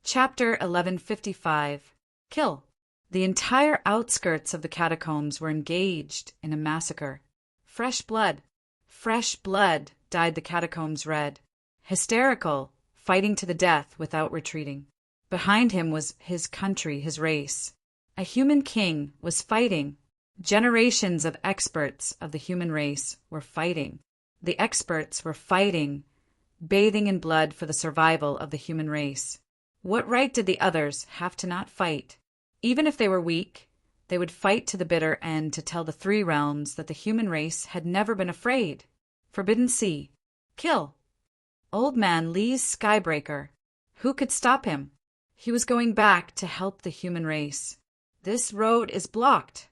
Chapter 1155. Kill. The entire outskirts of the catacombs were engaged in a massacre. Fresh blood, dyed the catacombs red. Hysterical, fighting to the death without retreating. Behind him was his country, his race. A human king was fighting. Generations of experts of the human race were fighting. The experts were fighting, bathing in blood for the survival of the human race. What right did the others have to not fight? Even if they were weak, they would fight to the bitter end to tell the three realms that the human race had never been afraid. Forbidden Sea. Kill. Old Man Lee's Skybreaker. Who could stop him? He was going back to help the human race. This road is blocked.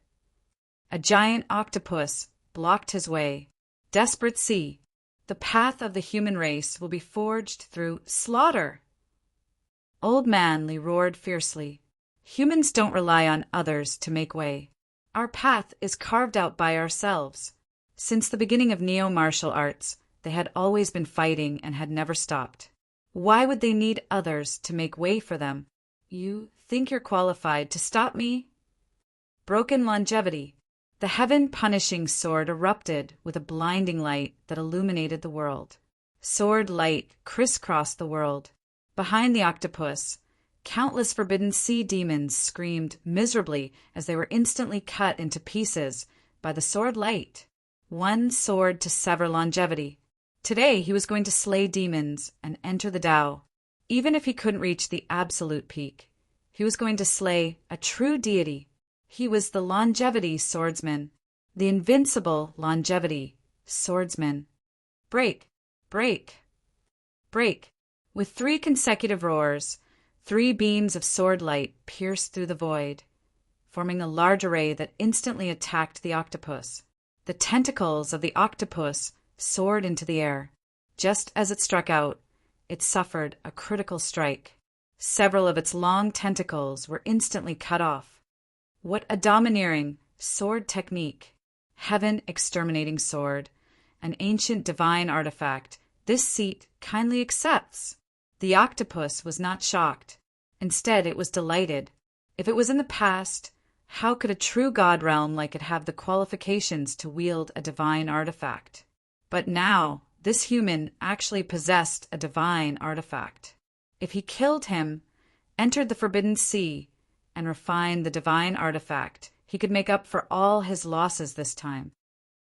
A giant octopus blocked his way. Desperate Sea. The path of the human race will be forged through slaughter. Old Man Lee roared fiercely. Humans don't rely on others to make way. Our path is carved out by ourselves. Since the beginning of neo-martial arts, they had always been fighting and had never stopped. Why would they need others to make way for them? You think you're qualified to stop me? Broken longevity. The heaven-punishing sword erupted with a blinding light that illuminated the world. Sword light crisscrossed the world. Behind the octopus, countless Forbidden Sea demons screamed miserably as they were instantly cut into pieces by the sword light. One sword to sever longevity. Today he was going to slay demons and enter the Tao. Even if he couldn't reach the absolute peak, he was going to slay a true deity. He was the longevity swordsman, the invincible longevity swordsman. Break, break, break. With 3 consecutive roars, 3 beams of sword light pierced through the void, forming a large array that instantly attacked the octopus. The tentacles of the octopus soared into the air. Just as it struck out, it suffered a critical strike. Several of its long tentacles were instantly cut off. What a domineering sword technique! Heaven exterminating sword, an ancient divine artifact, this seat kindly accepts. The octopus was not shocked. Instead, it was delighted. If it was in the past, how could a true god realm like it have the qualifications to wield a divine artifact? But now, this human actually possessed a divine artifact. If he killed him, entered the Forbidden Sea, and refined the divine artifact, he could make up for all his losses this time.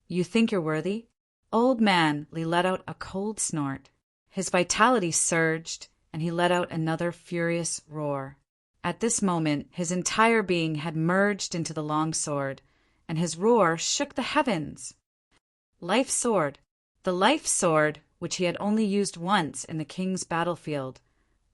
You think you're worthy? Old Man Lee let out a cold snort. His vitality surged, and he let out another furious roar. At this moment, his entire being had merged into the long sword, and his roar shook the heavens. Life Sword. The life sword, which he had only used once in the king's battlefield,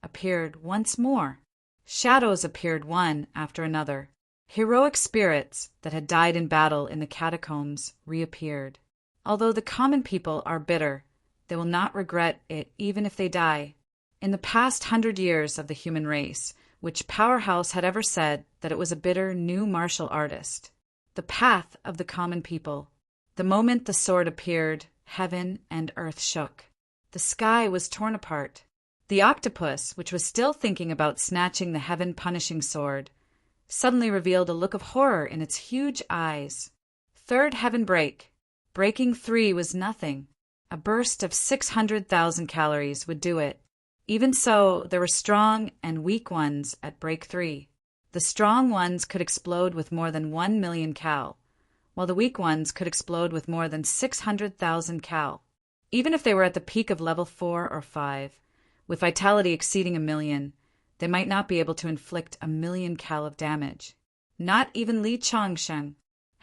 appeared once more. Shadows appeared one after another. Heroic spirits that had died in battle in the catacombs reappeared. Although the common people are bitter, they will not regret it even if they die. In the past 100 years of the human race, which Powerhouse had ever said that it was a bitter new martial artist. The path of the common people. The moment the sword appeared, heaven and earth shook. The sky was torn apart. The octopus, which was still thinking about snatching the heaven-punishing sword, suddenly revealed a look of horror in its huge eyes. Third heaven break. Breaking 3 was nothing. A burst of 600,000 calories would do it. Even so, there were strong and weak ones at break 3. The strong ones could explode with more than 1 million cal, while the weak ones could explode with more than 600,000 cal. Even if they were at the peak of level 4 or 5, with vitality exceeding 1 million, they might not be able to inflict 1 million cal of damage. Not even Li Changsheng.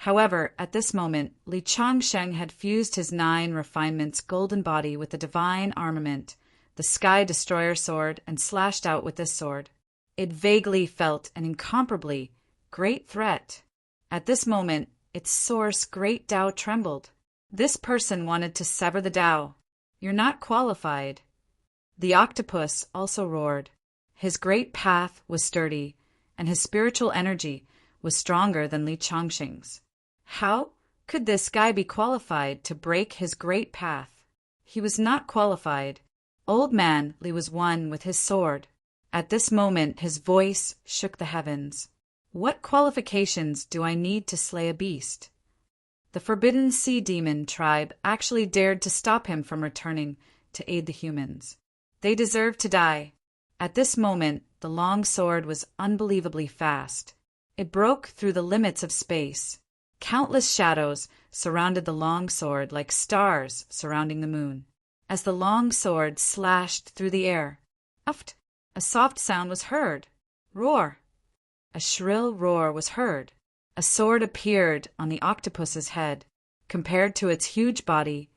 However, at this moment, Li Changsheng had fused his 9 refinements golden body with the divine armament, the Sky Destroyer sword, and slashed out with this sword. It vaguely felt an incomparably great threat. At this moment, its source, great Tao, trembled. This person wanted to sever the Tao. You're not qualified. The octopus also roared. His great path was sturdy, and his spiritual energy was stronger than Li Changsheng's. How could this guy be qualified to break his great path? He was not qualified. Old Man Li was one with his sword. At this moment his voice shook the heavens. "What qualifications do I need to slay a beast?" The forbidden sea demon tribe actually dared to stop him from returning to aid the humans. They deserved to die. At this moment, the long sword was unbelievably fast. It broke through the limits of space. Countless shadows surrounded the long sword like stars surrounding the moon. As the long sword slashed through the air, uft, a soft sound was heard. Roar! A shrill roar was heard. A sword appeared on the octopus's head. Compared to its huge body,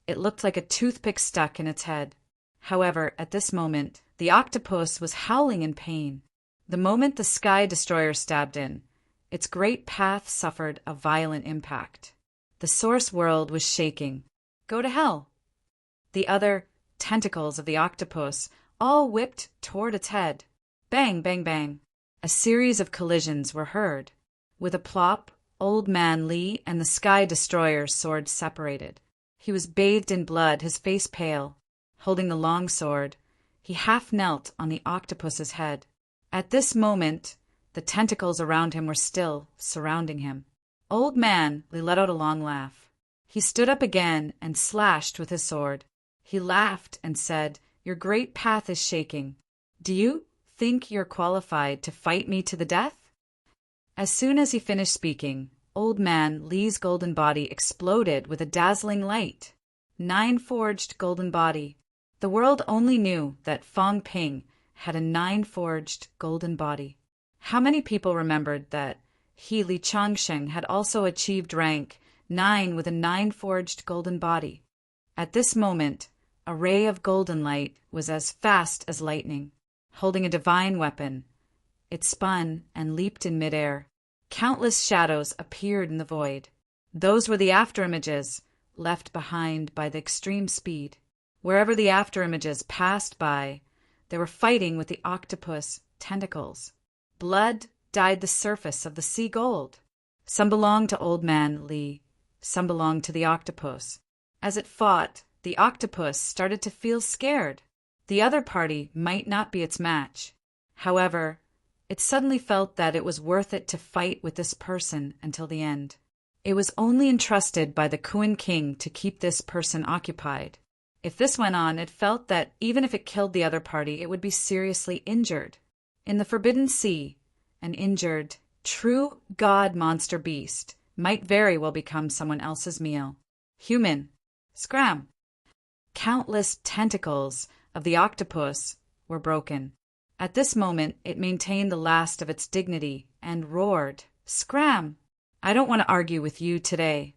it looked like a toothpick stuck in its head. However, at this moment, the octopus was howling in pain. The moment the Sky Destroyer stabbed in, its great path suffered a violent impact. The source world was shaking. Go to hell! The other tentacles of the octopus all whipped toward its head. Bang, bang, bang. A series of collisions were heard. With a plop, Old Man Lee and the Sky Destroyer's sword separated. He was bathed in blood, his face pale. Holding the long sword, he half knelt on the octopus's head. At this moment, the tentacles around him were still surrounding him. Old Man Lee let out a long laugh. He stood up again and slashed with his sword. He laughed and said, "Your great path is shaking. Do you think you're qualified to fight me to the death?" As soon as he finished speaking, Old Man Lee's golden body exploded with a dazzling light. 9-forged golden body. The world only knew that Fong Ping had a 9-forged golden body. How many people remembered that he, Li Changsheng, had also achieved rank 9 with a 9-forged golden body? At this moment, a ray of golden light was as fast as lightning. Holding a divine weapon, it spun and leaped in midair. Countless shadows appeared in the void. Those were the afterimages left behind by the extreme speed. Wherever the afterimages passed by, they were fighting with the octopus tentacles. Blood dyed the surface of the sea gold. Some belonged to Old Man Lee, some belonged to the octopus. As it fought, the octopus started to feel scared. The other party might not be its match. However, it suddenly felt that it was worth it to fight with this person until the end. It was only entrusted by the Kuan King to keep this person occupied. If this went on, it felt that even if it killed the other party, it would be seriously injured. In the Forbidden Sea, an injured, true god monster beast might very well become someone else's meal. Human. Scram. Countless tentacles of the octopus were broken. At this moment, it maintained the last of its dignity and roared, "Scram! I don't want to argue with you today."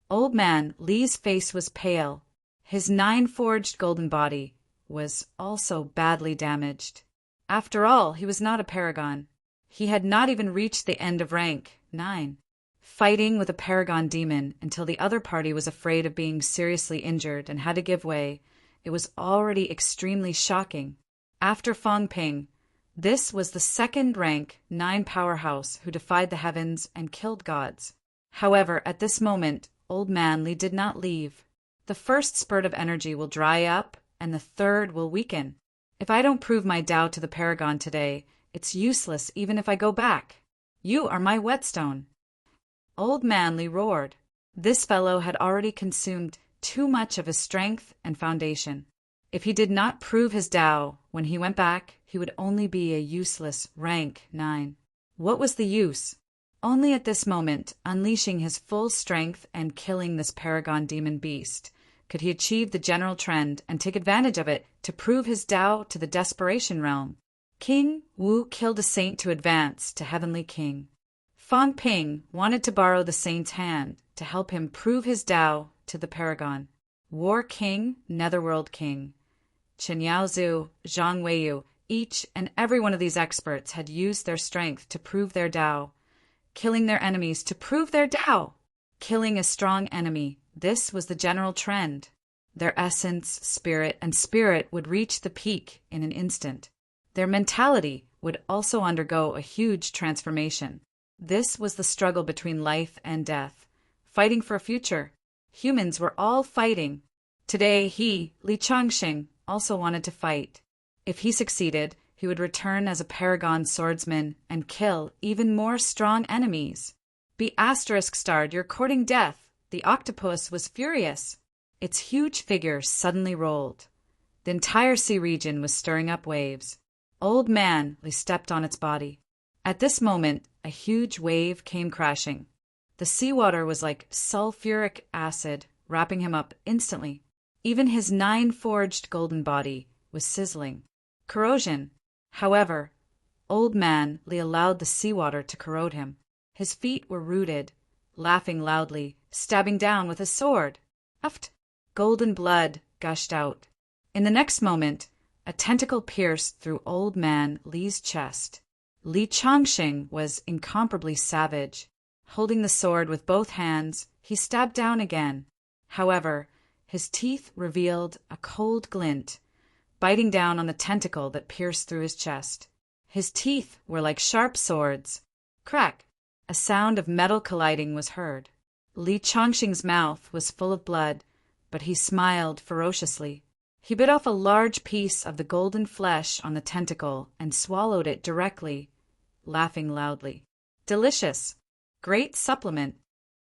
Old Man Lee's face was pale. His 9-forged golden body was also badly damaged. After all, he was not a paragon. He had not even reached the end of rank 9. Fighting with a paragon demon until the other party was afraid of being seriously injured and had to give way, it was already extremely shocking. After Fong Ping, this was the second rank 9 powerhouse who defied the heavens and killed gods. However, at this moment, Old Man Lee did not leave. The first spurt of energy will dry up, and the third will weaken. If I don't prove my Tao to the Paragon today, it's useless even if I go back. You are my whetstone. Old Man Lee roared. This fellow had already consumed too much of his strength and foundation. If he did not prove his Tao when he went back, he would only be a useless rank 9. What was the use? Only at this moment, unleashing his full strength and killing this paragon demon beast, could he achieve the general trend and take advantage of it to prove his Tao to the desperation realm. King Wu killed a saint to advance to Heavenly King. Fong Ping wanted to borrow the saint's hand to help him prove his Tao to the paragon. War King, Netherworld King, Chen Yaozu, Zhang Weiyu, each and every one of these experts had used their strength to prove their Tao, killing their enemies to prove their Tao. Killing a strong enemy, this was the general trend. Their essence, spirit, and spirit would reach the peak in an instant. Their mentality would also undergo a huge transformation. This was the struggle between life and death, fighting for a future. Humans were all fighting. Today he, Li Changsheng, also wanted to fight. If he succeeded, he would return as a paragon swordsman and kill even more strong enemies. Be *starred, you're courting death. The octopus was furious. Its huge figure suddenly rolled. The entire sea region was stirring up waves. Old Man stepped on its body. At this moment, a huge wave came crashing. The seawater was like sulfuric acid, wrapping him up instantly. Even his 9-forged golden body was sizzling. Corrosion. However, Old Man allowed the seawater to corrode him. His feet were rooted, laughing loudly, stabbing down with his sword. Uft! Golden blood gushed out. In the next moment, a tentacle pierced through Old Man Li's chest. Li Changxing was incomparably savage. Holding the sword with both hands, he stabbed down again. However, his teeth revealed a cold glint, biting down on the tentacle that pierced through his chest. His teeth were like sharp swords. Crack! A sound of metal colliding was heard. Li Changxing's mouth was full of blood, but he smiled ferociously. He bit off a large piece of the golden flesh on the tentacle and swallowed it directly, laughing loudly. Delicious! Great supplement!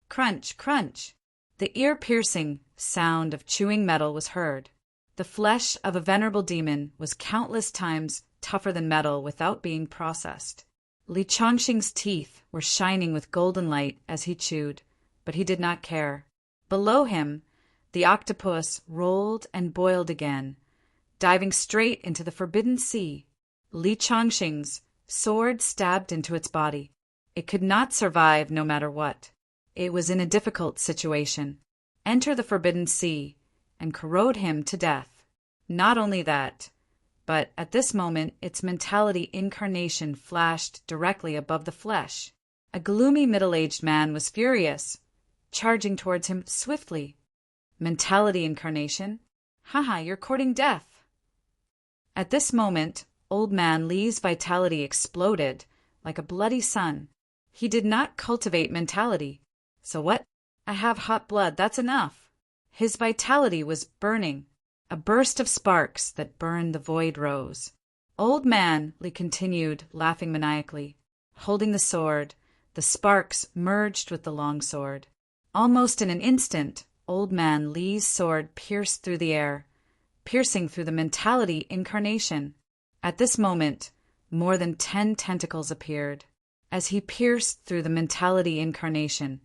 Crunch, crunch! The ear-piercing sound of chewing metal was heard. The flesh of a venerable demon was countless times tougher than metal without being processed. Li Changxing's teeth were shining with golden light as he chewed, but he did not care. Below him, the octopus rolled and boiled again, diving straight into the forbidden sea. Li Changxing's sword stabbed into its body. It could not survive no matter what. It was in a difficult situation. Enter the forbidden sea and corrode him to death. Not only that, but at this moment its mentality incarnation flashed directly above the flesh. A gloomy middle-aged man was furious, charging towards him swiftly. Mentality incarnation? Haha, you're courting death. At this moment, Old Man Li's vitality exploded like a bloody sun. He did not cultivate mentality. So what? I have hot blood, that's enough. His vitality was burning. A burst of sparks that burned the void rose. Old Man Li continued, laughing maniacally. Holding the sword, the sparks merged with the long sword. Almost in an instant, Old Man Li's sword pierced through the air, piercing through the mentality incarnation. At this moment, more than 10 tentacles appeared. As he pierced through the mentality incarnation,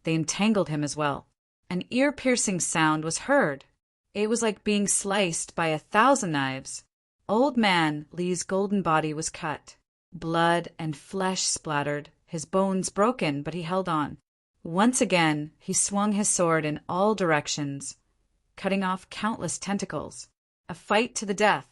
they entangled him as well. An ear-piercing sound was heard. It was like being sliced by 1,000 knives. Old Man Li's golden body was cut. Blood and flesh splattered, his bones broken, but he held on. Once again, he swung his sword in all directions, cutting off countless tentacles. A fight to the death.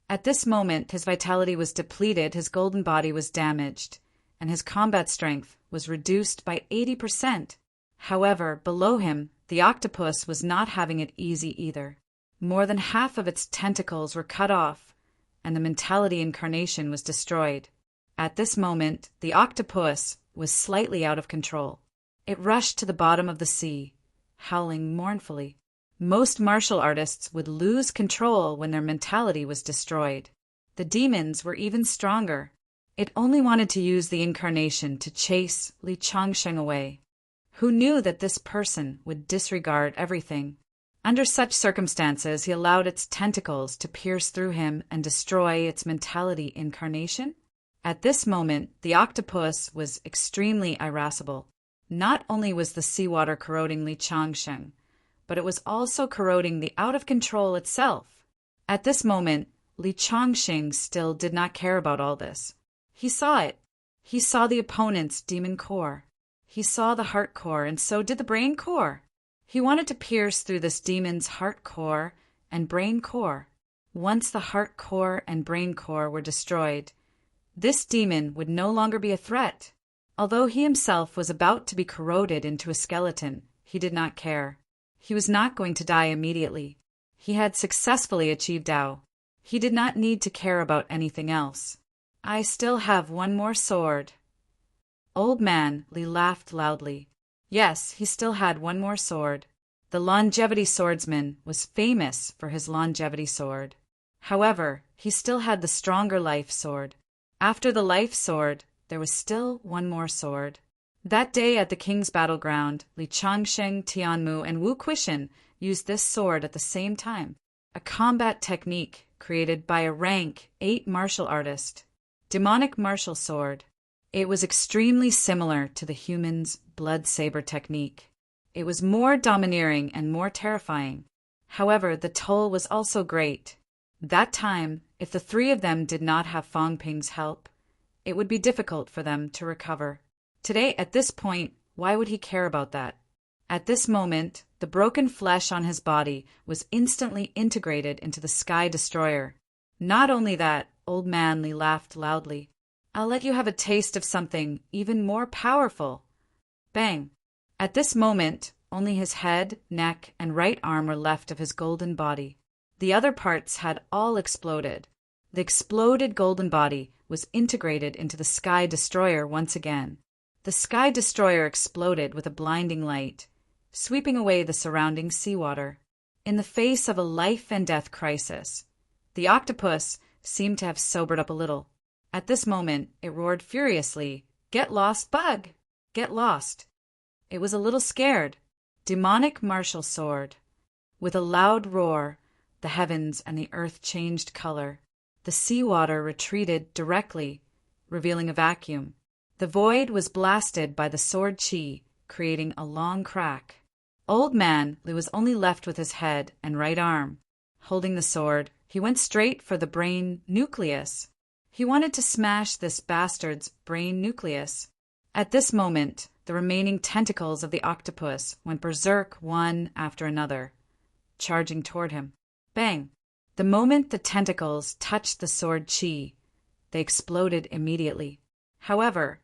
At this moment, his vitality was depleted, his golden body was damaged, and his combat strength was reduced by 80%. However, below him, the octopus was not having it easy either. More than half of its tentacles were cut off, and the mentality incarnation was destroyed. At this moment, the octopus was slightly out of control. It rushed to the bottom of the sea, howling mournfully. Most martial artists would lose control when their mentality was destroyed. The demons were even stronger. It only wanted to use the incarnation to chase Li Changxing away. Who knew that this person would disregard everything? Under such circumstances, he allowed its tentacles to pierce through him and destroy its mentality incarnation? At this moment, the octopus was extremely irascible. Not only was the seawater corroding Li Changxing, but it was also corroding the out-of-control itself. At this moment, Li Changxing still did not care about all this. He saw it. He saw the opponent's demon core. He saw the heart core, and so did the brain core. He wanted to pierce through this demon's heart core and brain core. Once the heart core and brain core were destroyed, this demon would no longer be a threat. Although he himself was about to be corroded into a skeleton, he did not care. He was not going to die immediately. He had successfully achieved Tao. He did not need to care about anything else. I still have one more sword. Old Man Li laughed loudly. Yes, he still had one more sword. The longevity swordsman was famous for his longevity sword. However, he still had the stronger life sword. After the life sword, there was still one more sword. That day at the king's battleground, Li Changsheng, Tianmu, and Wu Quishan used this sword at the same time, a combat technique created by a rank 8 martial artist. Demonic martial sword. It was extremely similar to the human's blood saber technique. It was more domineering and more terrifying. However, the toll was also great. That time, if the three of them did not have Fang Ping's help, it would be difficult for them to recover. Today, at this point, why would he care about that? At this moment, the broken flesh on his body was instantly integrated into the Sky Destroyer. Not only that, Old Man Li laughed loudly. I'll let you have a taste of something even more powerful. Bang! At this moment, only his head, neck, and right arm were left of his golden body. The other parts had all exploded. The exploded golden body was integrated into the Sky Destroyer once again. The Sky Destroyer exploded with a blinding light, sweeping away the surrounding seawater. In the face of a life-and-death crisis, the octopus seemed to have sobered up a little. At this moment, it roared furiously, "Get lost, bug! Get lost!" It was a little scared. Demonic martial sword. With a loud roar, the heavens and the earth changed color. The seawater retreated directly, revealing a vacuum. The void was blasted by the sword chi, creating a long crack. Old Man Li was only left with his head and right arm. Holding the sword, he went straight for the brain nucleus. He wanted to smash this bastard's brain nucleus. At this moment, the remaining tentacles of the octopus went berserk one after another, charging toward him. Bang! The moment the tentacles touched the sword chi, they exploded immediately. However,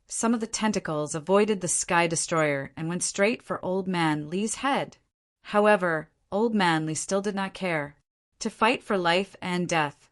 some of the tentacles avoided the Sky Destroyer and went straight for Old Man Li's head. However, Old Man Li still did not care. To fight for life and death.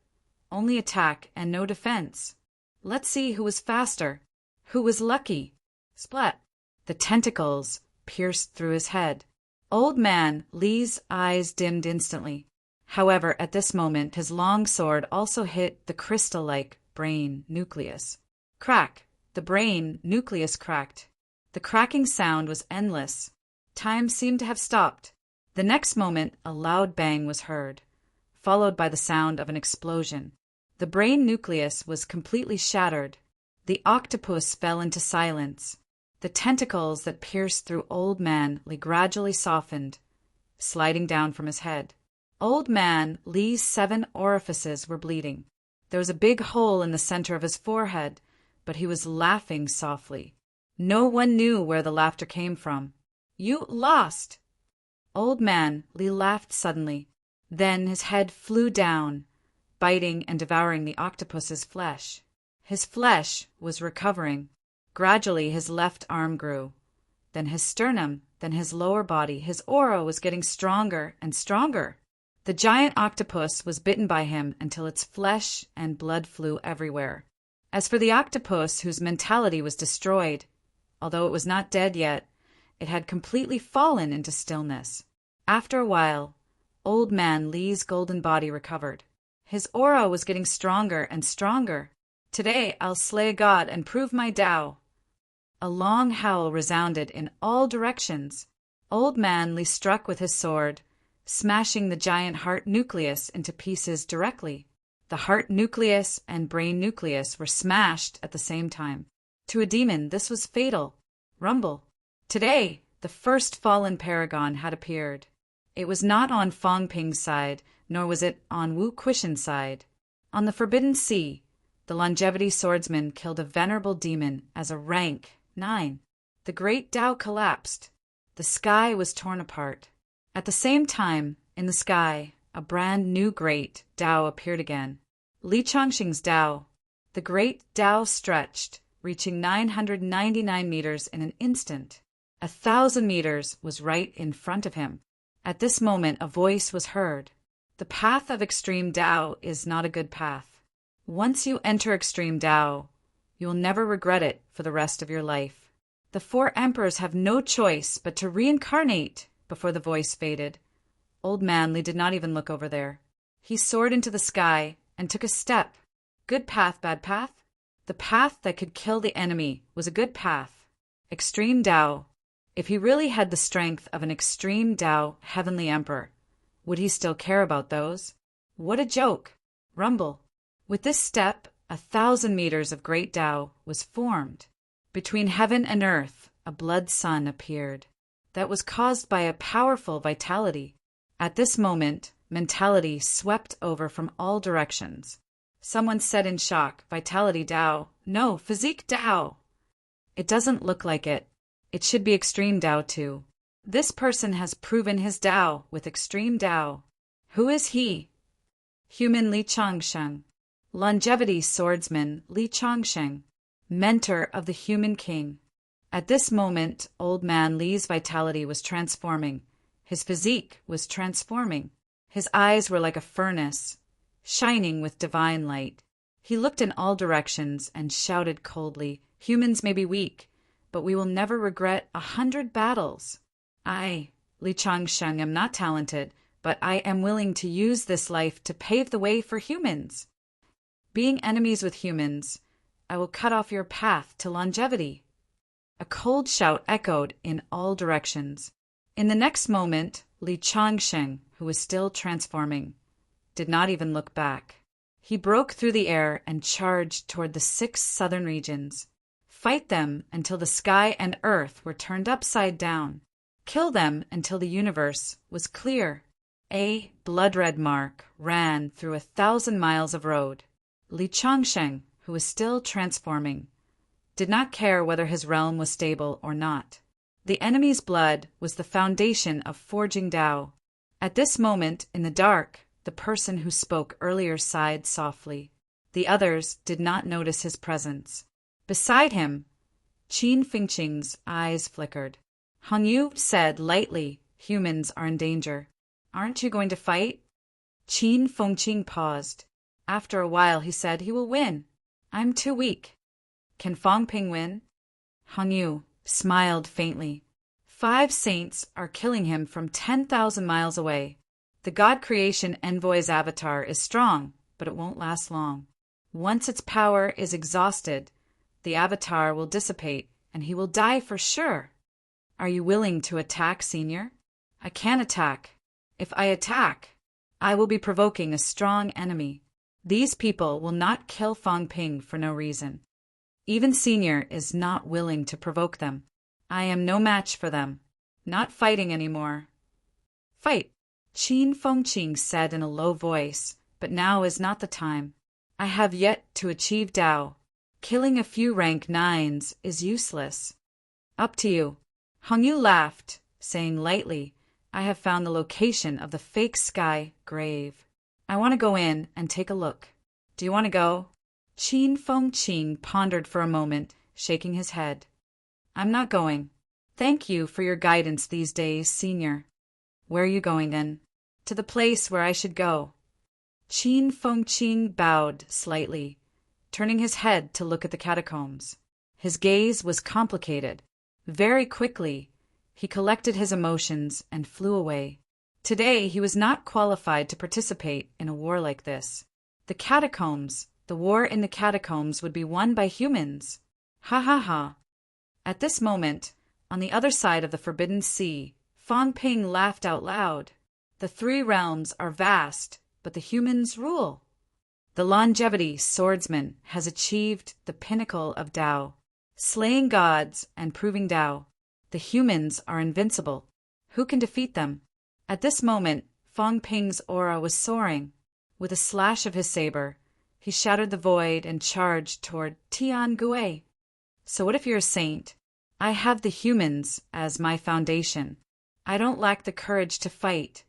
Only attack and no defense. Let's see who was faster. Who was lucky? Splat! The tentacles pierced through his head. Old Man Li's eyes dimmed instantly. However, at this moment, his long sword also hit the crystal-like brain nucleus. Crack! The brain nucleus cracked. The cracking sound was endless. Time seemed to have stopped. The next moment, a loud bang was heard, followed by the sound of an explosion. The brain nucleus was completely shattered. The octopus fell into silence. The tentacles that pierced through Old Man Li gradually softened, sliding down from his head. Old Man Li's 7 orifices were bleeding. There was a big hole in the center of his forehead, but he was laughing softly. No one knew where the laughter came from. You lost! Old Man Li laughed suddenly. Then his head flew down, biting and devouring the octopus's flesh. His flesh was recovering. Gradually his left arm grew, then his sternum, then his lower body. His aura was getting stronger and stronger. The giant octopus was bitten by him until its flesh and blood flew everywhere. As for the octopus, whose mentality was destroyed, although it was not dead yet, it had completely fallen into stillness. After a while, Old Man Li's golden body recovered. His aura was getting stronger and stronger. Today I'll slay a god and prove my Tao. A long howl resounded in all directions. Old Man Li struck with his sword, smashing the giant heart nucleus into pieces directly. The heart nucleus and brain nucleus were smashed at the same time. To a demon, this was fatal. Rumble. Today, the first fallen paragon had appeared. It was not on Fang Ping's side, nor was it on Wu Quishan's side. On the Forbidden Sea, the longevity swordsman killed a venerable demon as a rank 9. The great Tao collapsed. The sky was torn apart. At the same time, in the sky, a brand new great Tao appeared again. Li Changxing's Tao. The great Tao stretched, reaching 999 meters in an instant. 1,000 meters was right in front of him. At this moment, a voice was heard. The path of extreme Tao is not a good path. Once you enter extreme Tao, you will never regret it for the rest of your life. The 4 emperors have no choice but to reincarnate. Before the voice faded, Old Man Li did not even look over there. He soared into the sky and took a step. Good path, bad path? The path that could kill the enemy was a good path. Extreme Tao. If he really had the strength of an extreme Tao heavenly emperor, would he still care about those? What a joke! Rumble. With this step, 1,000 meters of great Tao was formed. Between heaven and earth, a blood sun appeared. That was caused by a powerful vitality. At this moment, mentality swept over from all directions. Someone said in shock, "Vitality Tao. No, physique Tao." It doesn't look like it. It should be extreme Tao too. This person has proven his Tao with extreme Tao. Who is he? Human Li Changsheng. Longevity swordsman Li Changsheng. Mentor of the human king. At this moment, old man Li's vitality was transforming. His physique was transforming. His eyes were like a furnace, shining with divine light. He looked in all directions and shouted coldly, "Humans may be weak, but we will never regret 100 battles. I, Li Changsheng, am not talented, but I am willing to use this life to pave the way for humans. Being enemies with humans, I will cut off your path to longevity." A cold shout echoed in all directions. In the next moment, Li Changsheng, who was still transforming, did not even look back. He broke through the air and charged toward the 6 southern regions. Fight them until the sky and earth were turned upside down. Kill them until the universe was clear. A blood-red mark ran through 1,000 miles of road. Li Changsheng, who was still transforming, did not care whether his realm was stable or not. The enemy's blood was the foundation of forging Tao. At this moment, in the dark, the person who spoke earlier sighed softly. The others did not notice his presence. Beside him, Qin Fengqing's eyes flickered. Hong Yu said lightly, "Humans are in danger. Aren't you going to fight?" Qin Fengqing paused. After a while he said, "He will win. I'm too weak." "Can Fong Ping win?" Hong Yu smiled faintly. 5 saints are killing him from 10,000 miles away. The God Creation Envoy's avatar is strong, but it won't last long. Once its power is exhausted, the avatar will dissipate, and he will die for sure. Are you willing to attack, Senior? I can attack. If I attack, I will be provoking a strong enemy. These people will not kill Fong Ping for no reason. Even Senior is not willing to provoke them. I am no match for them. Not fighting anymore. Fight, Qin Fengqing said in a low voice, but now is not the time. I have yet to achieve Tao. Killing a few rank 9s is useless. Up to you. Hong Yu laughed, saying lightly, I have found the location of the fake sky grave. I want to go in and take a look. Do you want to go? Qin Fengqing pondered for a moment, shaking his head. I'm not going. Thank you for your guidance these days, Senior. Where are you going then? To the place where I should go. Qin Fengqing bowed slightly, turning his head to look at the catacombs. His gaze was complicated. Very quickly, he collected his emotions and flew away. Today, he was not qualified to participate in a war like this. The war in the catacombs would be won by humans. Ha ha ha. At this moment, on the other side of the Forbidden Sea, Fong Ping laughed out loud. The 3 realms are vast, but the humans rule. The longevity swordsman has achieved the pinnacle of Tao, slaying gods and proving Tao. The humans are invincible. Who can defeat them? At this moment, Fong Ping's aura was soaring. With a slash of his saber, he shattered the void and charged toward Tian Gui. So what if you're a saint? I have the humans as my foundation. I don't lack the courage to fight.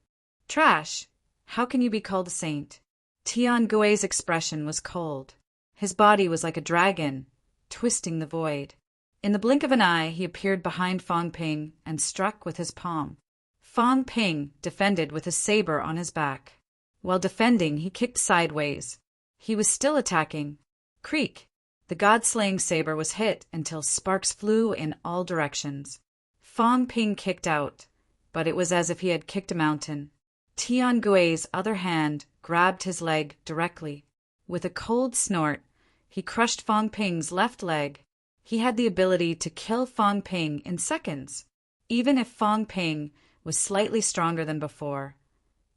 Trash! How can you be called a saint? Tian Gui's expression was cold. His body was like a dragon, twisting the void. In the blink of an eye, he appeared behind Fong Ping and struck with his palm. Fong Ping defended with his saber on his back. While defending, he kicked sideways. He was still attacking. Creak! The god-slaying saber was hit until sparks flew in all directions. Fong Ping kicked out, but it was as if he had kicked a mountain. Tian Gui's other hand grabbed his leg directly. With a cold snort, he crushed Fong Ping's left leg. He had the ability to kill Fong Ping in seconds, even if Fong Ping was slightly stronger than before,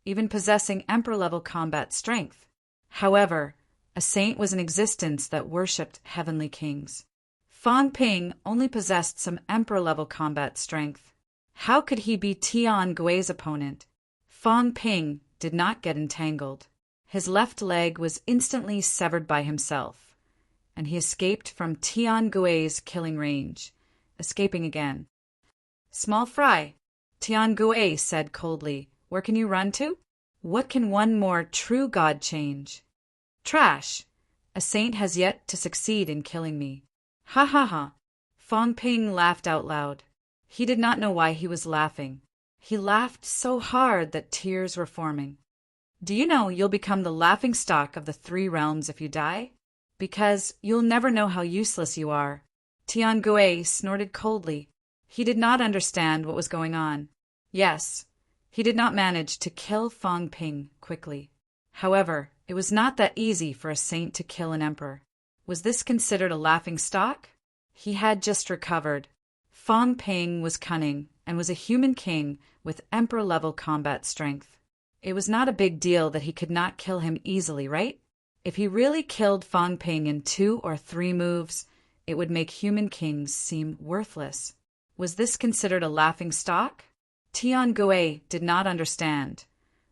even possessing emperor-level combat strength. However, a saint was in existence that worshipped heavenly kings. Fong Ping only possessed some emperor-level combat strength. How could he be Tian Gui's opponent? Fong Ping did not get entangled. His left leg was instantly severed by himself, and he escaped from Tian Gui's killing range, escaping again. "Small fry," Tian Gui said coldly. "Where can you run to? What can one more true god change?" "Trash. A saint has yet to succeed in killing me." "Ha ha ha." Fong Ping laughed out loud. He did not know why he was laughing. He laughed so hard that tears were forming. "Do you know you'll become the laughing stock of the 3 realms if you die? Because you'll never know how useless you are." Tian Gui snorted coldly. He did not understand what was going on. Yes, he did not manage to kill Fong Ping quickly. However, it was not that easy for a saint to kill an emperor. Was this considered a laughing stock? He had just recovered. Fong Ping was cunning and was a human king with emperor-level combat strength. It was not a big deal that he could not kill him easily, right? If he really killed Fong Ping in 2 or 3 moves, it would make human kings seem worthless. Was this considered a laughing stock? Tian Gui did not understand,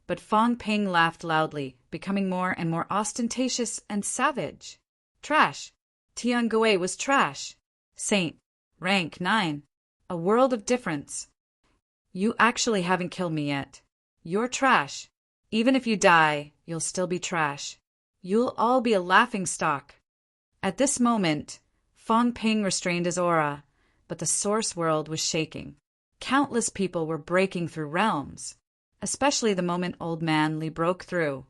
but Fong Ping laughed loudly, becoming more and more ostentatious and savage. "Trash." Tian Gui was trash. Saint, rank 9. A world of difference. "You actually haven't killed me yet. You're trash. Even if you die, you'll still be trash. You'll all be a laughing stock." At this moment, Fong Ping restrained his aura, but the source world was shaking. Countless people were breaking through realms, especially the moment Old Man Li broke through.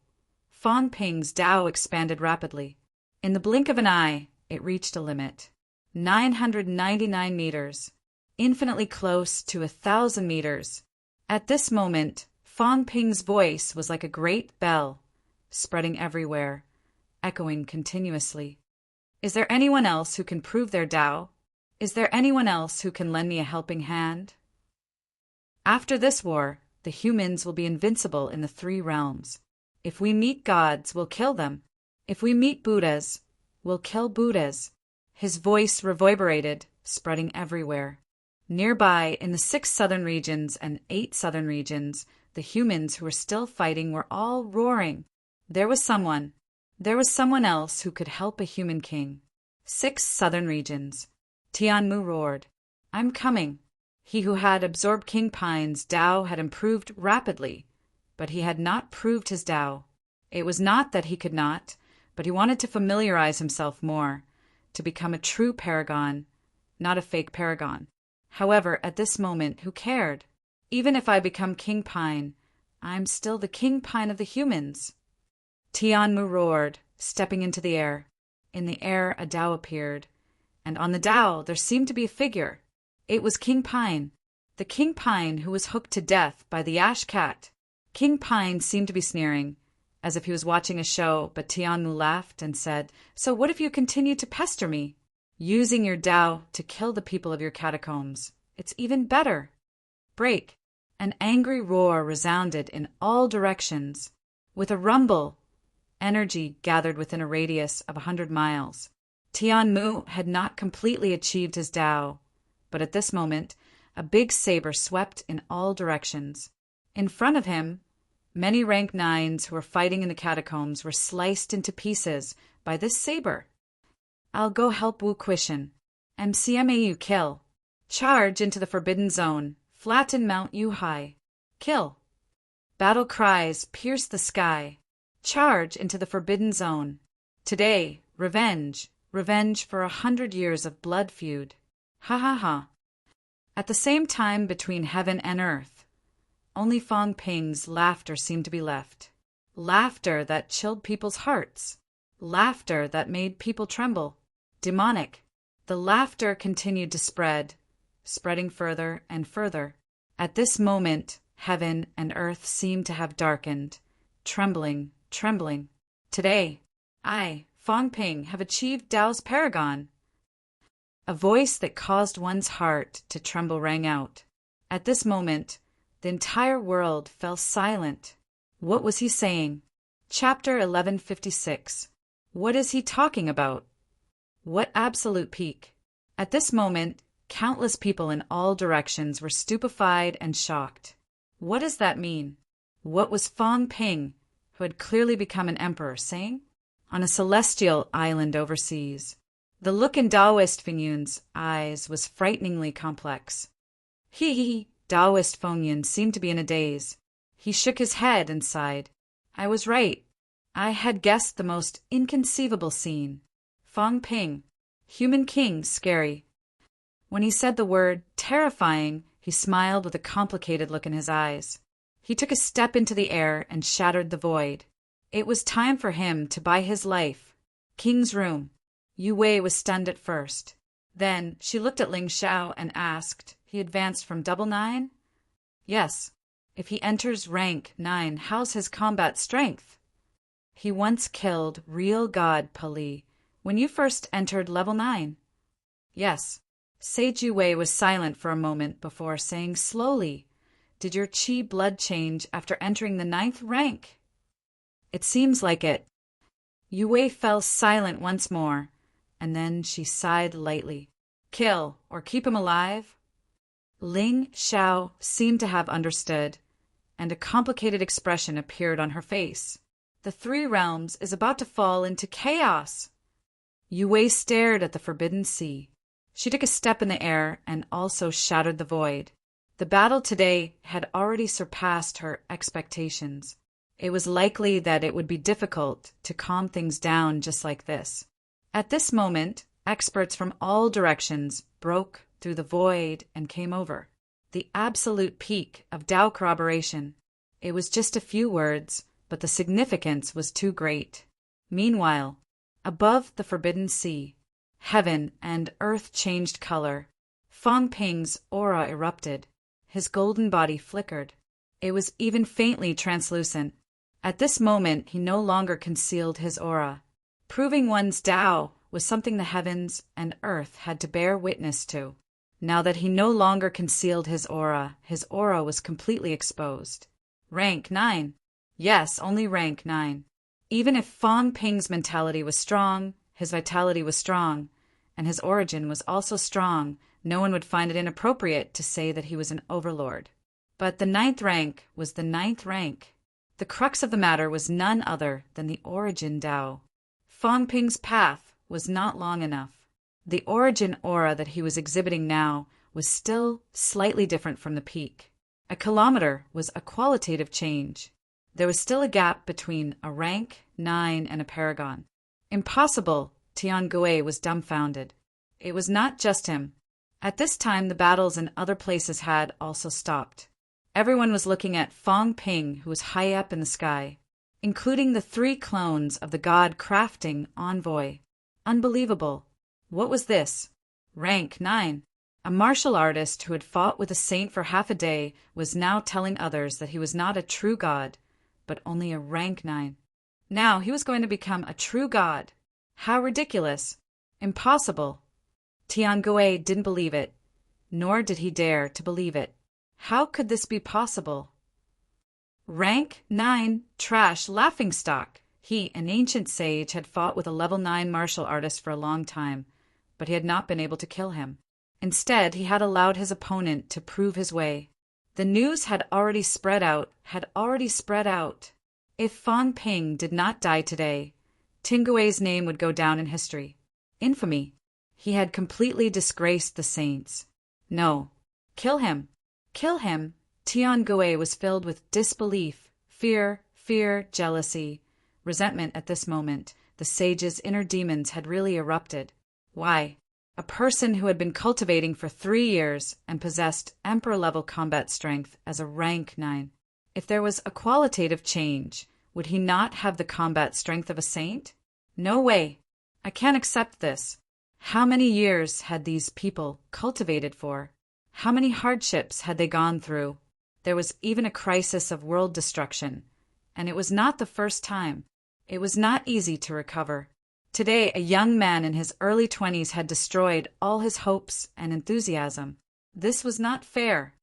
Fong Ping's Tao expanded rapidly. In the blink of an eye, it reached a limit. 999 meters, infinitely close to 1,000 meters. At this moment, Fong Ping's voice was like a great bell, spreading everywhere, echoing continuously. "Is there anyone else who can prove their Tao? Is there anyone else who can lend me a helping hand? After this war, the humans will be invincible in the 3 realms. If we meet gods, we'll kill them. If we meet Buddhas, we'll kill Buddhas." His voice reverberated, spreading everywhere. Nearby, in the 6 southern regions and 8 southern regions, the humans who were still fighting were all roaring. There was someone else who could help a human king. 6 southern regions. Tianmu roared, "I'm coming." He who had absorbed King Pine's Tao had improved rapidly, but he had not proved his Tao. It was not that he could not, but he wanted to familiarize himself more, to become a true paragon, not a fake paragon. However, at this moment, who cared? Even if I become King Pine, I'm still the King Pine of the humans. Tianmu roared, stepping into the air. In the air, a Tao appeared, and on the Tao there seemed to be a figure. It was King Pine, the King Pine who was hooked to death by the Ash Cat. King Pine seemed to be sneering, as if he was watching a show, but Tianmu laughed and said, "So what if you continue to pester me? Using your Tao to kill the people of your catacombs. It's even better." Break! An angry roar resounded in all directions. With a rumble, energy gathered within a radius of 100 miles. Tianmu had not completely achieved his Tao, but at this moment, a big saber swept in all directions. In front of him, many rank 9s who were fighting in the catacombs were sliced into pieces by this saber. "I'll go help Wu Quishan. MCMAU kill. Charge into the Forbidden Zone. Flatten Mount Yuhai. Kill." Battle cries pierce the sky. Charge into the Forbidden Zone. Today, revenge. Revenge for 100 years of blood feud. Ha ha ha. At the same time between heaven and earth, only Fong Ping's laughter seemed to be left. Laughter that chilled people's hearts. Laughter that made people tremble. Demonic. The laughter continued to spread, spreading further and further. At this moment, heaven and earth seemed to have darkened, trembling, trembling. Today, I, Fong Ping, have achieved Tao's paragon. A voice that caused one's heart to tremble rang out. At this moment, the entire world fell silent. What was he saying? Chapter 1156. What is he talking about? What absolute peak? At this moment, countless people in all directions were stupefied and shocked. What does that mean? What was Fong Ping, who had clearly become an emperor, saying? On a celestial island overseas. The look in Taoist Feng Yun's eyes was frighteningly complex. Taoist Feng Yun seemed to be in a daze. He shook his head and sighed. I was right. I had guessed the most inconceivable scene. Fong Ping, human king, scary. When he said the word terrifying, he smiled with a complicated look in his eyes. He took a step into the air and shattered the void. It was time for him to buy his life. King's room. Yu Wei was stunned at first. Then she looked at Ling Xiao and asked, he advanced from 99? Yes. If he enters rank 9, how's his combat strength? He once killed real god Pali when you first entered level 9. Yes. Sage Yu Wei was silent for a moment before saying slowly, did your qi blood change after entering the 9th rank? It seems like it. Yu Wei fell silent once more, and then she sighed lightly. Kill or keep him alive? Ling Xiao seemed to have understood, and a complicated expression appeared on her face. The 3 realms is about to fall into chaos. Yu Wei stared at the forbidden sea. She took a step in the air and also shattered the void. The battle today had already surpassed her expectations. It was likely that it would be difficult to calm things down just like this. At this moment, experts from all directions broke through the void and came over. The absolute peak of Tao corroboration. It was just a few words, but the significance was too great. Meanwhile, above the forbidden sea, heaven and earth changed color. Fong Ping's aura erupted. His golden body flickered. It was even faintly translucent. At this moment, he no longer concealed his aura. Proving one's Tao was something the heavens and earth had to bear witness to. Now that he no longer concealed his aura was completely exposed. Rank 9. Yes, only rank 9. Even if Fong Ping's mentality was strong, his vitality was strong, and his origin was also strong, no one would find it inappropriate to say that he was an overlord. But the 9th rank was the 9th rank. The crux of the matter was none other than the origin Tao. Fong Ping's path was not long enough. The origin aura that he was exhibiting now was still slightly different from the peak. A kilometer was a qualitative change. There was still a gap between a rank 9 and a paragon. Impossible, Tian Gui was dumbfounded. It was not just him. At this time, the battles in other places had also stopped. Everyone was looking at Fong Ping, who was high up in the sky, including the 3 clones of the god crafting envoy. Unbelievable. What was this? Rank 9. A martial artist who had fought with a saint for half a day was now telling others that he was not a true god, but only a rank 9. Now he was going to become a true god. How ridiculous. Impossible. Tian Gui didn't believe it, nor did he dare to believe it. How could this be possible? Rank 9, trash, laughingstock. He, an ancient sage, had fought with a level 9 martial artist for a long time, but he had not been able to kill him. Instead, he had allowed his opponent to prove his way. The news had already spread out. If Fong Ping did not die today, Tingui's name would go down in history. Infamy. He had completely disgraced the saints. No. Kill him. Kill him. Tian Gui was filled with disbelief, fear, jealousy, resentment at this moment. The sage's inner demons had really erupted. Why? A person who had been cultivating for 3 years and possessed emperor-level combat strength as a rank 9. If there was a qualitative change, would he not have the combat strength of a saint? No way. I can't accept this. How many years had these people cultivated for? How many hardships had they gone through? There was even a crisis of world destruction, and it was not the first time. It was not easy to recover. Today, a young man in his early 20s had destroyed all his hopes and enthusiasm. This was not fair.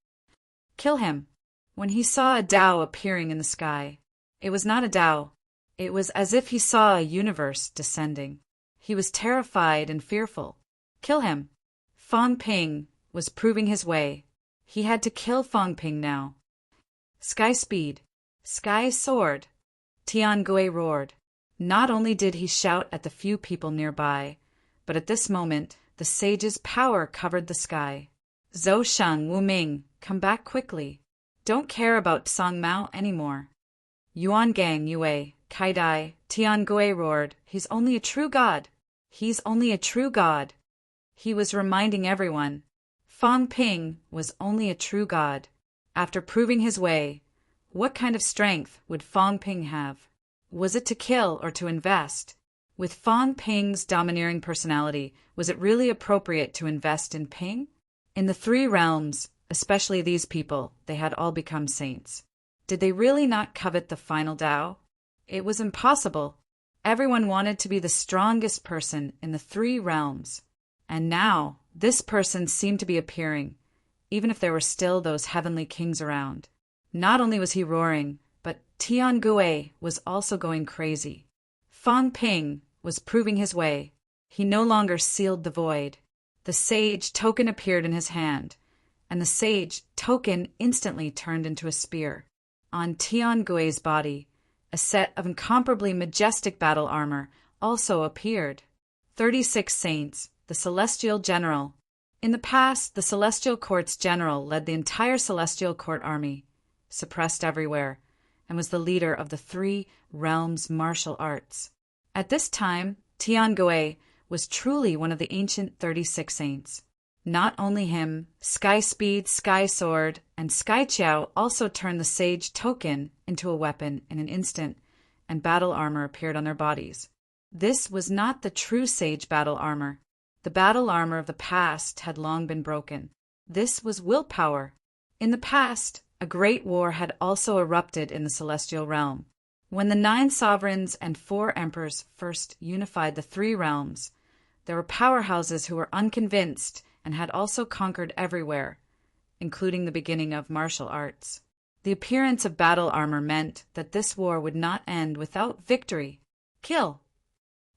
Kill him. When he saw a Tao appearing in the sky, it was not a Tao. It was as if he saw a universe descending. He was terrified and fearful. Kill him. Fang Ping was proving his way. He had to kill Fang Ping now. Sky speed. Sky soared. Tian Gui roared. Not only did he shout at the few people nearby, but at this moment the sage's power covered the sky. Zhou Sheng, Wu Ming, come back quickly. Don't care about Song Mao anymore. Yuan Gang, Yue, Kai Dai, Tian Gui roared. He's only a true god. He's only a true god. He was reminding everyone. Fang Ping was only a true god. After proving his way, what kind of strength would Fang Ping have? Was it to kill or to invest? With Fang Ping's domineering personality, was it really appropriate to invest in Ping? In the three realms, especially these people, they had all become saints. Did they really not covet the final Tao? It was impossible. Everyone wanted to be the strongest person in the three realms. And now, this person seemed to be appearing, even if there were still those heavenly kings around. Not only was he roaring, but Tian Gui was also going crazy. Fang Ping was proving his way. He no longer sealed the void. The sage token appeared in his hand, and the sage token instantly turned into a spear. On Tian Gui's body, a set of incomparably majestic battle armor also appeared. 36 saints, the celestial general. In the past, the celestial court's general led the entire celestial court army, suppressed everywhere, and was the leader of the three realms' martial arts. At this time, Tian Gui was truly one of the ancient 36 saints. Not only him, Sky Speed, Sky Sword, and Sky Qiao also turned the sage token into a weapon in an instant, and battle armor appeared on their bodies. This was not the true sage battle armor. The battle armor of the past had long been broken. This was willpower. In the past, a great war had also erupted in the celestial realm. When the 9 sovereigns and 4 emperors first unified the 3 realms, there were powerhouses who were unconvinced and had also conquered everywhere, including the beginning of martial arts. The appearance of battle armor meant that this war would not end without victory. Kill!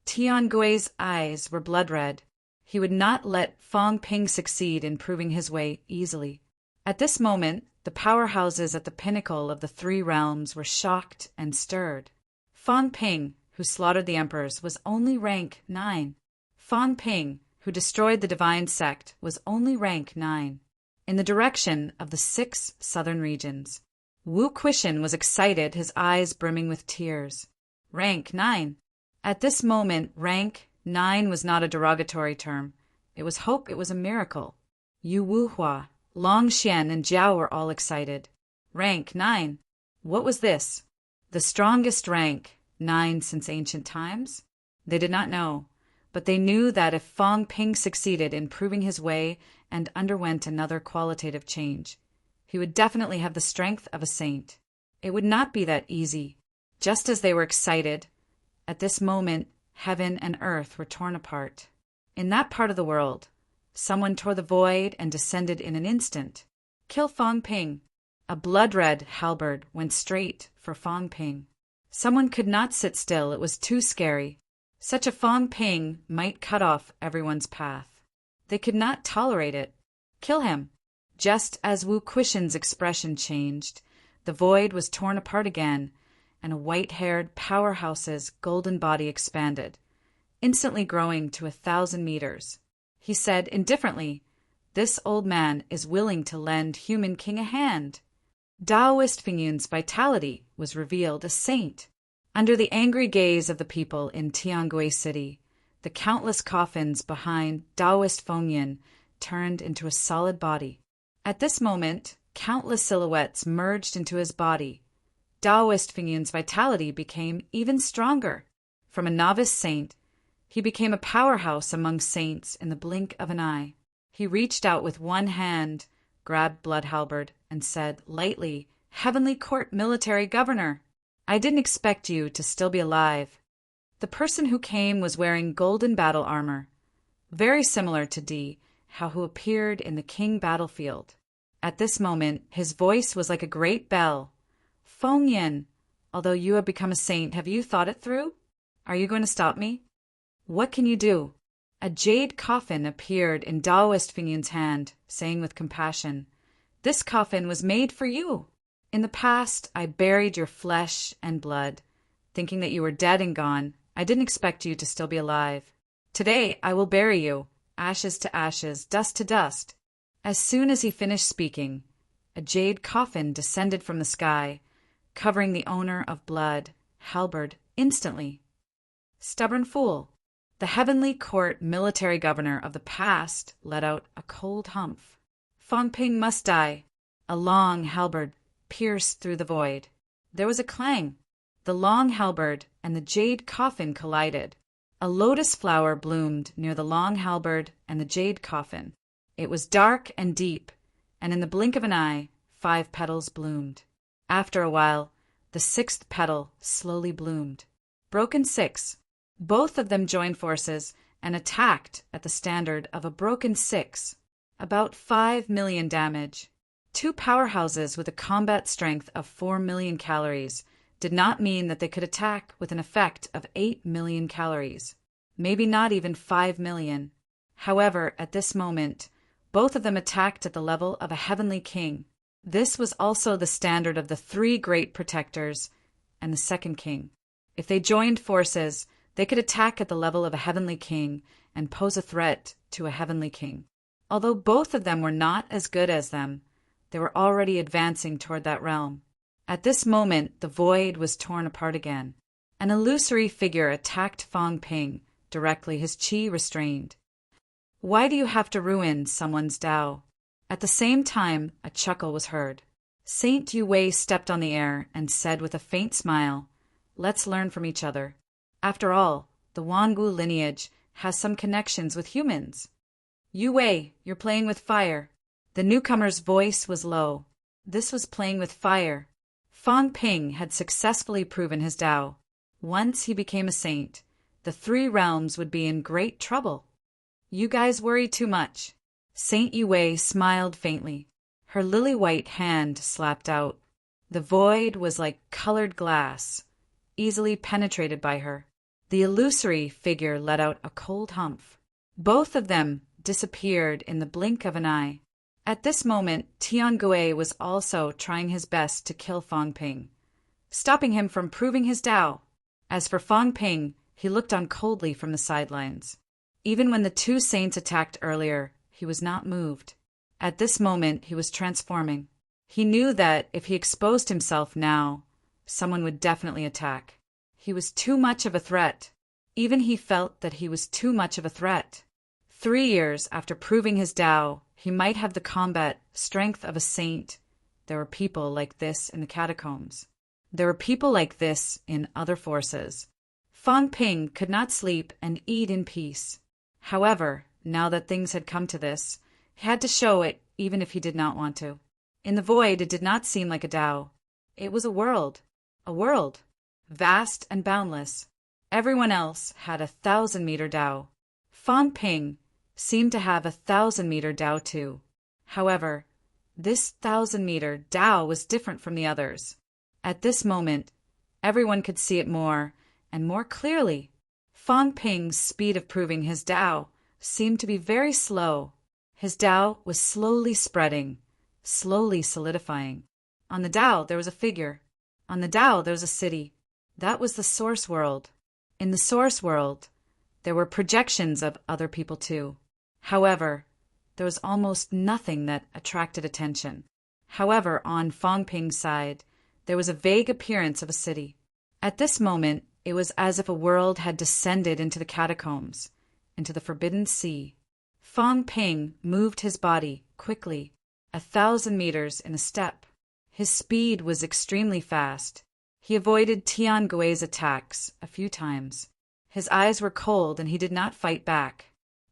Tian Gui's eyes were blood red. He would not let Fang Ping succeed in proving his way easily. At this moment, the powerhouses at the pinnacle of the 3 realms were shocked and stirred. Fang Ping, who slaughtered the emperors, was only rank 9. Fang Ping, who destroyed the divine sect, was only rank 9. In the direction of the 6 southern regions, Wu Quishan was excited, his eyes brimming with tears. Rank 9. At this moment, rank 9 was not a derogatory term. It was hope, it was a miracle. Yu Wuhua, Long Xian, and Jiao were all excited. Rank 9. What was this? The strongest rank 9 since ancient times? They did not know, but they knew that if Fang Ping succeeded in proving his way and underwent another qualitative change, he would definitely have the strength of a saint. It would not be that easy. Just as they were excited, at this moment, heaven and earth were torn apart. In that part of the world, someone tore the void and descended in an instant. Kill Fang Ping. A blood-red halberd went straight for Fang Ping. Someone could not sit still, it was too scary. Such a Fang Ping might cut off everyone's path. They could not tolerate it. Kill him. Just as Wu Quishan's expression changed, the void was torn apart again, and a white-haired powerhouse's golden body expanded, instantly growing to 1,000 meters. He said indifferently, "This old man is willing to lend human king a hand." Taoist Fingyun's vitality was revealed a saint. Under the angry gaze of the people in Tiangui City, the countless coffins behind Taoist Fengyun turned into a solid body. At this moment, countless silhouettes merged into his body. Taoist Fingyun's vitality became even stronger. From a novice saint, he became a powerhouse among saints in the blink of an eye. He reached out with one hand, grabbed Blood Halberd, and said lightly, "Heavenly Court Military Governor." I didn't expect you to still be alive. The person who came was wearing golden battle armor, very similar to D, who appeared in the king battlefield. At this moment, his voice was like a great bell. Feng Yin, although you have become a saint, have you thought it through? Are you going to stop me? What can you do? A jade coffin appeared in Daoist Feng Yin's hand, saying with compassion, "This coffin was made for you. In the past, I buried your flesh and blood, thinking that you were dead and gone. I didn't expect you to still be alive. Today, I will bury you, ashes to ashes, dust to dust." As soon as he finished speaking, a jade coffin descended from the sky, covering the owner of blood, Halberd, instantly. Stubborn fool! The heavenly court military governor of the past let out a cold humph. Feng Ping must die. A long halberd pierced through the void. There was a clang. The long halberd and the jade coffin collided. A lotus flower bloomed near the long halberd and the jade coffin. It was dark and deep, and in the blink of an eye, 5 petals bloomed. After a while, the 6th petal slowly bloomed. Broken 6. Both of them joined forces and attacked at the standard of a broken 6. About 5 million damage. 2 powerhouses with a combat strength of 4 million calories did not mean that they could attack with an effect of 8 million calories. Maybe not even 5 million. However, at this moment, both of them attacked at the level of a heavenly king. This was also the standard of the 3 great protectors and the second king. If they joined forces, they could attack at the level of a heavenly king and pose a threat to a heavenly king. Although both of them were not as good as them, they were already advancing toward that realm. At this moment, the void was torn apart again. An illusory figure attacked Feng Ping, directly, his qi restrained. Why do you have to ruin someone's Tao? At the same time, a chuckle was heard. Saint Yu Wei stepped on the air and said with a faint smile, "Let's learn from each other. After all, the Wangu lineage has some connections with humans." "Yu Wei, you're playing with fire." The newcomer's voice was low. This was playing with fire. Feng Ping had successfully proven his Tao. Once he became a saint, the 3 realms would be in great trouble. "You guys worry too much." Saint Yu Wei smiled faintly. Her lily-white hand slapped out. The void was like colored glass, easily penetrated by her. The illusory figure let out a cold humph. Both of them disappeared in the blink of an eye. At this moment, Tiangui was also trying his best to kill Feng Ping, stopping him from proving his Tao. As for Feng Ping, he looked on coldly from the sidelines. Even when the 2 saints attacked earlier, he was not moved. At this moment, he was transforming. He knew that if he exposed himself now, someone would definitely attack. He was too much of a threat. Even he felt that he was too much of a threat. 3 years after proving his Tao, he might have the combat strength of a saint. There were people like this in the catacombs. There were people like this in other forces. Feng Ping could not sleep and eat in peace. However, now that things had come to this, he had to show it even if he did not want to. In the void, it did not seem like a Tao. It was a world, vast and boundless. Everyone else had 1,000-meter Tao. Feng Ping seemed to have 1,000-meter Tao too. However, this 1,000-meter Tao was different from the others. At this moment, everyone could see it more and more clearly. Feng Ping's speed of proving his Tao seemed to be very slow. His Tao was slowly spreading, slowly solidifying. On the Tao there was a figure. On the Tao there was a city. That was the source world. In the source world, there were projections of other people too. However, there was almost nothing that attracted attention. However, on Feng Ping's side, there was a vague appearance of a city. At this moment, it was as if a world had descended into the catacombs, into the forbidden sea. Feng Ping moved his body quickly, 1,000 meters in a step. His speed was extremely fast. He avoided Tiangui's attacks a few times. His eyes were cold and he did not fight back.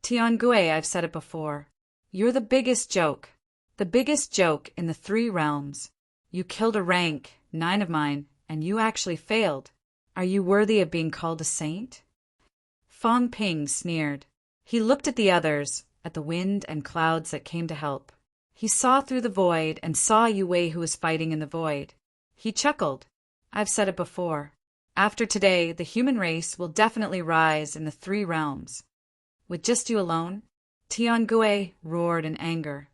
"Tiangui, I've said it before. You're the biggest joke. The biggest joke in the 3 realms. You killed a rank, 9 of mine, and you actually failed. Are you worthy of being called a saint?" Fang Ping sneered. He looked at the others, at the wind and clouds that came to help. He saw through the void and saw Yue Wei who was fighting in the void. He chuckled. "I've said it before. After today, the human race will definitely rise in the 3 realms. With just you alone?" Tiangue roared in anger.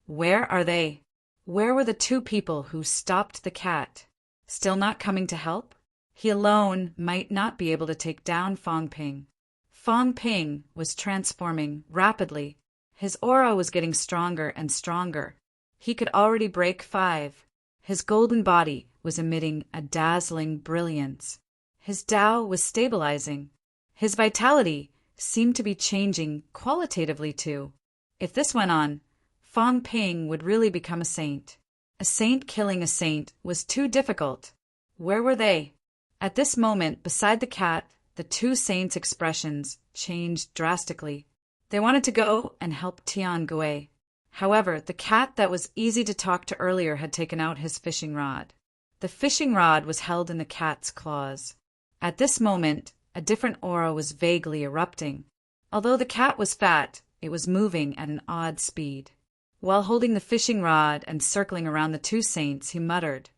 "Where are they? Where were the 2 people who stopped the cat? Still not coming to help?" He alone might not be able to take down Fang Ping. Fang Ping was transforming rapidly. His aura was getting stronger and stronger. He could already break 5. His golden body was emitting a dazzling brilliance. His Tao was stabilizing. His vitality seemed to be changing qualitatively too. If this went on, Fang Ping would really become a saint. A saint killing a saint was too difficult. Where were they? At this moment, beside the cat, the 2 saints' expressions changed drastically. They wanted to go and help Tiangue. However, the cat that was easy to talk to earlier had taken out his fishing rod. The fishing rod was held in the cat's claws. At this moment, a different aura was vaguely erupting. Although the cat was fat, it was moving at an odd speed. While holding the fishing rod and circling around the 2 saints, he muttered,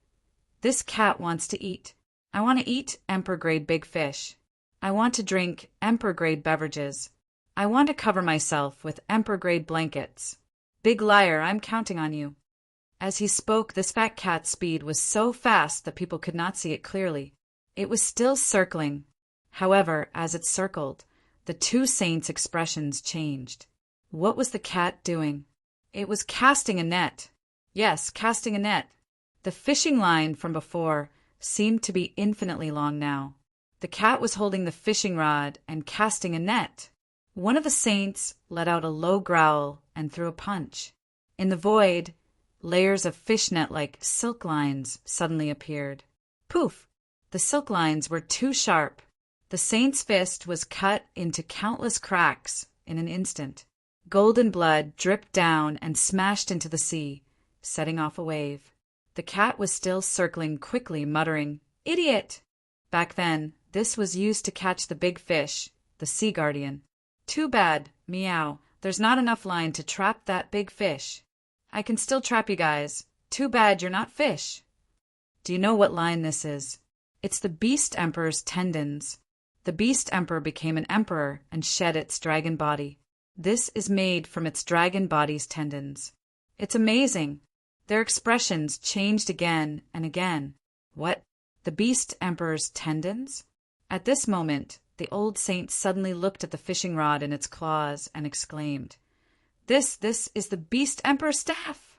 "This cat wants to eat. I want to eat emperor-grade big fish. I want to drink emperor-grade beverages. I want to cover myself with emperor-grade blankets. Big liar, I'm counting on you." As he spoke, this fat cat's speed was so fast that people could not see it clearly. It was still circling. However, as it circled, the 2 saints' expressions changed. What was the cat doing? It was casting a net. Yes, casting a net. The fishing line from before seemed to be infinitely long now. The cat was holding the fishing rod and casting a net. One of the saints let out a low growl and threw a punch. In the void, layers of fishnet-like silk lines suddenly appeared. Poof! The silk lines were too sharp. The saint's fist was cut into countless cracks in an instant. Golden blood dripped down and smashed into the sea, setting off a wave. The cat was still circling quickly, muttering, "Idiot!" Back then, this was used to catch the big fish, the sea guardian. "Too bad, meow. There's not enough line to trap that big fish. I can still trap you guys. Too bad you're not fish." Do you know what line this is? It's the Beast Emperor's tendons. The Beast Emperor became an emperor and shed its dragon body. This is made from its dragon body's tendons. It's amazing. Their expressions changed again and again. What? The Beast Emperor's tendons? At this moment, the old saint suddenly looked at the fishing rod in its claws and exclaimed, This is the Beast Emperor's staff!"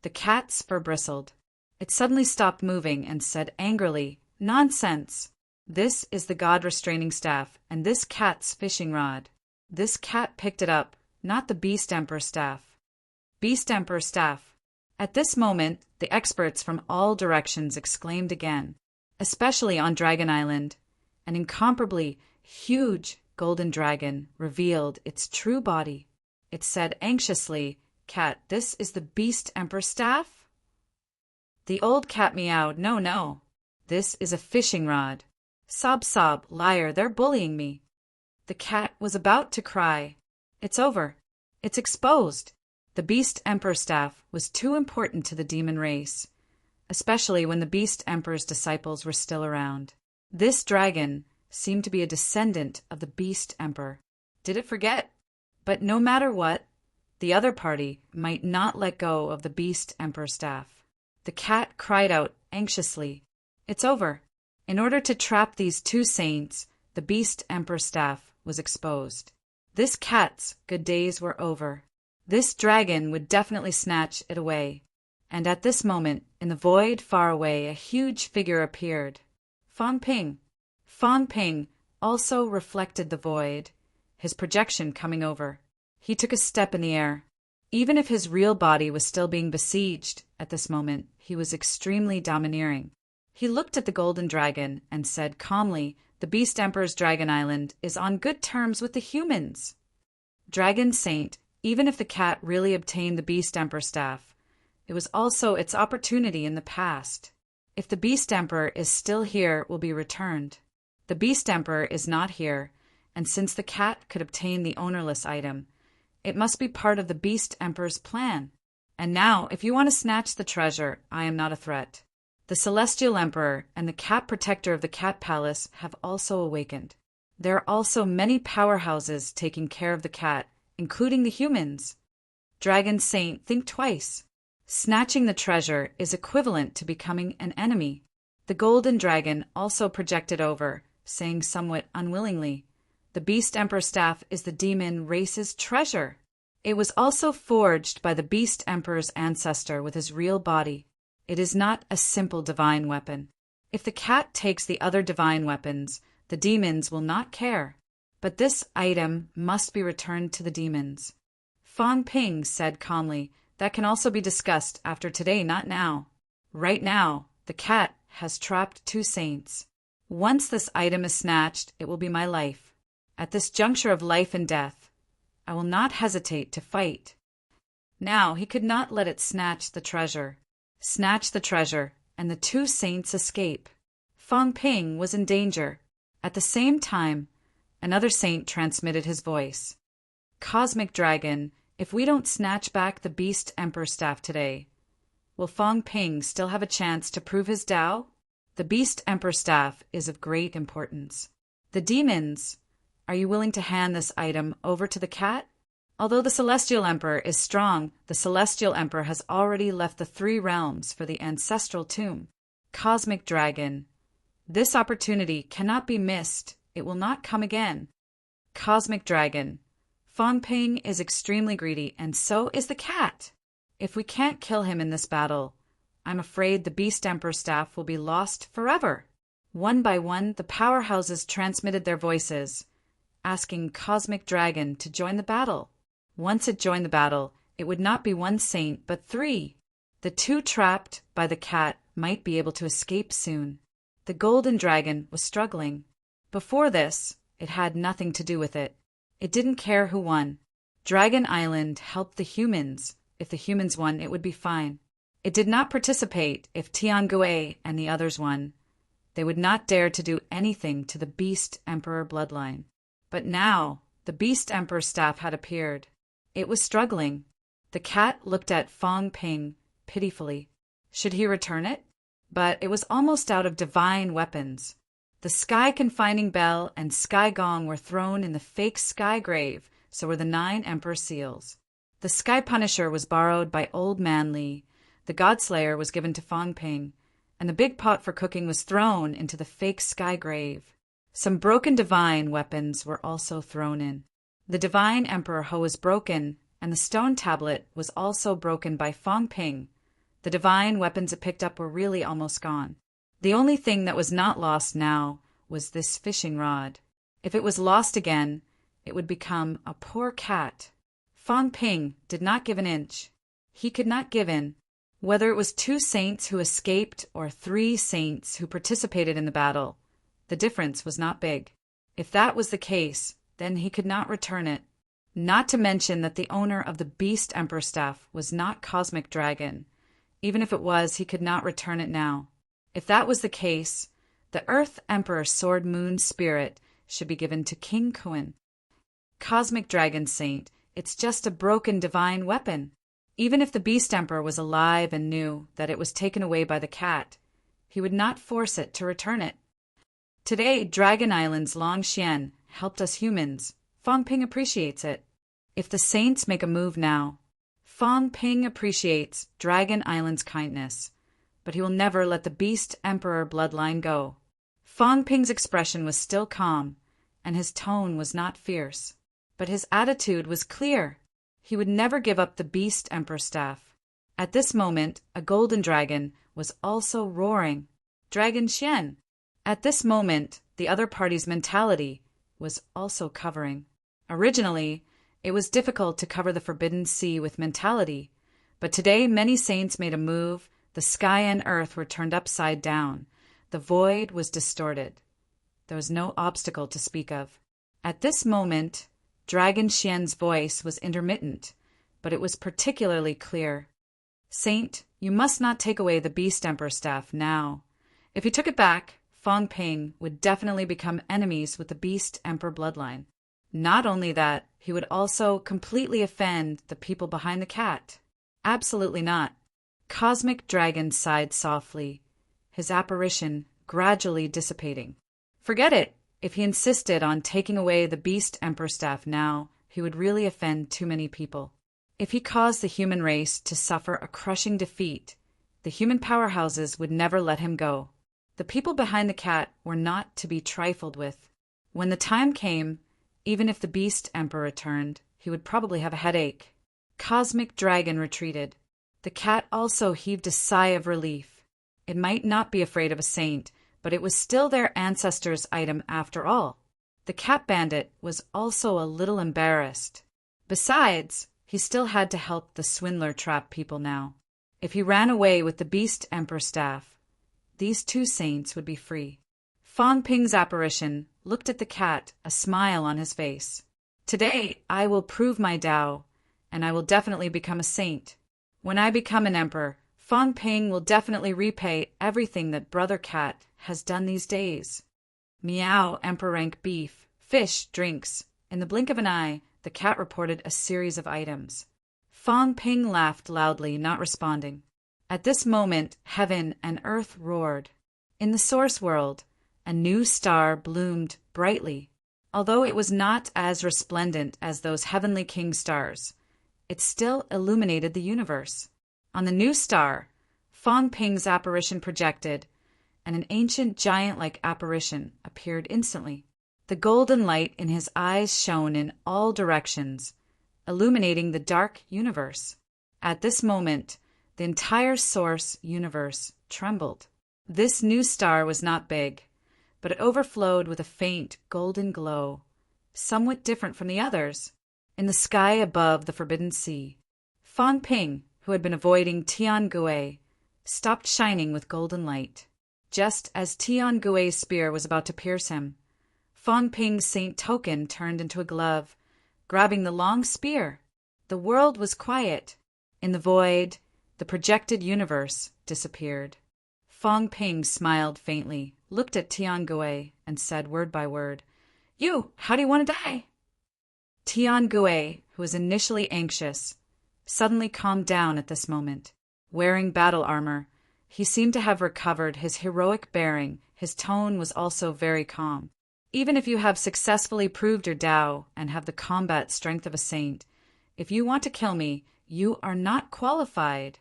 The cat's fur bristled. It suddenly stopped moving and said angrily, "Nonsense! This is the God-restraining staff, and this cat's fishing rod. This cat picked it up, not the Beast Emperor's staff." Beast Emperor's staff. At this moment, the experts from all directions exclaimed again, especially on Dragon Island. An incomparably huge golden dragon revealed its true body. It said anxiously, "Cat, this is the Beast Emperor's staff?" The old cat meowed, No. This is a fishing rod." Sob, liar, they're bullying me." The cat was about to cry. "It's over. It's exposed." The Beast Emperor staff was too important to the demon race, especially when the Beast Emperor's disciples were still around. This dragon seemed to be a descendant of the Beast Emperor. Did it forget? But no matter what, the other party might not let go of the Beast Emperor staff. The cat cried out anxiously, "It's over." In order to trap these 2 saints, the Beast Emperor staff was exposed. This cat's good days were over. This dragon would definitely snatch it away. And at this moment, in the void far away, a huge figure appeared. Fang Ping. Fang Ping also reflected the void, his projection coming over. He took a step in the air. Even if his real body was still being besieged at this moment, he was extremely domineering. He looked at the golden dragon and said calmly, "The Beast Emperor's Dragon Island is on good terms with the humans." Dragon Saint, even if the cat really obtained the Beast Emperor staff, it was also its opportunity in the past. If the Beast Emperor is still here, it will be returned. The Beast Emperor is not here, and since the cat could obtain the ownerless item, it must be part of the Beast Emperor's plan. And now, if you want to snatch the treasure, I am not a threat. The Celestial Emperor and the Cat Protector of the Cat Palace have also awakened. There are also many powerhouses taking care of the cat, including the humans. Dragon Saint, think twice. Snatching the treasure is equivalent to becoming an enemy. The Golden Dragon also projected over, saying somewhat unwillingly, the Beast Emperor staff is the demon race's treasure. It was also forged by the Beast Emperor's ancestor with his real body. It is not a simple divine weapon. If the cat takes the other divine weapons, the demons will not care. But this item must be returned to the demons. Fang Ping said calmly, that can also be discussed after today, not now. Right now, the cat has trapped 2 saints. Once this item is snatched, it will be my life. At this juncture of life and death, I will not hesitate to fight. Now he could not let it snatch the treasure. Snatch the treasure, and the 2 saints escape. Fang Ping was in danger. At the same time, another saint transmitted his voice. Cosmic Dragon, if we don't snatch back the Beast Emperor staff today, will Fang Ping still have a chance to prove his Tao? The Beast Emperor staff is of great importance. The demons, are you willing to hand this item over to the cat? Although the Celestial Emperor is strong, the Celestial Emperor has already left the 3 realms for the ancestral tomb. Cosmic Dragon, this opportunity cannot be missed. It will not come again. Cosmic Dragon, Fang Ping is extremely greedy, and so is the cat. If we can't kill him in this battle, I'm afraid the Beast Emperor staff will be lost forever. One by one, the powerhouses transmitted their voices, asking Cosmic Dragon to join the battle. Once it joined the battle, it would not be 1 saint, but 3. The 2 trapped by the cat might be able to escape soon. The Golden Dragon was struggling. Before this, it had nothing to do with it. It didn't care who won. Dragon Island helped the humans. If the humans won, it would be fine. It did not participate if Tiangue and the others won. They would not dare to do anything to the Beast Emperor bloodline. But now, the Beast Emperor staff had appeared. It was struggling. The cat looked at Fang Ping pitifully. Should he return it? But it was almost out of divine weapons. The Sky Confining Bell and Sky Gong were thrown in the fake Sky Grave, so were the 9 Emperor Seals. The Sky Punisher was borrowed by Old Man Li. The Godslayer was given to Fang Ping, and the big pot for cooking was thrown into the fake Sky Grave. Some broken divine weapons were also thrown in. The Divine Emperor Ho was broken, and the stone tablet was also broken by Fang Ping. The divine weapons it picked up were really almost gone. The only thing that was not lost now was this fishing rod. If it was lost again, it would become a poor cat. Fang Ping did not give an inch. He could not give in. Whether it was 2 saints who escaped or 3 saints who participated in the battle, the difference was not big. If that was the case, then he could not return it. Not to mention that the owner of the Beast Emperor staff was not Cosmic Dragon. Even if it was, he could not return it now. If that was the case, the Earth Emperor Sword Moon Spirit should be given to King Kuan. Cosmic Dragon Saint, it's just a broken divine weapon. Even if the Beast Emperor was alive and knew that it was taken away by the cat, he would not force it to return it. Today, Dragon Island's Long Xian helped us humans. Fang Ping appreciates it. If the saints make a move now, Fang Ping appreciates Dragon Island's kindness, but he will never let the Beast Emperor bloodline go. Fang Ping's expression was still calm, and his tone was not fierce, but his attitude was clear. He would never give up the Beast Emperor staff. At this moment, a golden dragon was also roaring. Dragon Xian. At this moment, the other party's mentality was also covering. Originally, it was difficult to cover the Forbidden Sea with mentality, but today many saints made a move. The sky and earth were turned upside down. The void was distorted. There was no obstacle to speak of. At this moment, Dragon Xian's voice was intermittent, but it was particularly clear. Saint, you must not take away the Beast Emperor staff now. If he took it back, Fong Ping would definitely become enemies with the Beast Emperor bloodline. Not only that, he would also completely offend the people behind the cat. Absolutely not. Cosmic Dragon sighed softly, his apparition gradually dissipating. Forget it. If he insisted on taking away the Beast Emperor staff now, he would really offend too many people. If he caused the human race to suffer a crushing defeat, the human powerhouses would never let him go. The people behind the cat were not to be trifled with. When the time came, even if the Beast Emperor returned, he would probably have a headache. Cosmic Dragon retreated. The cat also heaved a sigh of relief. It might not be afraid of a saint, but it was still their ancestors' item after all. The cat bandit was also a little embarrassed. Besides, he still had to help the swindler trap people now. If he ran away with the Beast Emperor staff, these two saints would be free. Fong Ping's apparition looked at the cat, a smile on his face. Today I will prove my Tao, and I will definitely become a saint. When I become an emperor, Fong Ping will definitely repay everything that Brother Cat has done these days. Meow, emperor rank beef, fish, drinks. In the blink of an eye, the cat reported a series of items. Fong Ping laughed loudly, not responding. At this moment, heaven and earth roared. In the source world, a new star bloomed brightly. Although it was not as resplendent as those heavenly king stars, it still illuminated the universe. On the new star, Fong Ping's apparition projected, and an ancient giant-like apparition appeared instantly. The golden light in his eyes shone in all directions, illuminating the dark universe. At this moment, the entire source universe trembled. This new star was not big, but it overflowed with a faint golden glow, somewhat different from the others. In the sky above the Forbidden Sea, Fong Ping, who had been avoiding Tian Gui, stopped shining with golden light. Just as Tian Gui's spear was about to pierce him, Fong Ping's saint token turned into a glove, grabbing the long spear. The world was quiet. In the void, the projected universe disappeared. Fong Ping smiled faintly, looked at Tian Gui, and said word by word, "You, how do you want to die?" Tian Gui, who was initially anxious, suddenly calmed down at this moment. Wearing battle armor, he seemed to have recovered his heroic bearing. His tone was also very calm. Even if you have successfully proved your Tao and have the combat strength of a saint, if you want to kill me, you are not qualified.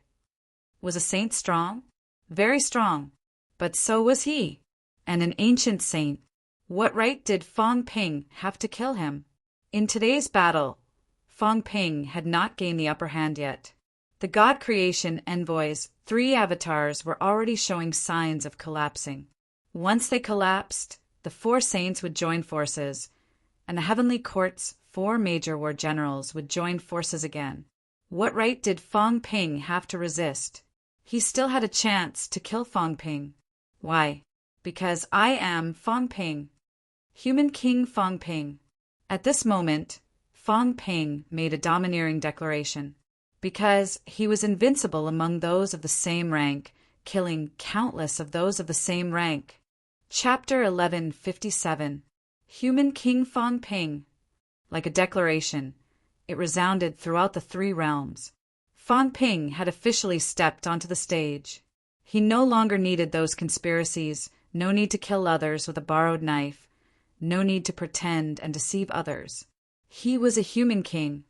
Was a saint strong? Very strong. But so was he, and an ancient saint. What right did Fong Ping have to kill him? In today's battle, Fong Ping had not gained the upper hand yet. The God Creation Envoy's 3 avatars were already showing signs of collapsing. Once they collapsed, the 4 saints would join forces, and the Heavenly Court's 4 major war generals would join forces again. What right did Fong Ping have to resist? He still had a chance to kill Fong Ping. Why? Because I am Fong Ping, Human King Fong Ping. At this moment, Fong Ping made a domineering declaration. Because he was invincible among those of the same rank, killing countless of those of the same rank. Chapter 1157. Human King Fong Ping. Like a declaration, it resounded throughout the 3 realms. Fong Ping had officially stepped onto the stage. He no longer needed those conspiracies, no need to kill others with a borrowed knife, no need to pretend and deceive others. He was a human king.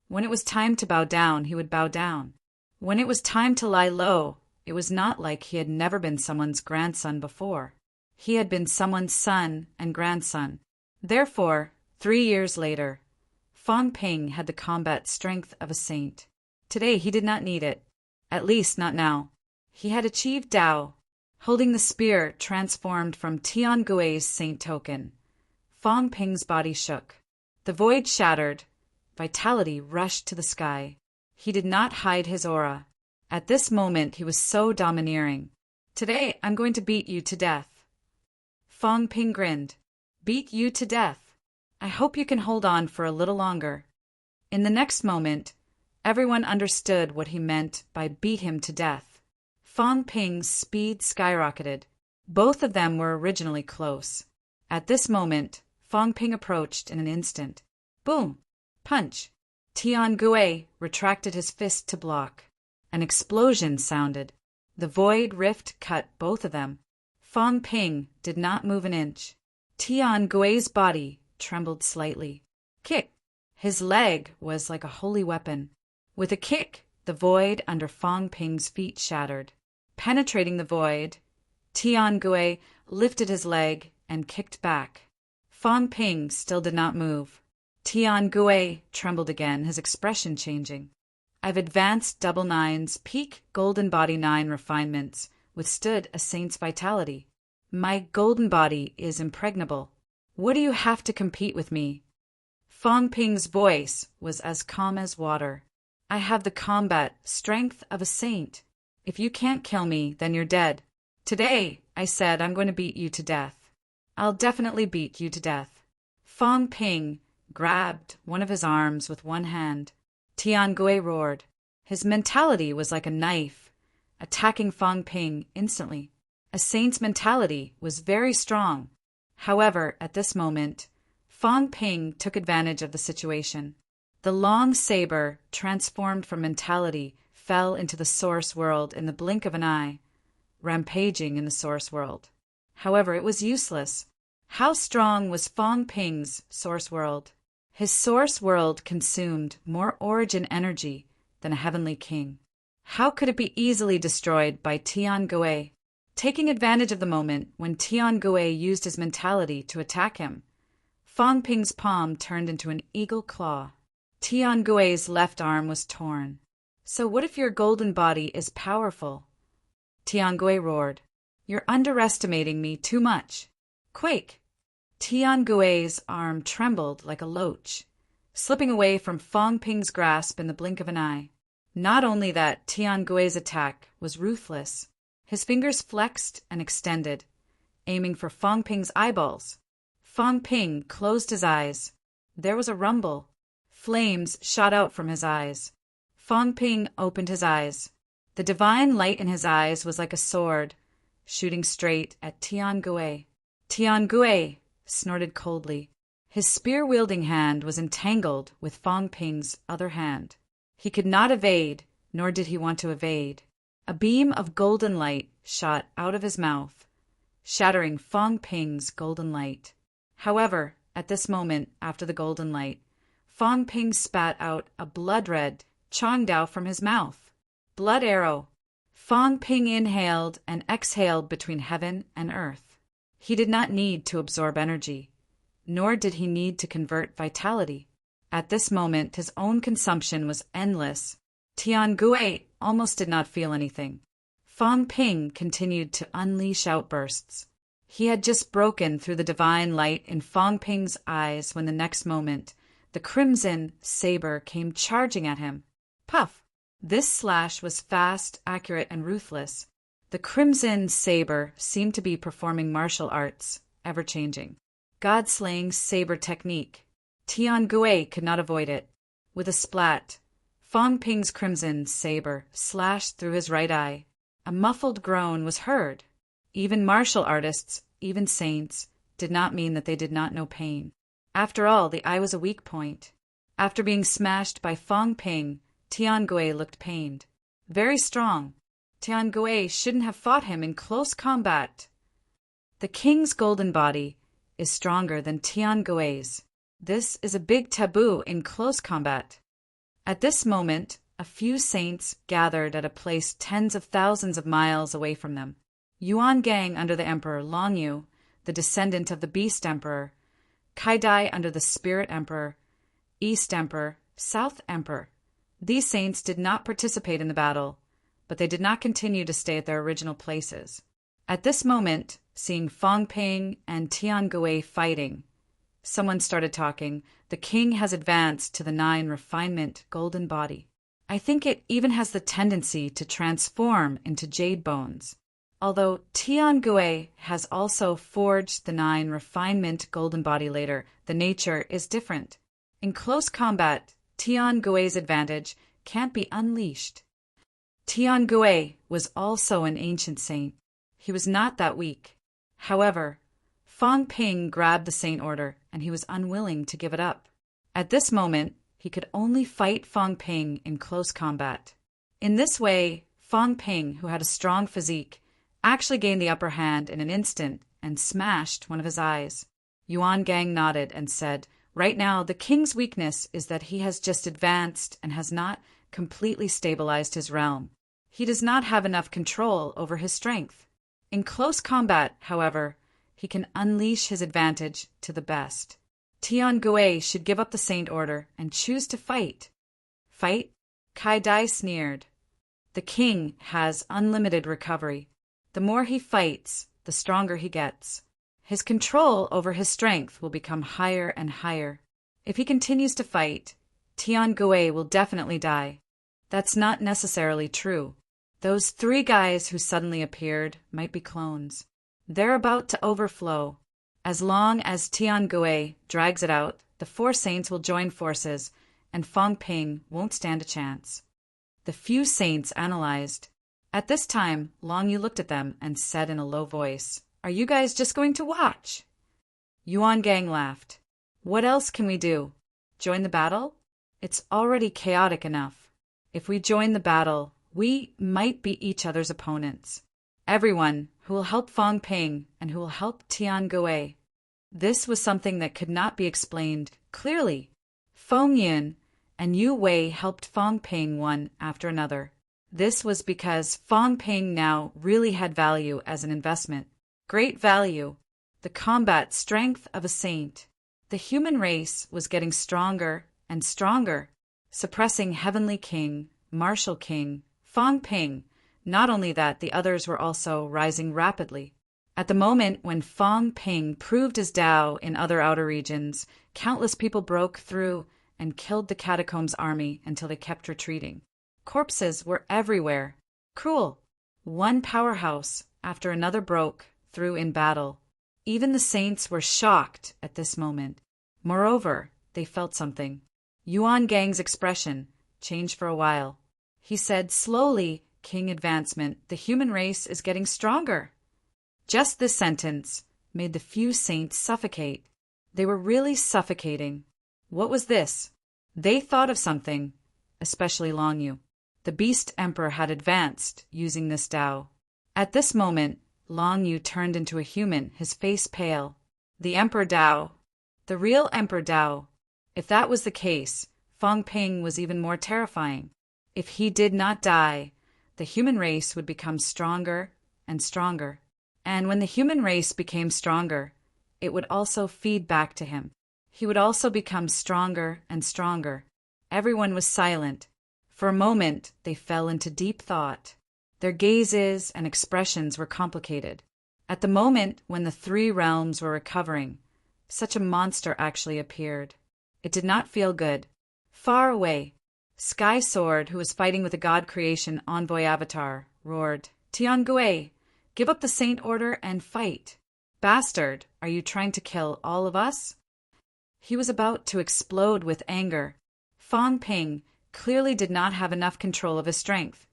When it was time to bow down, he would bow down. When it was time to lie low, it was not like he had never been someone's grandson before. He had been someone's son and grandson. Therefore, 3 years later, Fong Ping had the combat strength of a saint. Today he did not need it, at least not now. He had achieved Tao. Holding the spear transformed from Tian Gui's saint token, Fong Ping's body shook. The void shattered. Vitality rushed to the sky. He did not hide his aura. At this moment he was so domineering. Today I'm going to beat you to death. Fong Ping grinned. Beat you to death. I hope you can hold on for a little longer. In the next moment, everyone understood what he meant by beat him to death. Fong Ping's speed skyrocketed. Both of them were originally close. At this moment, Fong Ping approached in an instant. Boom! Punch! Tian Gui retracted his fist to block. An explosion sounded. The void rift cut both of them. Fong Ping did not move an inch. Tian Gui's body trembled slightly. Kick! His leg was like a holy weapon. With a kick, the void under Fong Ping's feet shattered. Penetrating the void, Tian Gui lifted his leg and kicked back. Fong Ping still did not move. Tian Gui trembled again, his expression changing. I've advanced double nine's peak golden body 9 refinements, withstood a saint's vitality. My golden body is impregnable. What do you have to compete with me? Fong Ping's voice was as calm as water. I have the combat strength of a saint. If you can't kill me, then you're dead. Today, I said, I'm going to beat you to death. I'll definitely beat you to death. Fong Ping grabbed one of his arms with one hand. Tian Gui roared. His mentality was like a knife, attacking Fong Ping instantly. A saint's mentality was very strong. However, at this moment, Fong Ping took advantage of the situation. The long saber, transformed from mentality, fell into the source world in the blink of an eye, rampaging in the source world. However, it was useless. How strong was Fong Ping's source world? His source world consumed more origin energy than a heavenly king. How could it be easily destroyed by Tian Gui? Taking advantage of the moment when Tian Gui used his mentality to attack him, Fong Ping's palm turned into an eagle claw. Tian Gui's left arm was torn. So what if your golden body is powerful? Tian Gui roared. You're underestimating me too much. Quake! Tian Gui's arm trembled like a loach, slipping away from Fong Ping's grasp in the blink of an eye. Not only that, Tian Gui's attack was ruthless. His fingers flexed and extended, aiming for Fong Ping's eyeballs. Fong Ping closed his eyes. There was a rumble. Flames shot out from his eyes. Fong Ping opened his eyes. The divine light in his eyes was like a sword, shooting straight at Tian Gui. Tian Gui snorted coldly. His spear-wielding hand was entangled with Fong Ping's other hand. He could not evade, nor did he want to evade. A beam of golden light shot out of his mouth, shattering Fong Ping's golden light. However, at this moment, after the golden light, Fong Ping spat out a blood-red Chongdao from his mouth. Blood arrow. Fong Ping inhaled and exhaled between heaven and earth. He did not need to absorb energy, nor did he need to convert vitality. At this moment, his own consumption was endless. Tian Gui almost did not feel anything. Fong Ping continued to unleash outbursts. He had just broken through the divine light in Fong Ping's eyes when the next moment, the crimson saber came charging at him. Puff! This slash was fast, accurate, and ruthless. The crimson saber seemed to be performing martial arts, ever-changing. God-slaying saber technique. Tian Gui could not avoid it. With a splat, Fong Ping's crimson saber slashed through his right eye. A muffled groan was heard. Even martial artists, even saints, did not mean that they did not know pain. After all, the eye was a weak point. After being smashed by Fong Ping, Tian Gui looked pained. Very strong. Tian Gui shouldn't have fought him in close combat. The king's golden body is stronger than Tian Gui's. This is a big taboo in close combat. At this moment, a few saints gathered at a place tens of thousands of miles away from them. Yuan Gang under the Emperor Long Yu, the descendant of the Beast Emperor, Kai Dai under the Spirit Emperor, East Emperor, South Emperor. These saints did not participate in the battle, but they did not continue to stay at their original places. At this moment, seeing Fong Ping and Tian Gui fighting, someone started talking. The king has advanced to the 9 refinement golden body. I think it even has the tendency to transform into jade bones. Although Tian Gui has also forged the 9 refinement golden body later, the nature is different. In close combat, Tian Gui's advantage can't be unleashed. Tian Gui was also an ancient saint. He was not that weak. However, Fong Ping grabbed the Saint Order, and he was unwilling to give it up. At this moment, he could only fight Fong Ping in close combat. In this way, Fong Ping, who had a strong physique, actually gained the upper hand in an instant and smashed one of his eyes. Yuan Gang nodded and said, "Right now, the king's weakness is that he has just advanced and has not completely stabilized his realm. He does not have enough control over his strength. In close combat, however, he can unleash his advantage to the best. Tian Gui should give up the Saint Order and choose to fight." "Fight?" Kai Dai sneered. "The king has unlimited recovery. The more he fights, the stronger he gets. His control over his strength will become higher and higher. If he continues to fight, Tian Gui will definitely die." "That's not necessarily true. Those 3 guys who suddenly appeared might be clones. They're about to overflow. As long as Tian Gui drags it out, the 4 saints will join forces, and Fong Ping won't stand a chance." The few saints analyzed. At this time, Long Yu looked at them and said in a low voice, "Are you guys just going to watch?" Yuan Gang laughed. "What else can we do? Join the battle? It's already chaotic enough. If we join the battle, we might be each other's opponents. Everyone who will help Fong Ping and who will help Tian Gui." This was something that could not be explained clearly. Feng Yun and Yu Wei helped Fong Ping one after another. This was because Fong Ping now really had value as an investment. Great value. The combat strength of a saint. The human race was getting stronger and stronger, suppressing Heavenly King, Martial King, Fong Ping. Not only that, the others were also rising rapidly. At the moment when Fong Ping proved his Tao in other outer regions, countless people broke through and killed the Catacombs army until they kept retreating. Corpses were everywhere. Cruel. One powerhouse after another broke through in battle. Even the saints were shocked at this moment. Moreover, they felt something. Yuan Gang's expression changed for a while. He said slowly, "King advancement, the human race is getting stronger." Just this sentence made the few saints suffocate. They were really suffocating. What was this? They thought of something, especially Long Yu. The Beast Emperor had advanced using this Tao. At this moment, Long Yu turned into a human, his face pale. The Emperor Tao. The real Emperor Tao. If that was the case, Fong Ping was even more terrifying. If he did not die, the human race would become stronger and stronger. And when the human race became stronger, it would also feed back to him. He would also become stronger and stronger. Everyone was silent. For a moment, they fell into deep thought. Their gazes and expressions were complicated. At the moment when the 3 realms were recovering, such a monster actually appeared. It did not feel good. Far away, Sky Sword, who was fighting with the God Creation Envoy Avatar, roared, "Tian Gui, give up the Saint Order and fight. Bastard, are you trying to kill all of us?" He was about to explode with anger. Fong Ping clearly did not have enough control of his strength,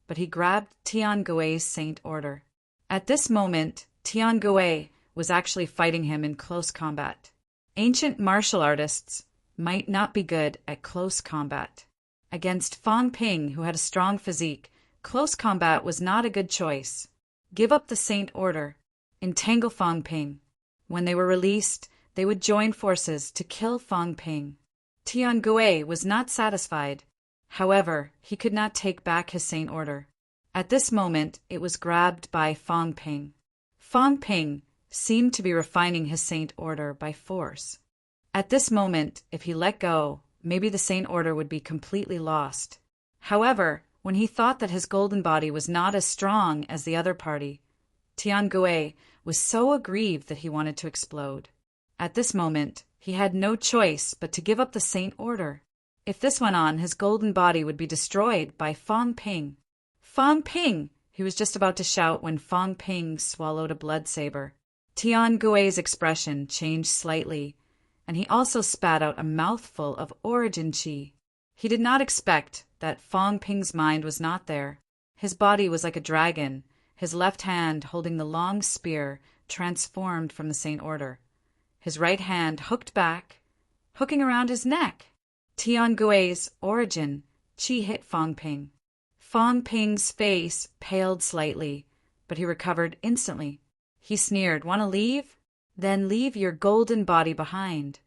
but he grabbed Tian Gui's Saint Order. At this moment, Tian Gui was actually fighting him in close combat. Ancient martial artists might not be good at close combat. Against Fong Ping, who had a strong physique, close combat was not a good choice. Give up the Saint Order. Entangle Fong Ping. When they were released, they would join forces to kill Fong Ping. Tian Gui was not satisfied. However, he could not take back his Saint Order. At this moment, it was grabbed by Fong Ping. Fong Ping seemed to be refining his Saint Order by force. At this moment, if he let go, maybe the Saint Order would be completely lost. However, when he thought that his golden body was not as strong as the other party, Tian Gui was so aggrieved that he wanted to explode. At this moment, he had no choice but to give up the Saint Order. If this went on, his golden body would be destroyed by Fong Ping. "Fong Ping!" he was just about to shout when Fong Ping swallowed a blood saber. Tian Gui's expression changed slightly, and he also spat out a mouthful of origin chi. He did not expect that Fong Ping's mind was not there. His body was like a dragon, his left hand holding the long spear transformed from the Saint Order. His right hand hooked back, hooking around his neck. Tiangui's origin, chi hit Fong Ping. Fong Ping's face paled slightly, but he recovered instantly. He sneered, "Want to leave? Then leave your golden body behind."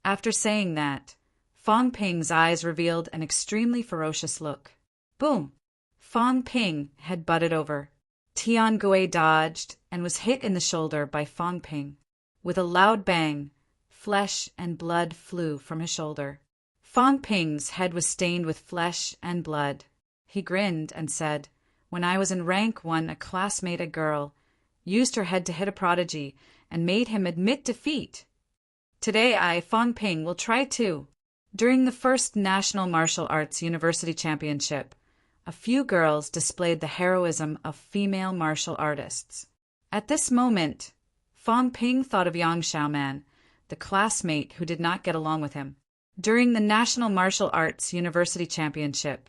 After saying that, Fong Ping's eyes revealed an extremely ferocious look. Boom! Fong Ping had butted over. Tiangui dodged and was hit in the shoulder by Fong Ping. With a loud bang, flesh and blood flew from his shoulder. Fong Ping's head was stained with flesh and blood. He grinned and said, "When I was in rank 1, a classmate, a girl, used her head to hit a prodigy and made him admit defeat. Today I, Fong Ping, will try too." During the first National Martial Arts University Championship, a few girls displayed the heroism of female martial artists. At this moment, Fong Ping thought of Yang Xiaoman, the classmate who did not get along with him. During the National Martial Arts University Championship,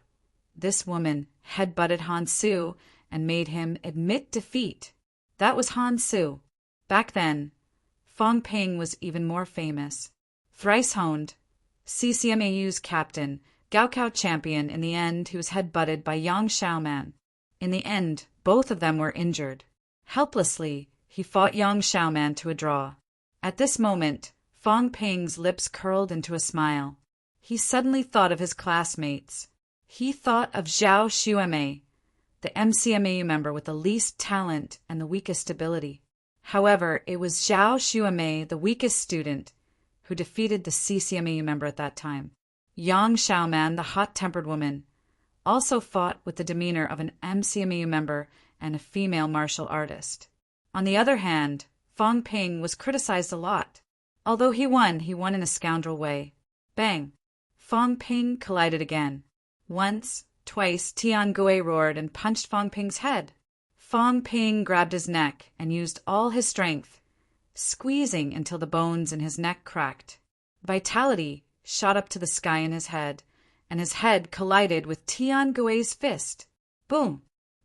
this woman headbutted Han Su and made him admit defeat. That was Han Su. Back then, Fong Ping was even more famous. Thrice honed, CCMAU's captain, Gaokao champion, in the end he was headbutted by Yang Xiaoman. In the end, both of them were injured. Helplessly, he fought Yang Xiaoman to a draw. At this moment, Fong Ping's lips curled into a smile. He suddenly thought of his classmates. He thought of Zhao Xuemei, the MCMAU member with the least talent and the weakest ability. However, it was Zhao Xuemei, the weakest student, who defeated the CCMAU member at that time. Yang Xiaoman, the hot-tempered woman, also fought with the demeanor of an MCMAU member and a female martial artist. On the other hand, Fong Ping was criticized a lot. Although he won in a scoundrel way. Bang! Fong Ping collided again. Once, twice, Tiangui roared and punched Fong Ping's head. Fong Ping grabbed his neck and used all his strength, squeezing until the bones in his neck cracked. Vitality shot up to the sky in his head, and his head collided with Tiangui's fist. Boom!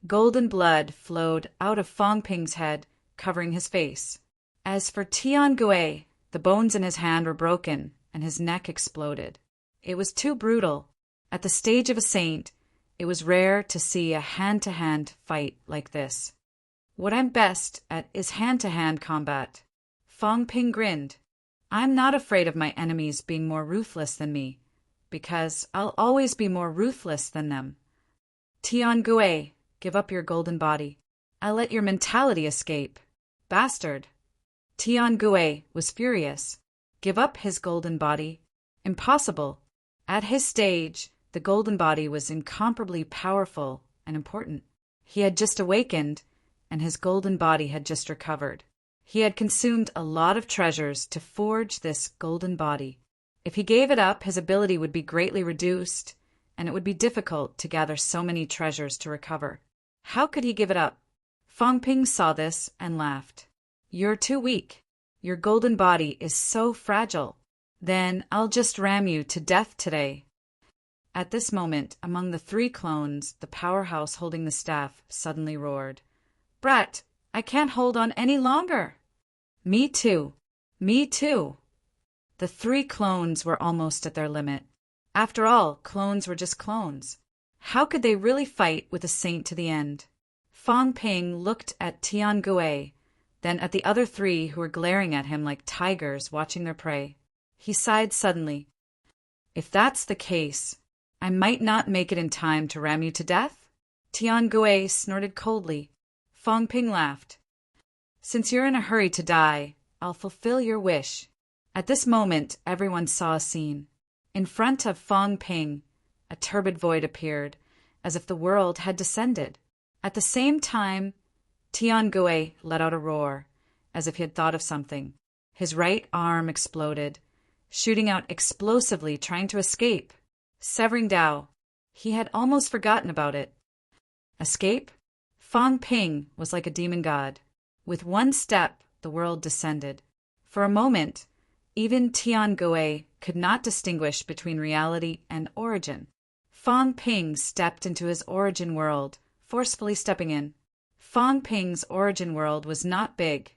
Golden blood flowed out of Fong Ping's head, covering his face. As for Tiangui, the bones in his hand were broken, and his neck exploded. It was too brutal. At the stage of a saint, it was rare to see a hand-to-hand fight like this. What I'm best at is hand-to-hand combat. Fong Ping grinned. I'm not afraid of my enemies being more ruthless than me, because I'll always be more ruthless than them. Tiangui, give up your golden body. I'll let your mentality escape. Bastard! Tiangui was furious. Give up his golden body? Impossible. At his stage, the golden body was incomparably powerful and important. He had just awakened, and his golden body had just recovered. He had consumed a lot of treasures to forge this golden body. If he gave it up, his ability would be greatly reduced, and it would be difficult to gather so many treasures to recover. How could he give it up? Fong Ping saw this and laughed. You're too weak. Your golden body is so fragile. Then I'll just ram you to death today. At this moment, among the 3 clones, the powerhouse holding the staff suddenly roared. Brat, I can't hold on any longer. Me too. Me too. The 3 clones were almost at their limit. After all, clones were just clones. How could they really fight with a saint to the end? Fong Ping looked at Tiangui, then at the other 3 who were glaring at him like tigers watching their prey. He sighed suddenly. If that's the case, I might not make it in time to ram you to death? Tiangui snorted coldly. Fong Ping laughed. Since you're in a hurry to die, I'll fulfill your wish. At this moment, everyone saw a scene. In front of Fong Ping, a turbid void appeared, as if the world had descended. At the same time, Tiangui let out a roar, as if he had thought of something. His right arm exploded, shooting out explosively, trying to escape, severing Dao. He had almost forgotten about it. Escape? Fong Ping was like a demon god. With one step, the world descended. For a moment, even Tiangui could not distinguish between reality and origin. Fong Ping stepped into his origin world, forcefully stepping in. Fong Ping's origin world was not big.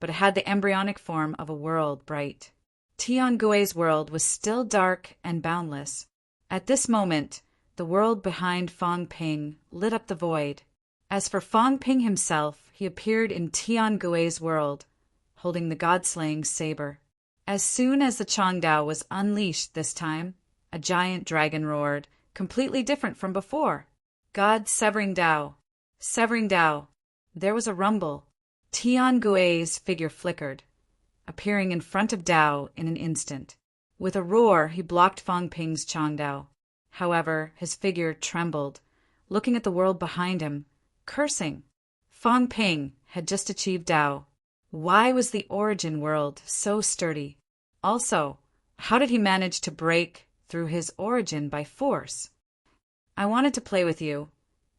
but it had the embryonic form of a world bright. Tiangui's world was still dark and boundless. At this moment, the world behind Fang Ping lit up the void. As for Fang Ping himself, he appeared in Tiangui's world, holding the god-slaying saber. As soon as the Changdao was unleashed this time, a giant dragon roared, completely different from before. God severing Dao. Severing Dao. There was a rumble. Tiangui's figure flickered, appearing in front of Dao in an instant. With a roar, he blocked Fang Ping's Changdao. However, his figure trembled, looking at the world behind him, cursing. Fang Ping had just achieved Dao. Why was the origin world so sturdy? Also, how did he manage to break through his origin by force? I wanted to play with you,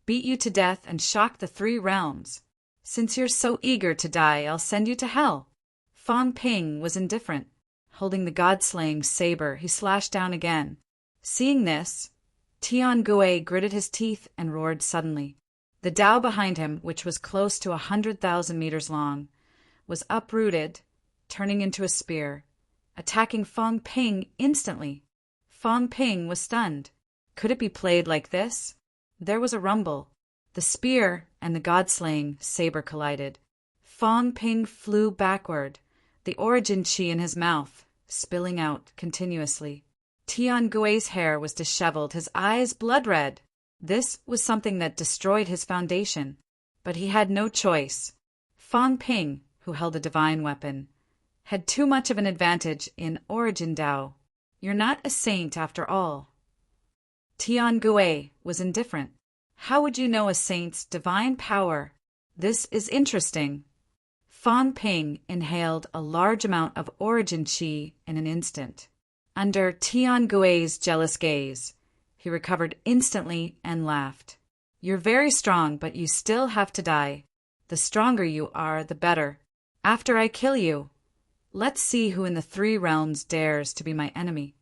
beat you to death and shock the 3 realms. Since you're so eager to die, I'll send you to hell. Fang Ping was indifferent. Holding the god-slaying saber, he slashed down again. Seeing this, Tiangui gritted his teeth and roared suddenly. The Dao behind him, which was close to 100,000 meters long, was uprooted, turning into a spear, attacking Fang Ping instantly. Fang Ping was stunned. Could it be played like this? There was a rumble. The spear and the god-slaying saber collided. Fang Ping flew backward, the origin chi in his mouth, spilling out continuously. Tiangui's hair was disheveled, his eyes blood-red. This was something that destroyed his foundation. But he had no choice. Fang Ping, who held a divine weapon, had too much of an advantage in Origin Dao. You're not a saint after all. Tiangui was indifferent. How would you know a saint's divine power? This is interesting. Fang Ping inhaled a large amount of origin chi in an instant. Under Tiangui's jealous gaze, he recovered instantly and laughed. You're very strong, but you still have to die. The stronger you are, the better. After I kill you, let's see who in the 3 realms dares to be my enemy.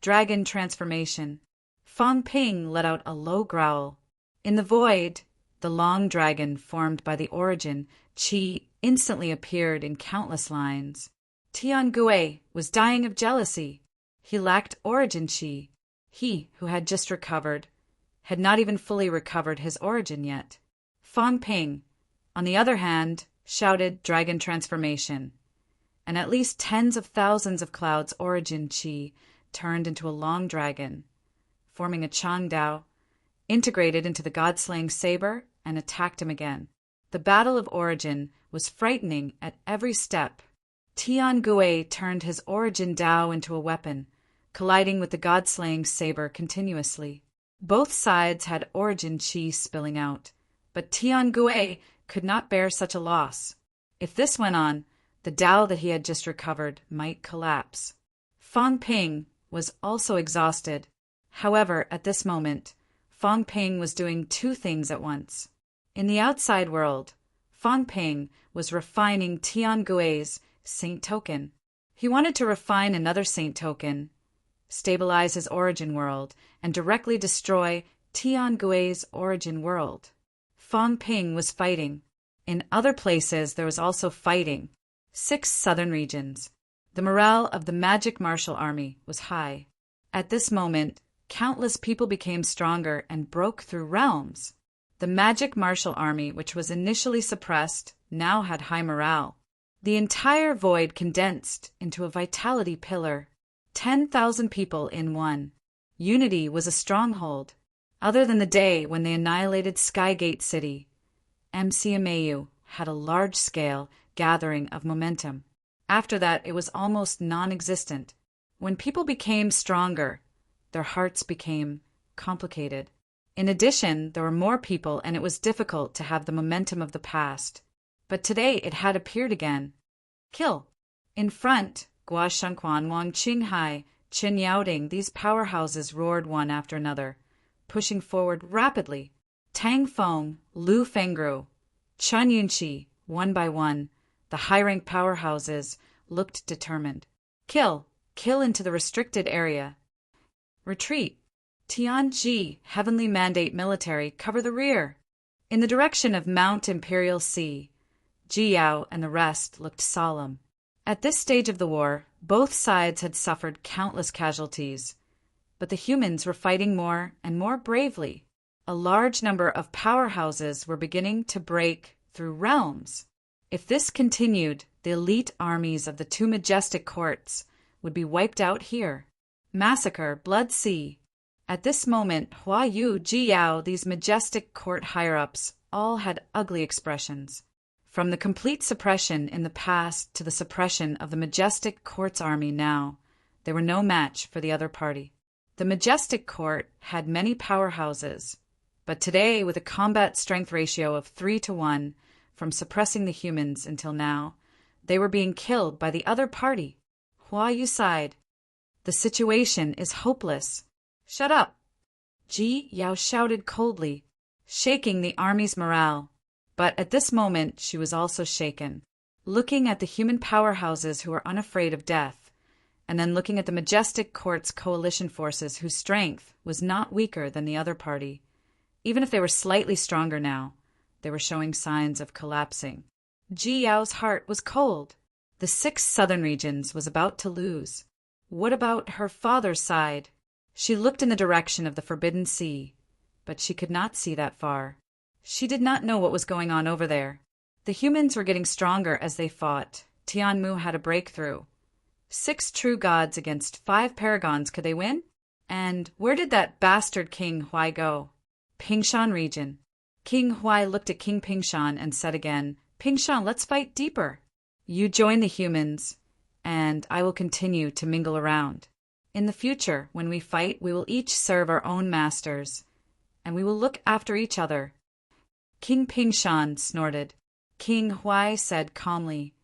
Dragon transformation. Fang Ping let out a low growl. In the void, the long dragon formed by the origin chi instantly appeared in countless lines. Tiangui was dying of jealousy. He lacked origin chi. He, who had just recovered, had not even fully recovered his origin yet. Fang Ping, on the other hand, shouted dragon transformation, and at least tens of thousands of clouds' origin chi turned into a long dragon, forming a Changdao, integrated into the god-slaying saber, and attacked him again. The battle of origin was frightening at every step. Tiangui turned his origin Dao into a weapon, colliding with the god-slaying saber continuously. Both sides had origin chi spilling out, but Tiangui could not bear such a loss. If this went on, the Dao that he had just recovered might collapse. Fang Ping was also exhausted. However, at this moment, Fang Ping was doing 2 things at once. In the outside world, Fang Ping was refining Tiangui's saint token. He wanted to refine another saint token, stabilize his origin world, and directly destroy Tiangui's origin world. Fang Ping was fighting. In other places, there was also fighting. 6 southern regions. The morale of the magic martial army was high. At this moment, countless people became stronger and broke through realms. The magic martial army, which was initially suppressed, now had high morale. The entire void condensed into a vitality pillar. 10,000 people in one. Unity was a stronghold. Other than the day when they annihilated Skygate City, MCMAU had a large-scale gathering of momentum. After that, it was almost non-existent. When people became stronger, their hearts became complicated. In addition, there were more people, and it was difficult to have the momentum of the past. But today it had appeared again. Kill. In front, Gua Shangquan, Wang Qinghai, Qin Yaoding, these powerhouses roared one after another, pushing forward rapidly. Tang Feng, Lu Fengru, Chun Yunqi, one by one, the high-ranked powerhouses looked determined. Kill. Kill into the restricted area. Retreat. Tianji, Heavenly Mandate Military, cover the rear. In the direction of Mount Imperial Sea, Ji Yao and the rest looked solemn. At this stage of the war, both sides had suffered countless casualties, but the humans were fighting more and more bravely. A large number of powerhouses were beginning to break through realms. If this continued, the elite armies of the two majestic courts would be wiped out here. Massacre, blood sea. At this moment, Hua Yu, Ji Yao, these majestic court higher-ups, all had ugly expressions. From the complete suppression in the past to the suppression of the majestic court's army now, they were no match for the other party. The majestic court had many powerhouses, but today, with a combat strength ratio of 3-1, from suppressing the humans until now, they were being killed by the other party. Hua Yu sighed. The situation is hopeless. Shut up! Ji Yao shouted coldly, shaking the army's morale. But at this moment she was also shaken, looking at the human powerhouses who were unafraid of death, and then looking at the majestic court's coalition forces whose strength was not weaker than the other party. Even if they were slightly stronger now, they were showing signs of collapsing. Ji Yao's heart was cold. The 6 southern regions was about to lose. What about her father's side? She looked in the direction of the Forbidden Sea, but she could not see that far. She did not know what was going on over there. The humans were getting stronger as they fought. Tianmu had a breakthrough. 6 true gods against 5 paragons, could they win? And where did that bastard King Huai go? Pingshan region. King Huai looked at King Pingshan and said again, Pingshan, let's fight deeper. You join the humans, and I will continue to mingle around. In the future, when we fight, we will each serve our own masters, and we will look after each other. King Pingshan snorted. King Huai said calmly,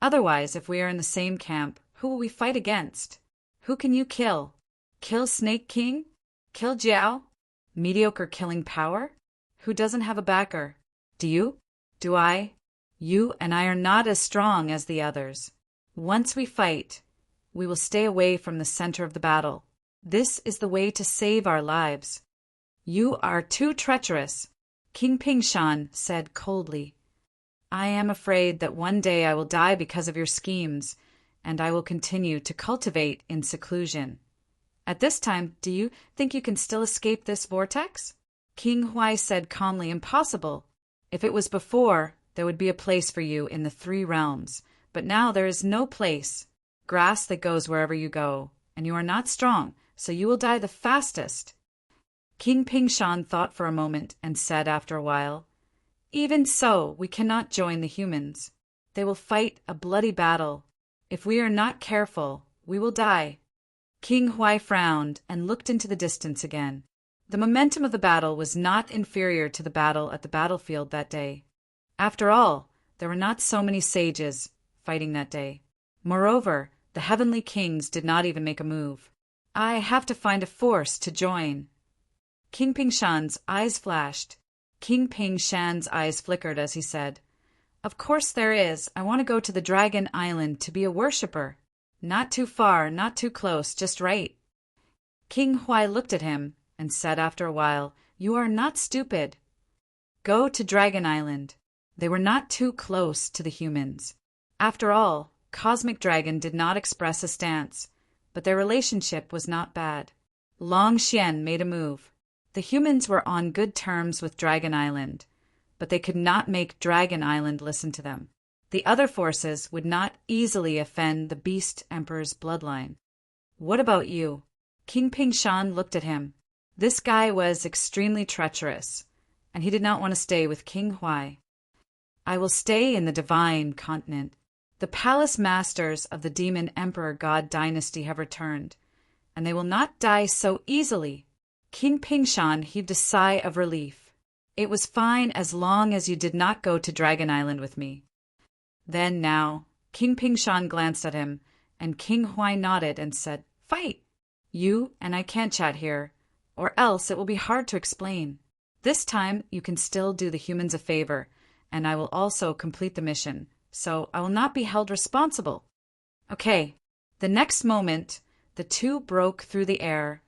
Otherwise, if we are in the same camp, who will we fight against? Who can you kill? Kill Snake King? Kill Jiao? Mediocre killing power? Who doesn't have a backer? Do you? Do I? You and I are not as strong as the others. Once we fight, we will stay away from the center of the battle. This is the way to save our lives. You are too treacherous, King Pingshan said coldly. I am afraid that one day I will die because of your schemes, and I will continue to cultivate in seclusion. At this time, do you think you can still escape this vortex? King Huai said calmly, Impossible. If it was before, there would be a place for you in the 3 realms, but now there is no place. Grass that goes wherever you go, and you are not strong, so you will die the fastest. King Pingshan thought for a moment and said after a while, Even so, we cannot join the humans. They will fight a bloody battle. If we are not careful, we will die. King Huai frowned and looked into the distance again. The momentum of the battle was not inferior to the battle at the battlefield that day. After all, there were not so many sages fighting that day. Moreover, the heavenly kings did not even make a move. I have to find a force to join. King Pingshan's eyes flashed. King Pingshan's eyes flickered as he said, Of course there is. I want to go to the Dragon Island to be a worshipper. Not too far, not too close, just right. King Huai looked at him and said after a while, You are not stupid. Go to Dragon Island. They were not too close to the humans. After all, Cosmic Dragon did not express a stance, but their relationship was not bad. Long Xian made a move. The humans were on good terms with Dragon Island, but they could not make Dragon Island listen to them. The other forces would not easily offend the Beast Emperor's bloodline. What about you? King Pingshan looked at him. This guy was extremely treacherous, and he did not want to stay with King Huai. I will stay in the Divine Continent. The palace masters of the Demon Emperor God dynasty have returned, and they will not die so easily. King Pingshan heaved a sigh of relief. It was fine as long as you did not go to Dragon Island with me. Then now, King Pingshan glanced at him, and King Huai nodded and said, Fight! You and I can't chat here, or else it will be hard to explain. This time you can still do the humans a favor, and I will also complete the mission, so I will not be held responsible. Okay. The next moment, the two broke through the air,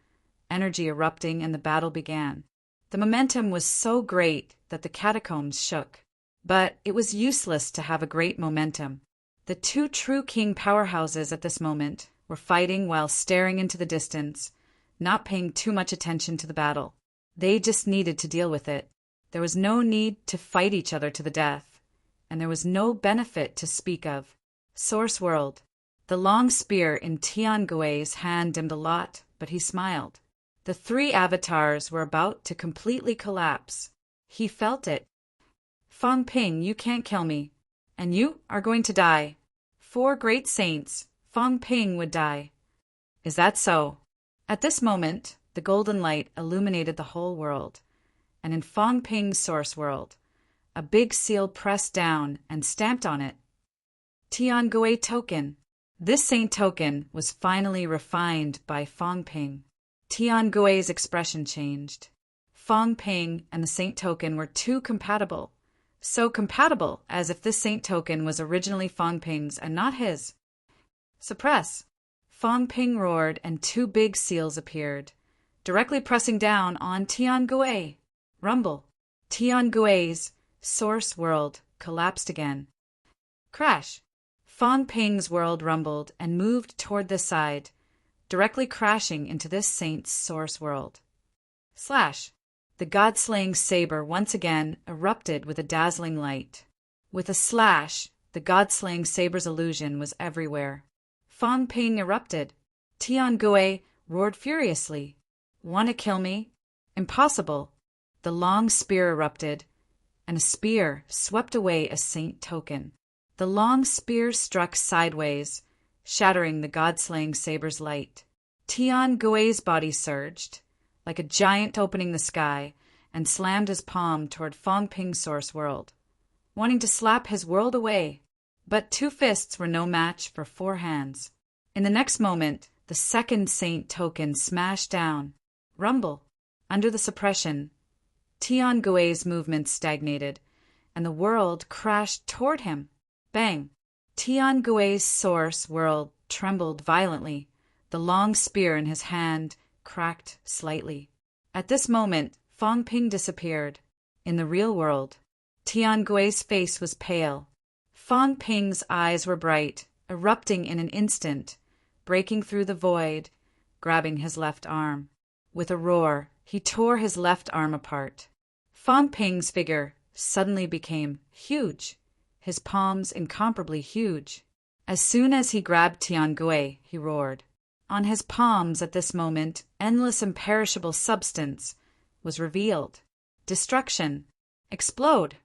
energy erupting, and the battle began. The momentum was so great that the catacombs shook. But it was useless to have a great momentum. The two true king powerhouses at this moment were fighting while staring into the distance, not paying too much attention to the battle. They just needed to deal with it. There was no need to fight each other to the death, and there was no benefit to speak of. Source World. The long spear in Tian Gui's hand dimmed a lot, but he smiled. The three avatars were about to completely collapse. He felt it. Fang Ping, you can't kill me, and you are going to die. 4 great saints, Fang Ping would die. Is that so? At this moment, the golden light illuminated the whole world, and in Fang Ping's source world, a big seal pressed down and stamped on it. Tian Gui token. This saint token was finally refined by Fang Ping. Tian Gui's expression changed. Fang Ping and the saint token were too compatible. So compatible as if this saint token was originally Fang Ping's and not his. Suppress. Fang Ping roared and 2 big seals appeared, directly pressing down on Tian Gui. Rumble. Tian Gui's source world collapsed again. Crash. Fang Ping's world rumbled and moved toward the side, directly crashing into this saint's source world. Slash. The god-slaying saber once again erupted with a dazzling light. With a slash, the god-slaying saber's illusion was everywhere. Fang Ping erupted. Tian Gui roared furiously. "Want to kill me? Impossible." The long spear erupted, and a spear swept away a saint token. The long spear struck sideways, shattering the god-slaying saber's light. Tian Gui's body surged, like a giant opening the sky, and slammed his palm toward Fang Ping's source world, wanting to slap his world away. But 2 fists were no match for 4 hands. In the next moment, the second saint token smashed down. Rumble. Under the suppression, Tian Gui's movements stagnated, and the world crashed toward him. Bang! Tian Gui's source world trembled violently. The long spear in his hand cracked slightly. At this moment, Fang Ping disappeared. In the real world, Tian Gui's face was pale. Fang Ping's eyes were bright, erupting in an instant, breaking through the void, grabbing his left arm. With a roar, he tore his left arm apart. Fang Ping's figure suddenly became huge, his palms incomparably huge. As soon as he grabbed Tian Gui, he roared. On his palms at this moment, endless imperishable substance was revealed. Destruction. Explode.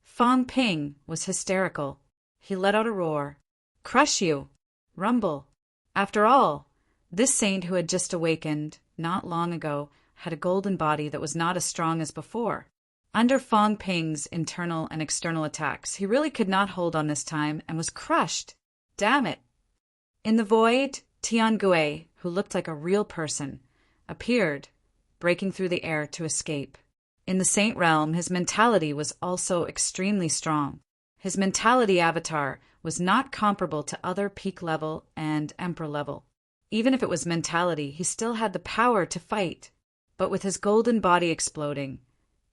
Fang Ping was hysterical. He let out a roar. Crush you. Rumble. After all, this saint who had just awakened, not long ago, had a golden body that was not as strong as before. Under Fang Ping's internal and external attacks, he really could not hold on this time and was crushed. Damn it. In the void, Tian Gui, who looked like a real person, appeared, breaking through the air to escape. In the saint realm, his mentality was also extremely strong. His mentality avatar was not comparable to other peak level and emperor level. Even if it was mentality, he still had the power to fight. But with his golden body exploding,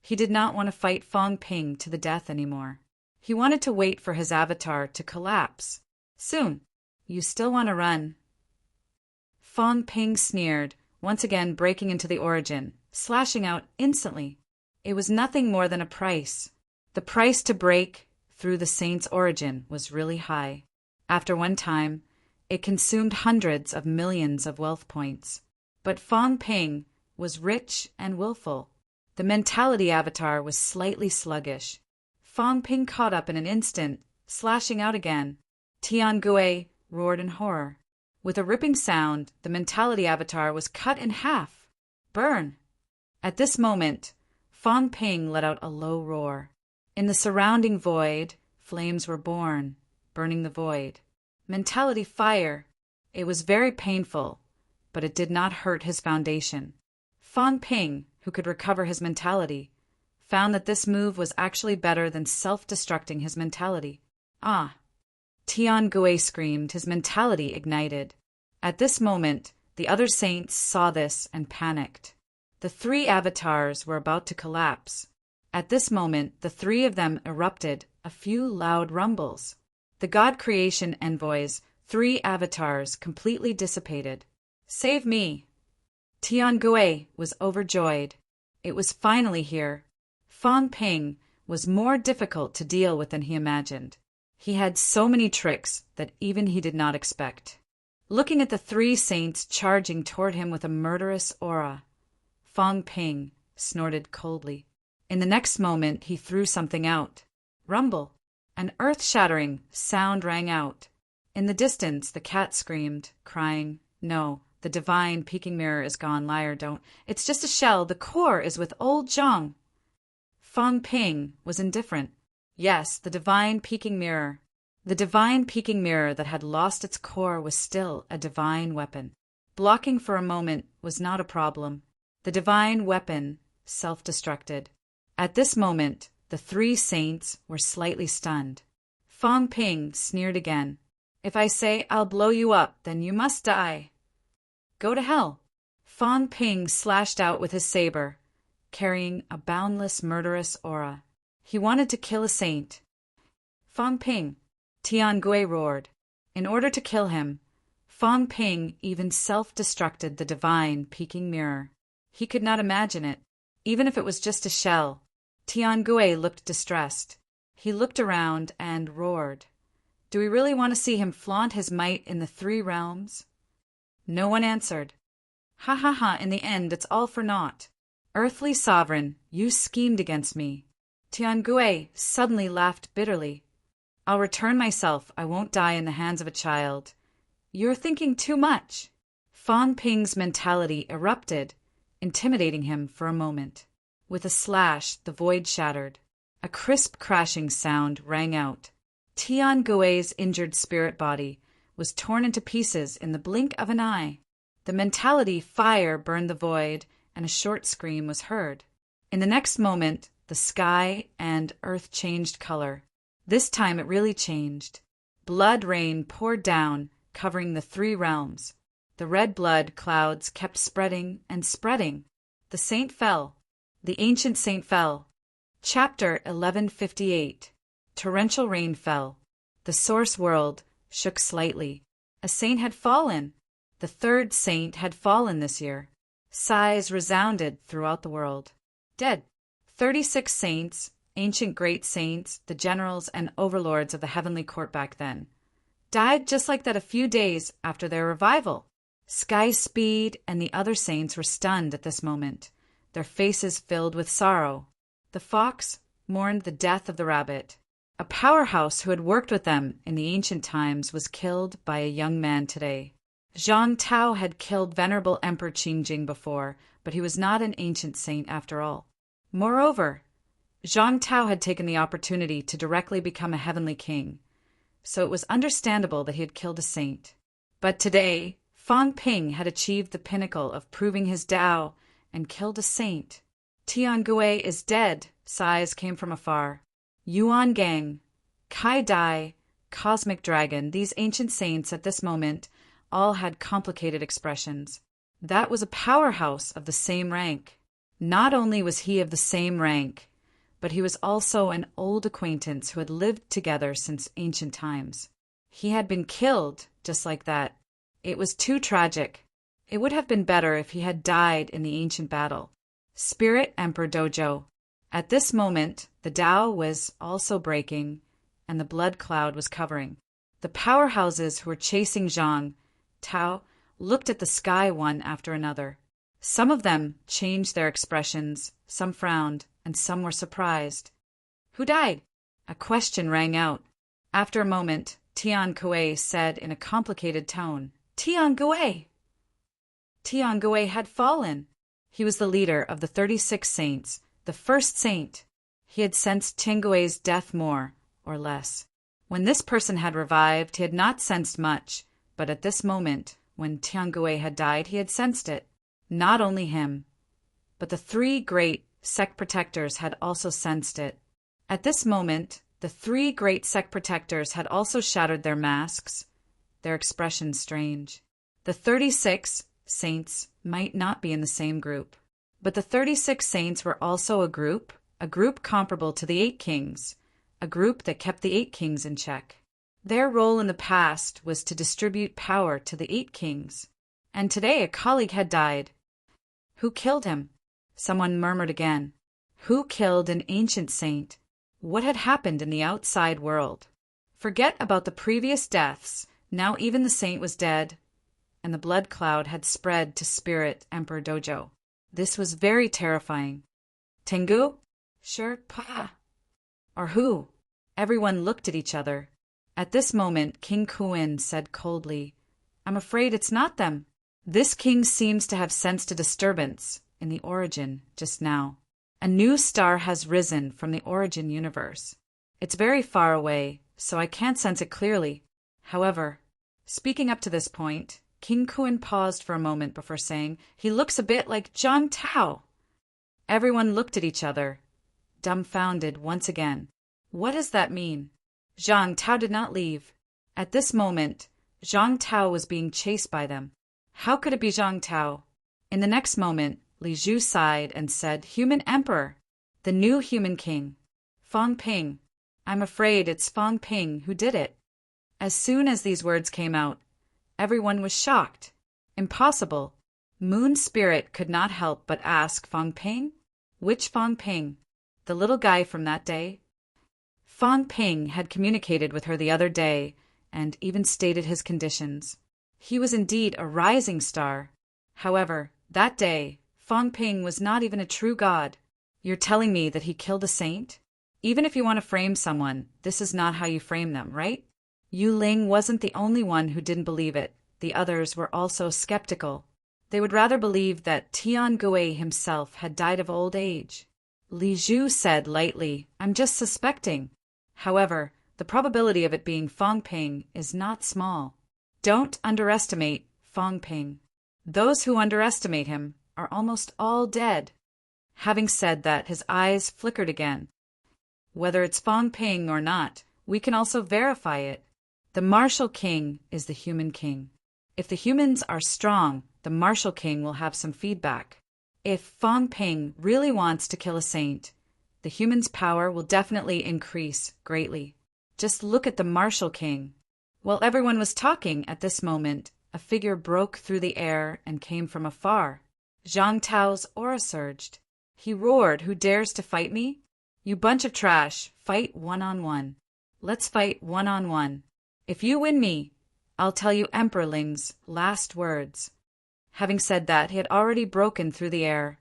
he did not want to fight Fang Ping to the death anymore. He wanted to wait for his avatar to collapse. Soon. You still want to run. Fang Ping sneered, once again breaking into the origin, slashing out instantly. It was nothing more than a price. The price to break through the saint's origin was really high. After one time, it consumed hundreds of millions of wealth points. But Fang Ping was rich and willful. The mentality avatar was slightly sluggish. Fang Ping caught up in an instant, slashing out again. Tian Gui roared in horror. With a ripping sound, the mentality avatar was cut in half. Burn! At this moment, Fang Ping let out a low roar. In the surrounding void, flames were born, burning the void. Mentality fire. It was very painful, but it did not hurt his foundation. Fang Ping, who could recover his mentality, found that this move was actually better than self-destructing his mentality. Ah! Tian Gui screamed, his mentality ignited. At this moment, the other saints saw this and panicked. The 3 avatars were about to collapse. At this moment, the three of them erupted, a few loud rumbles. The god creation envoys, three avatars, completely dissipated. Save me! Tiangui was overjoyed. It was finally here. Fang Ping was more difficult to deal with than he imagined. He had so many tricks that even he did not expect. Looking at the three saints charging toward him with a murderous aura, Fang Ping snorted coldly. In the next moment, he threw something out. Rumble! An earth-shattering sound rang out. In the distance, the cat screamed, crying, "No, the divine peeking mirror is gone, liar, don't. It's just a shell, the core is with old Zhang." Fang Ping was indifferent. Yes, the divine peeking mirror. The divine peeking mirror that had lost its core was still a divine weapon. Blocking for a moment was not a problem. The divine weapon self-destructed. At this moment, the three saints were slightly stunned. Fang Ping sneered again. "If I say I'll blow you up, then you must die." "Go to hell." Fang Ping slashed out with his saber, carrying a boundless murderous aura. He wanted to kill a saint. "Fang Ping!" Tiangui roared. In order to kill him, Fang Ping even self-destructed the divine peeking mirror. He could not imagine it, even if it was just a shell. Tiangui looked distressed. He looked around and roared. Do we really want to see him flaunt his might in the three realms? No one answered. Ha ha ha, in the end it's all for naught. Earthly sovereign, you schemed against me. Tiangui suddenly laughed bitterly. I'll return myself, I won't die in the hands of a child. You're thinking too much. Fang Ping's mentality erupted, intimidating him for a moment. With a slash, the void shattered. A crisp crashing sound rang out. Tiangui's injured spirit body was torn into pieces in the blink of an eye. The mentality fire burned the void, and a short scream was heard. In the next moment, the sky and earth changed color. This time it really changed. Blood rain poured down, covering the three realms. The red blood clouds kept spreading and spreading. The saint fell. The ancient saint fell. Chapter 1158. Torrential rain fell. The source world shook slightly. A saint had fallen. The third saint had fallen this year. Sighs resounded throughout the world. Dead. 36 saints, ancient great saints, the generals and overlords of the heavenly court back then, died just like that a few days after their revival. Sky Speed and the other saints were stunned at this moment, their faces filled with sorrow. The fox mourned the death of the rabbit. A powerhouse who had worked with them in the ancient times was killed by a young man today. Zhang Tao had killed Venerable Emperor Qingjing before, but he was not an ancient saint after all. Moreover, Zhang Tao had taken the opportunity to directly become a heavenly king, so it was understandable that he had killed a saint. But today, Fang Ping had achieved the pinnacle of proving his Tao and killed a saint. Tiangui is dead, sighs came from afar. Yuan Gang, Kai Dai, Cosmic Dragon, these ancient saints at this moment all had complicated expressions. That was a powerhouse of the same rank. Not only was he of the same rank, but he was also an old acquaintance who had lived together since ancient times. He had been killed just like that. It was too tragic. It would have been better if he had died in the ancient battle. Spirit Emperor Dojo. At this moment, the Tao was also breaking, and the blood cloud was covering. The powerhouses who were chasing Zhang Tao looked at the sky one after another. Some of them changed their expressions, some frowned, and some were surprised. Who died? A question rang out. After a moment, Tiangui said in a complicated tone, Tiangui! Tiangui had fallen. He was the leader of the 36 saints, the first saint. He had sensed Tiangui's death more or less. When this person had revived, he had not sensed much, but at this moment, when Tiangui had died, he had sensed it. Not only him, but the three great sect protectors had also sensed it. At this moment, the three great sect protectors had also shattered their masks, their expressions strange. The 36 saints might not be in the same group, but the 36 saints were also a group, a group comparable to the Eight Kings, a group that kept the Eight Kings in check. Their role in the past was to distribute power to the Eight Kings, and today a colleague had died. Who killed him? Someone murmured again. Who killed an ancient saint? What had happened in the outside world? Forget about the previous deaths. Now even the saint was dead, and the blood cloud had spread to Spirit Emperor Dojo. This was very terrifying. Tengu? Sure, pa. Or who? Everyone looked at each other. At this moment, King Kuin said coldly, I'm afraid it's not them. This king seems to have sensed a disturbance in the origin just now. A new star has risen from the origin universe. It's very far away, so I can't sense it clearly. However, speaking up to this point, King Kuin paused for a moment before saying, he looks a bit like Zhang Tao. Everyone looked at each other, dumbfounded once again. What does that mean? Zhang Tao did not leave. At this moment, Zhang Tao was being chased by them. How could it be Zhang Tao? In the next moment, Li Zhu sighed and said, Human Emperor, the new human king. Fang Ping. I'm afraid it's Fang Ping who did it. As soon as these words came out, everyone was shocked. Impossible. Moon Spirit could not help but ask Fang Ping? Which Fang Ping? The little guy from that day? Fang Ping had communicated with her the other day and even stated his conditions. He was indeed a rising star. However, that day, Fang Ping was not even a true god. You're telling me that he killed a saint? Even if you want to frame someone, this is not how you frame them, right? Yu Ling wasn't the only one who didn't believe it. The others were also skeptical. They would rather believe that Tian Gui himself had died of old age. Li Zhu said lightly, I'm just suspecting. However, the probability of it being Fang Ping is not small. Don't underestimate Fang Ping. Those who underestimate him are almost all dead. Having said that, his eyes flickered again. Whether it's Fang Ping or not, we can also verify it. The martial king is the human king. If the humans are strong, the martial king will have some feedback. If Fang Ping really wants to kill a saint, the human's power will definitely increase greatly. Just look at the martial king. While everyone was talking at this moment, a figure broke through the air and came from afar. Zhang Tao's aura surged. He roared, Who dares to fight me? You bunch of trash, fight one-on-one. Let's fight one-on-one. If you win me, I'll tell you Emperor Ling's last words. Having said that, he had already broken through the air,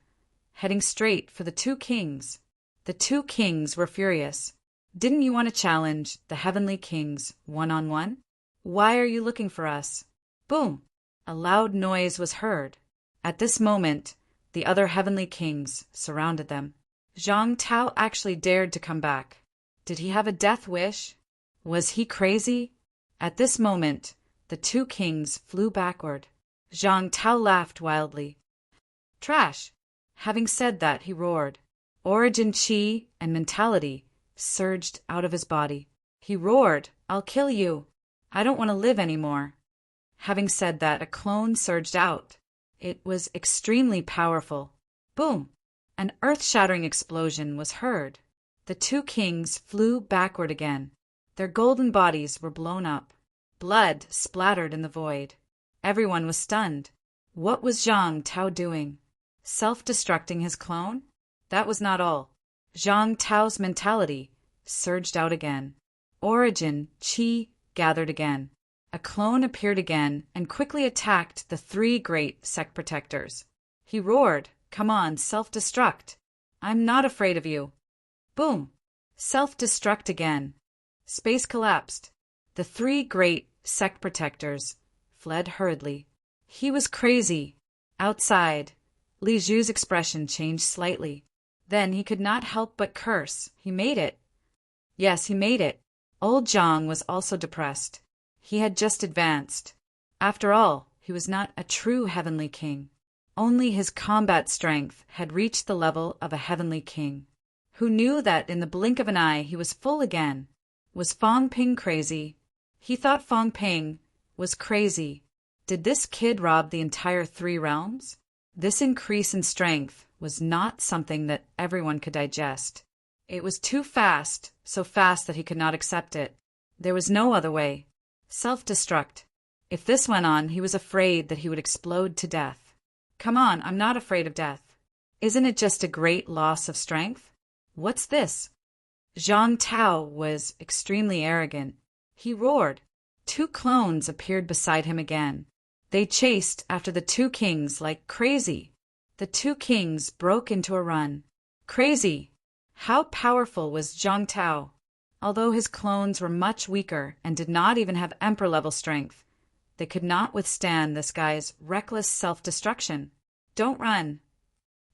heading straight for the two kings. The two kings were furious. Didn't you want to challenge the heavenly kings one-on-one? Why are you looking for us? Boom! A loud noise was heard. At this moment, the other heavenly kings surrounded them. Zhang Tao actually dared to come back. Did he have a death wish? Was he crazy? At this moment, the two kings flew backward. Zhang Tao laughed wildly. Trash! Having said that, he roared. Origin chi and mentality surged out of his body. He roared, I'll kill you. I don't want to live anymore. Having said that, a clone surged out. It was extremely powerful. Boom! An earth-shattering explosion was heard. The two kings flew backward again. Their golden bodies were blown up. Blood splattered in the void. Everyone was stunned. What was Zhang Tao doing? Self-destructing his clone? That was not all. Zhang Tao's mentality surged out again. Origin chi gathered again. A clone appeared again and quickly attacked the three great sect protectors. He roared, Come on, self-destruct. I'm not afraid of you. Boom! Self-destruct again. Space collapsed. The three great sect protectors fled hurriedly. He was crazy. Outside, Li Zhu's expression changed slightly. Then he could not help but curse. He made it. Yes, he made it. Old Zhang was also depressed. He had just advanced. After all, he was not a true heavenly king. Only his combat strength had reached the level of a heavenly king. Who knew that in the blink of an eye he was full again? Was Fang Ping crazy? He thought Fang Ping was crazy. Did this kid rob the entire three realms? This increase in strength was not something that everyone could digest. It was too fast, so fast that he could not accept it. There was no other way. Self-destruct. If this went on, he was afraid that he would explode to death. Come on, I'm not afraid of death. Isn't it just a great loss of strength? What's this? Zhang Tao was extremely arrogant. He roared. 2 clones appeared beside him again. They chased after the 2 kings like crazy. The 2 kings broke into a run. Crazy! How powerful was Zhang Tao? Although his clones were much weaker and did not even have emperor-level strength, they could not withstand this guy's reckless self-destruction. Don't run!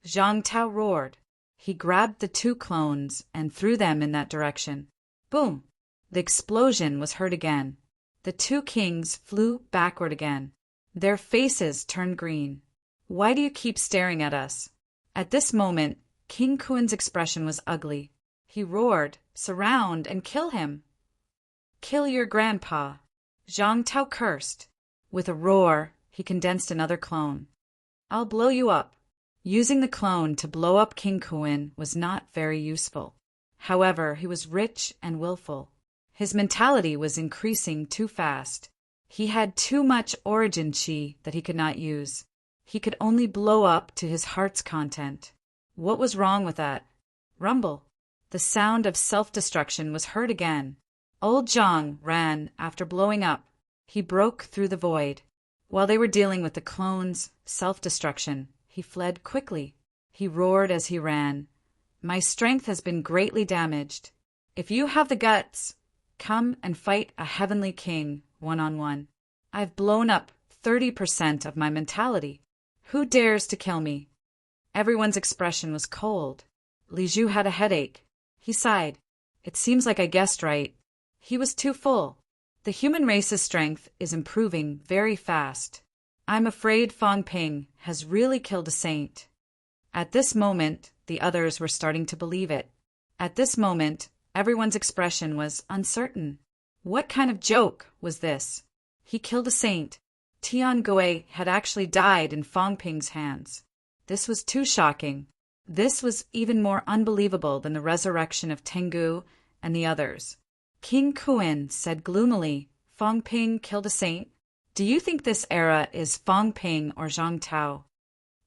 Zhang Tao roared. He grabbed the 2 clones and threw them in that direction. Boom! The explosion was heard again. The 2 kings flew backward again. Their faces turned green. Why do you keep staring at us? At this moment, King Kuen's expression was ugly. He roared, surround and kill him. Kill your grandpa. Zhang Tao cursed. With a roar, he condensed another clone. I'll blow you up. Using the clone to blow up King Kuen was not very useful. However, he was rich and willful. His mentality was increasing too fast. He had too much origin chi that he could not use. He could only blow up to his heart's content. What was wrong with that? Rumble. The sound of self-destruction was heard again. Old Zhang ran after blowing up. He broke through the void. While they were dealing with the clone's self-destruction, he fled quickly. He roared as he ran. My strength has been greatly damaged. If you have the guts, come and fight a heavenly king one-on-one. I've blown up 30% of my mentality. Who dares to kill me? Everyone's expression was cold. Li Zhu had a headache. He sighed. It seems like I guessed right. He was too full. The human race's strength is improving very fast. I'm afraid Fang Ping has really killed a saint. At this moment, the others were starting to believe it. At this moment, everyone's expression was uncertain. What kind of joke was this? He killed a saint. Tian Gui had actually died in Fang Ping's hands. This was too shocking. This was even more unbelievable than the resurrection of Tengu and the others. King Kuen said gloomily, Fang Ping killed a saint? Do you think this era is Fang Ping or Zhang Tao?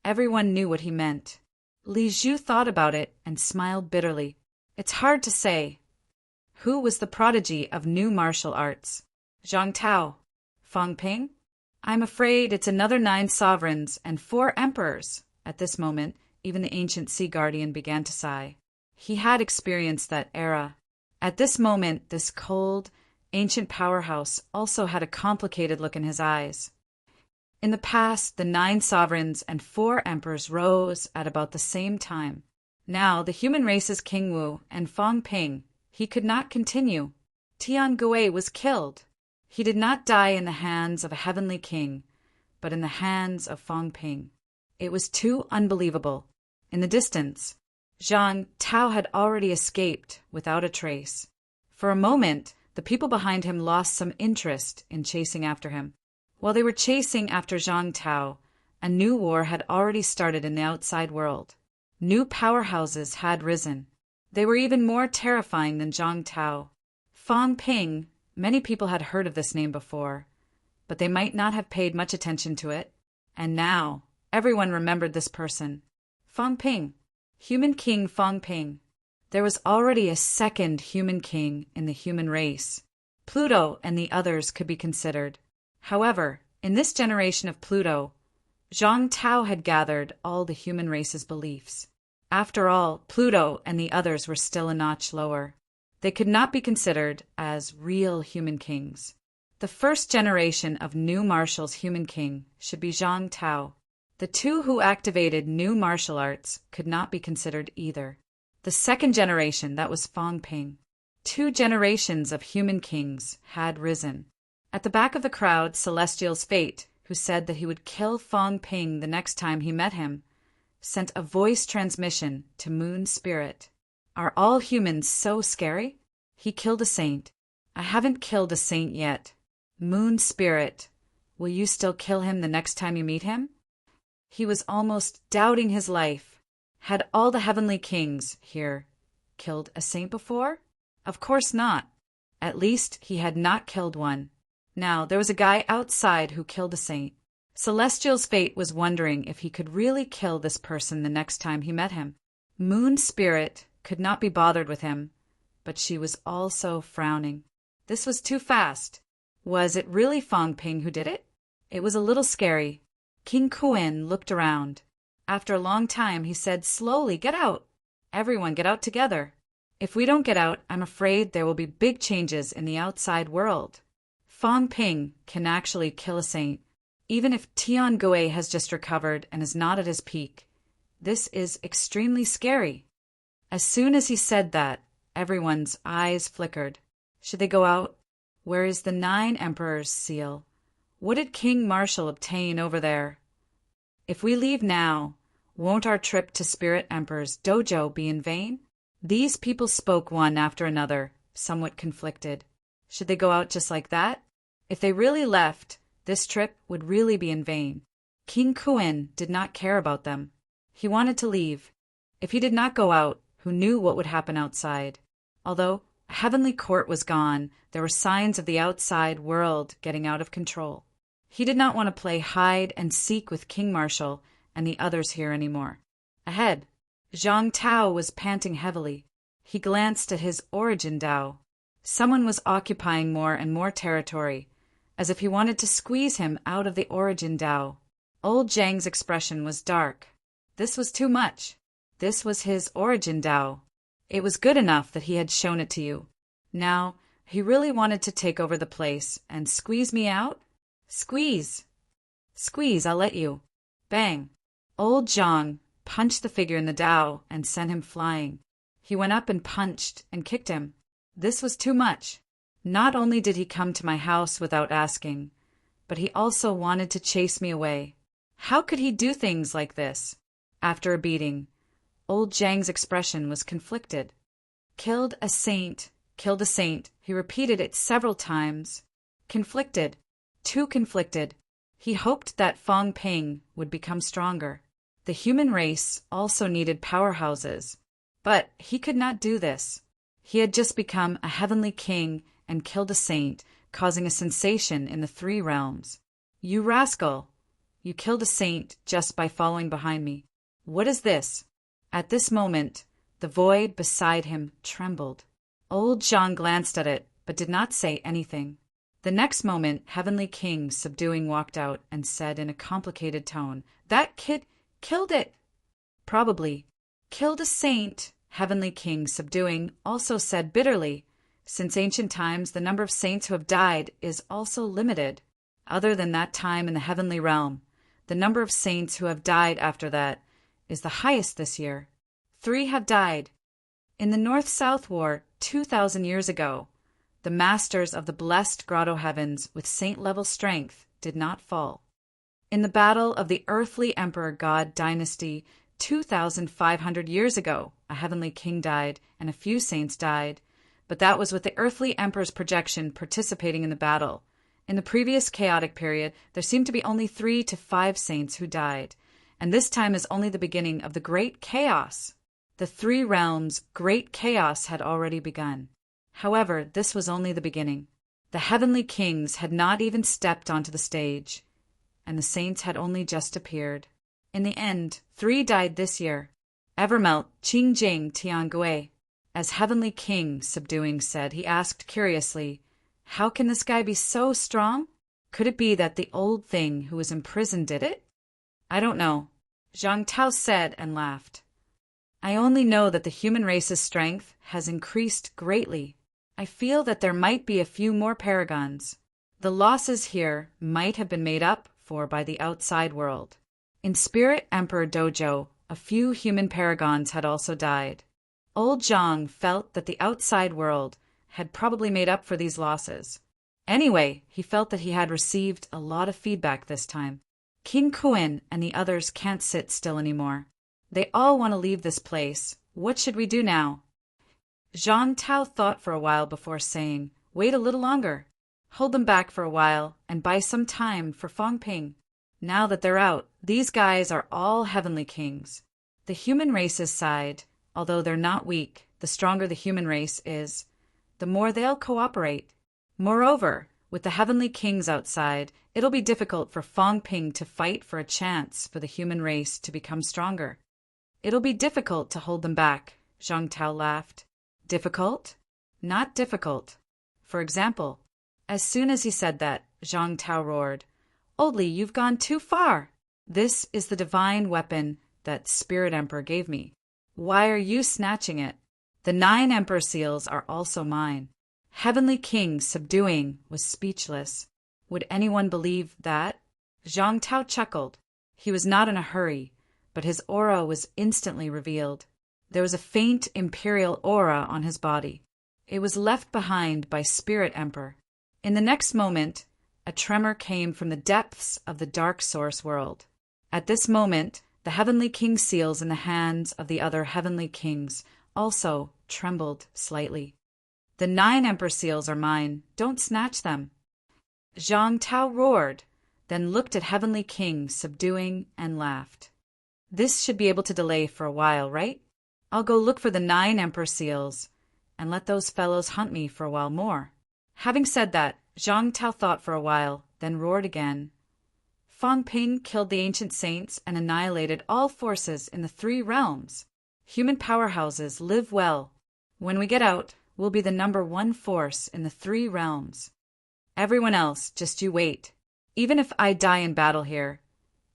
Everyone knew what he meant. Li Zhu thought about it and smiled bitterly. It's hard to say. Who was the prodigy of new martial arts? Zhang Tao? Fang Ping? I'm afraid it's another 9 sovereigns and 4 emperors. At this moment, even the ancient sea guardian began to sigh. He had experienced that era. At this moment, this cold, ancient powerhouse also had a complicated look in his eyes. In the past, the 9 sovereigns and 4 emperors rose at about the same time. Now, the human race's King Wu and Fang Ping, he could not continue. Tian Gui was killed. He did not die in the hands of a heavenly king, but in the hands of Fang Ping. It was too unbelievable. In the distance, Zhang Tao had already escaped without a trace. For a moment, the people behind him lost some interest in chasing after him. While they were chasing after Zhang Tao, a new war had already started in the outside world. New powerhouses had risen. They were even more terrifying than Zhang Tao. Fang Ping, many people had heard of this name before, but they might not have paid much attention to it. And now, everyone remembered this person. Fang Ping, human king Fang Ping. There was already a second human king in the human race. Pluto and the others could be considered. However, in this generation of Pluto, Zhang Tao had gathered all the human race's beliefs. After all, Pluto and the others were still a notch lower. They could not be considered as real human kings. The first generation of new martial's human king should be Zhang Tao. The 2 who activated new martial arts could not be considered either. The second generation, that was Fang Ping. 2 generations of human kings had risen. At the back of the crowd, Celestial's Fate, who said that he would kill Fang Ping the next time he met him, sent a voice transmission to Moon Spirit. Are all humans so scary? He killed a saint. I haven't killed a saint yet. Moon Spirit, will you still kill him the next time you meet him? He was almost doubting his life. Had all the heavenly kings here killed a saint before? Of course not. At least he had not killed one. Now, there was a guy outside who killed a saint. Celestial's fate was wondering if he could really kill this person the next time he met him. Moon Spirit could not be bothered with him, but she was also frowning. This was too fast. Was it really Fong Ping who did it? It was a little scary. King Kuan looked around. After a long time, he said slowly, "Get out. Everyone get out together. If we don't get out, I'm afraid there will be big changes in the outside world. Fong Ping can actually kill a saint, even if Tian Gui has just recovered and is not at his peak. This is extremely scary." As soon as he said that, everyone's eyes flickered. Should they go out? Where is the 9 Emperors seal? What did King Marshall obtain over there? If we leave now, won't our trip to Spirit Emperor's dojo be in vain? These people spoke one after another, somewhat conflicted. Should they go out just like that? If they really left, this trip would really be in vain. King Kuan did not care about them. He wanted to leave. If he did not go out, who knew what would happen outside? Although Heavenly Court was gone, there were signs of the outside world getting out of control. He did not want to play hide and seek with King Marshall and the others here anymore. Ahead, Zhang Tao was panting heavily. He glanced at his origin Dao. Someone was occupying more and more territory, as if he wanted to squeeze him out of the origin Dao. Old Zhang's expression was dark. This was too much. This was his origin Dao. It was good enough that he had shown it to you. Now, he really wanted to take over the place and squeeze me out? Squeeze. Squeeze, I'll let you. Bang. Old Zhang punched the figure in the Dao and sent him flying. He went up and punched and kicked him. This was too much. Not only did he come to my house without asking, but he also wanted to chase me away. How could he do things like this? After a beating, old Zhang's expression was conflicted. Killed a saint, killed a saint. He repeated it several times. Conflicted. Too conflicted. He hoped that Fong Ping would become stronger. The human race also needed powerhouses. But he could not do this. He had just become a heavenly king and killed a saint, causing a sensation in the 3 realms. You rascal! You killed a saint just by following behind me. What is this? At this moment, the void beside him trembled. Old Zhang glanced at it, but did not say anything. The next moment, Heavenly King subduing walked out and said in a complicated tone, "That kid killed it." Probably. Killed a saint, Heavenly King subduing also said bitterly. Since ancient times, the number of saints who have died is also limited. Other than that time in the heavenly realm, the number of saints who have died after that is the highest this year. 3 have died. In the North-South War 2,000 years ago, the masters of the blessed grotto heavens with saint-level strength did not fall. In the battle of the earthly emperor god dynasty 2,500 years ago, a heavenly king died and a few saints died, but that was with the earthly emperor's projection participating in the battle. In the previous chaotic period, there seemed to be only 3 to 5 saints who died, and this time is only the beginning of the great chaos. The 3 realms' great chaos had already begun. However, this was only the beginning. The heavenly kings had not even stepped onto the stage, and the saints had only just appeared. In the end, 3 died this year. Evermelt, Qingjing, Tiangui. As Heavenly King, subduing, said, he asked curiously, "How can this guy be so strong? Could it be that the old thing who was imprisoned did it?" "I don't know," Zhang Tao said and laughed. "I only know that the human race's strength has increased greatly. I feel that there might be a few more paragons. The losses here might have been made up for by the outside world. In Spirit Emperor Dojo, a few human paragons had also died. Old Zhang felt that the outside world had probably made up for these losses. Anyway, he felt that he had received a lot of feedback this time. King Kuan and the others can't sit still anymore. They all want to leave this place. What should we do now?" Zhang Tao thought for a while before saying, "Wait a little longer. Hold them back for a while and buy some time for Fong Ping. Now that they're out, these guys are all heavenly kings. The human race's side, although they're not weak, the stronger the human race is, the more they'll cooperate. Moreover, with the heavenly kings outside, it'll be difficult for Fong Ping to fight for a chance for the human race to become stronger. It'll be difficult to hold them back, Zhang Tao laughed. Difficult? Not difficult. For example, as soon as he said that, Zhang Tao roared, "Old Li, you've gone too far. This is the divine weapon that Spirit Emperor gave me. Why are you snatching it? The 9 Emperor seals are also mine." Heavenly King, subduing, was speechless. Would anyone believe that? Zhang Tao chuckled. He was not in a hurry, but his aura was instantly revealed. There was a faint imperial aura on his body. It was left behind by Spirit Emperor. In the next moment, a tremor came from the depths of the dark source world. At this moment, the Heavenly King seals in the hands of the other Heavenly Kings also trembled slightly. "The 9 Emperor seals are mine. Don't snatch them." Zhang Tao roared, then looked at Heavenly King, subduing, and laughed. "This should be able to delay for a while, right? I'll go look for the 9 Emperor seals, and let those fellows hunt me for a while more." Having said that, Zhang Tao thought for a while, then roared again. "Fong Ping killed the ancient saints and annihilated all forces in the 3 realms. Human powerhouses live well. When we get out, we'll be the #1 force in the 3 realms. Everyone else, just you wait. Even if I die in battle here,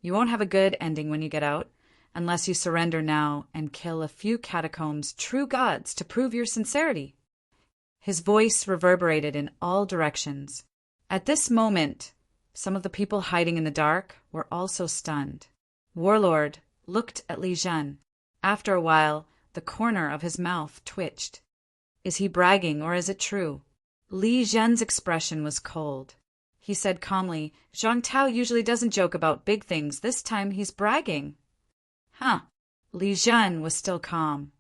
you won't have a good ending when you get out, unless you surrender now and kill a few catacombs' true gods to prove your sincerity." His voice reverberated in all directions. At this moment, some of the people hiding in the dark were also stunned. Warlord looked at Li Zhen. After a while, the corner of his mouth twitched. Is he bragging or is it true? Li Zhen's expression was cold. He said calmly, "Zhang Tao usually doesn't joke about big things. This time he's bragging." Huh. Li Zhen was still calm.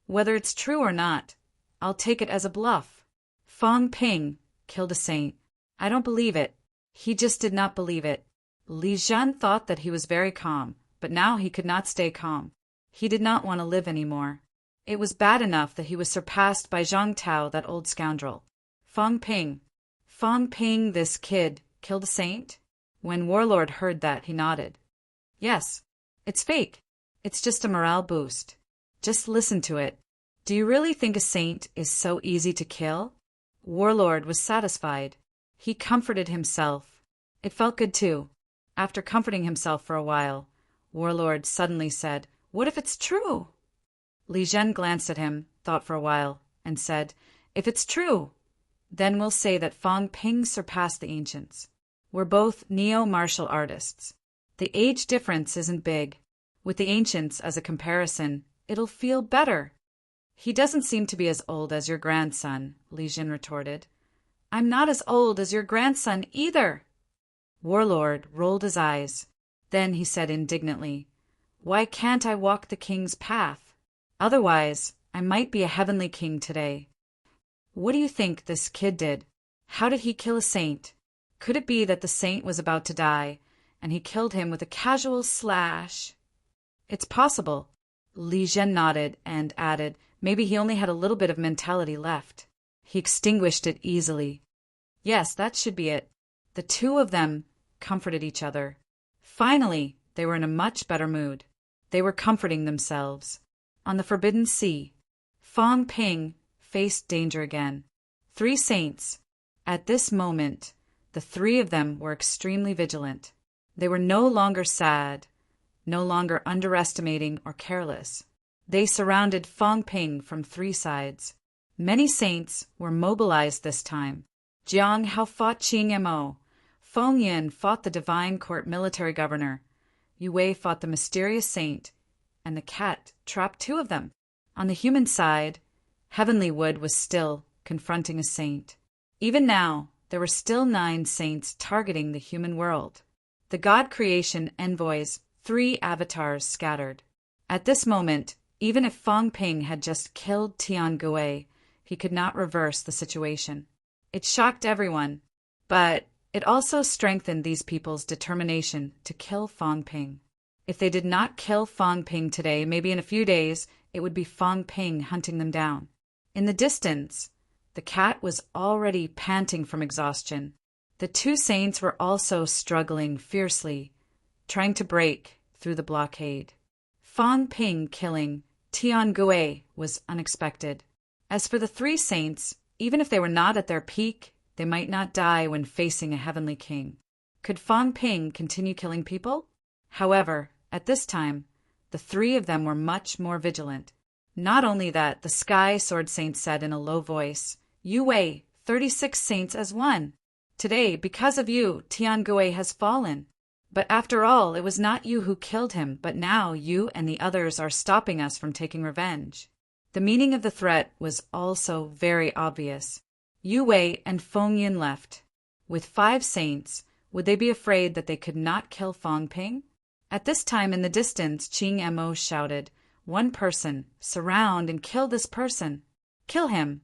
"Whether it's true or not, I'll take it as a bluff. Fong Ping killed a saint. I don't believe it. He just did not believe it." Li Zhen thought that he was very calm, but now he could not stay calm. He did not want to live anymore. It was bad enough that he was surpassed by Zhang Tao, that old scoundrel. Fong Ping, this kid, killed a saint? When Warlord heard that, he nodded. "Yes, it's fake. It's just a morale boost. Just listen to it. Do you really think a saint is so easy to kill?" Warlord was satisfied. He comforted himself. It felt good too. After comforting himself for a while, Warlord suddenly said, "What if it's true?" Li Zhen glanced at him, thought for a while, and said, "If it's true, then we'll say that Fong Ping surpassed the ancients. We're both neo-martial artists. The age difference isn't big. With the ancients as a comparison, it'll feel better." "He doesn't seem to be as old as your grandson," Li Zhen retorted. "I'm not as old as your grandson either." Warlord rolled his eyes. Then he said indignantly, "Why can't I walk the king's path? Otherwise, I might be a heavenly king today." "What do you think this kid did? How did he kill a saint? Could it be that the saint was about to die, and he killed him with a casual slash?" "It's possible." Li Zhen nodded and added, "Maybe he only had a little bit of mentality left. He extinguished it easily." "Yes, that should be it." The two of them comforted each other. Finally, they were in a much better mood. They were comforting themselves. On the Forbidden Sea, Fong Ping faced danger again. 3 saints. At this moment, the 3 of them were extremely vigilant. They were no longer sad, no longer underestimating or careless. They surrounded Fong Ping from 3 sides. Many saints were mobilized this time. Jiang Hao fought Qing Mo. Feng Yin fought the Divine Court military governor. Yue Wei fought the mysterious saint, and the cat trapped 2 of them. On the human side, Heavenly Wood was still confronting a saint. Even now, there were still 9 saints targeting the human world. The God creation envoys, 3 avatars scattered. At this moment, even if Fong Ping had just killed Tian Gui, he could not reverse the situation. It shocked everyone, but it also strengthened these people's determination to kill Fong Ping. If they did not kill Fong Ping today, maybe in a few days, it would be Fong Ping hunting them down. In the distance, the cat was already panting from exhaustion. The two saints were also struggling fiercely, trying to break through the blockade. Fong Ping killing Tiangui was unexpected. As for the three saints, even if they were not at their peak, they might not die when facing a heavenly king. Could Fong Ping continue killing people? However, at this time, the three of them were much more vigilant. Not only that, the Sky Sword Saint said in a low voice, "You weigh 36 saints as one. Today, because of you, Tiangui has fallen. But after all, it was not you who killed him, but now you and the others are stopping us from taking revenge." The meaning of the threat was also very obvious. Yu Wei and Feng Yin left. With 5 saints, would they be afraid that they could not kill Fong Ping? At this time in the distance, Qing Mo shouted, "One person, surround and kill this person. Kill him.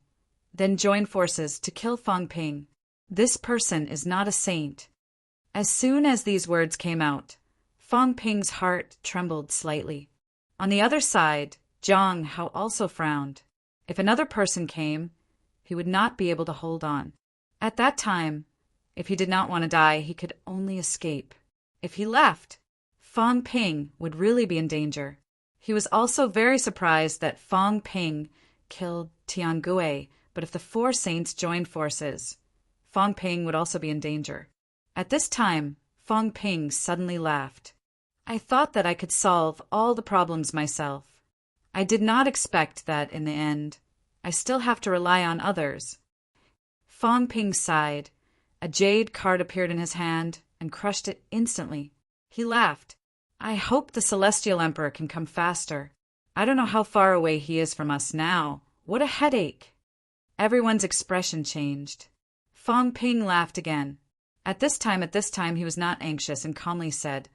Then join forces to kill Fong Ping. This person is not a saint." As soon as these words came out, Fong Ping's heart trembled slightly. On the other side, Zhang Hao also frowned. If another person came, he would not be able to hold on. At that time, if he did not want to die, he could only escape. If he left, Fong Ping would really be in danger. He was also very surprised that Fong Ping killed Tiangui, but if the 4 saints joined forces, Fong Ping would also be in danger. At this time, Fong Ping suddenly laughed. "I thought that I could solve all the problems myself. I did not expect that in the end, I still have to rely on others." Fong Ping sighed. A jade card appeared in his hand and crushed it instantly. He laughed. "I hope the Celestial Emperor can come faster. I don't know how far away he is from us now. What a headache." Everyone's expression changed. Fong Ping laughed again. At this time he was not anxious and calmly said,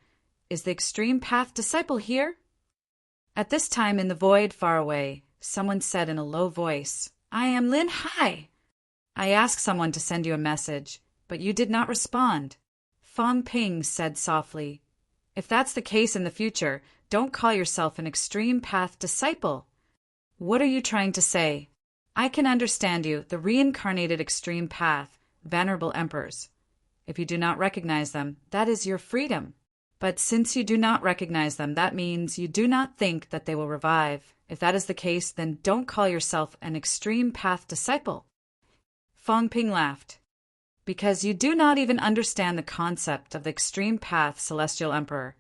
"Is the Extreme Path disciple here?" At this time in the void far away, someone said in a low voice, "I am Lin Hai. I asked someone to send you a message, but you did not respond." Fong Ping said softly, "If that's the case in the future, don't call yourself an Extreme Path disciple. What are you trying to say? I can understand you, the reincarnated Extreme Path, venerable emperors. If you do not recognize them, that is your freedom. But since you do not recognize them, that means you do not think that they will revive. If that is the case, then don't call yourself an Extreme Path disciple." Fong Ping laughed. "Because you do not even understand the concept of the Extreme Path, Celestial Emperor.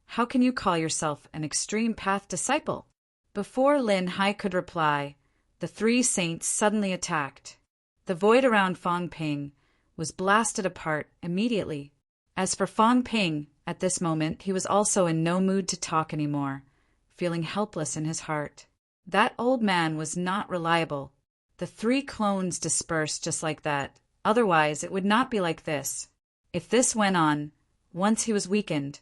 How can you call yourself an Extreme Path disciple?" Before Lin Hai could reply, the 3 saints suddenly attacked. The void around Fong Ping was blasted apart immediately. As for Fong Ping, at this moment he was also in no mood to talk anymore, feeling helpless in his heart. That old man was not reliable. The 3 clones dispersed just like that. Otherwise, it would not be like this. If this went on, once he was weakened,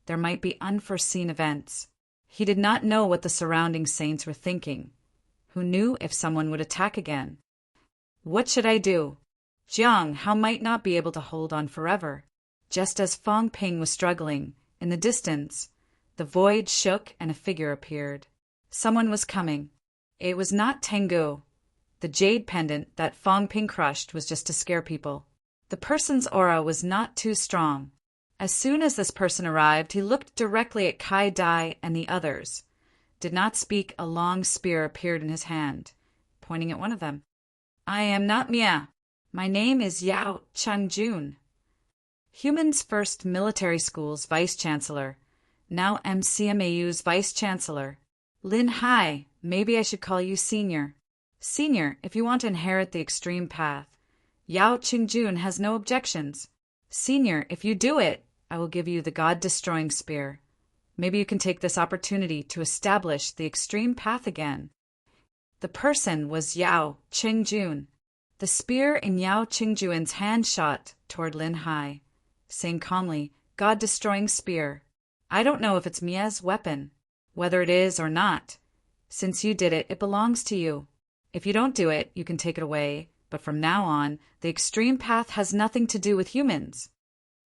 there might be unforeseen events. He did not know what the surrounding saints were thinking. Who knew if someone would attack again? What should I do? Jiang Hao might not be able to hold on forever. Just as Fong Ping was struggling, in the distance, the void shook and a figure appeared. Someone was coming. It was not Tengu. The jade pendant that Fong Ping crushed was just to scare people. The person's aura was not too strong. As soon as this person arrived, he looked directly at Kai Dai and the others. Did not speak, a long spear appeared in his hand, pointing at one of them. "I am not Mia. My name is Yao Changjun. Human's first military school's vice-chancellor, now MCMAU's vice-chancellor. Lin Hai, maybe I should call you Senior. Senior, if you want to inherit the Extreme Path. Yao Qingjun has no objections. Senior, if you do it, I will give you the God-destroying spear. Maybe you can take this opportunity to establish the Extreme Path again." The person was Yao Qingjun. The spear in Yao Qingjun's hand shot toward Lin Hai, saying calmly, "God-destroying spear. I don't know if it's Mia's weapon, whether it is or not. Since you did it, it belongs to you. If you don't do it, you can take it away, but from now on, the Extreme Path has nothing to do with humans."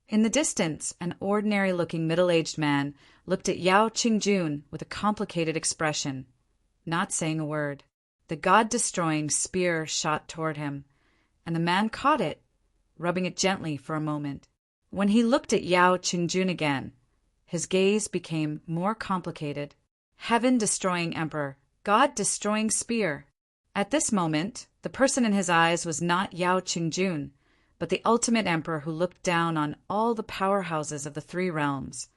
In the distance, an ordinary-looking middle-aged man looked at Yao Qingjun with a complicated expression, not saying a word. The god-destroying spear shot toward him, and the man caught it, rubbing it gently for a moment. When he looked at Yao Qingjun again, his gaze became more complicated. Heaven-destroying emperor, god-destroying spear. At this moment, the person in his eyes was not Yao Qingjun, but the ultimate emperor who looked down on all the powerhouses of the three realms,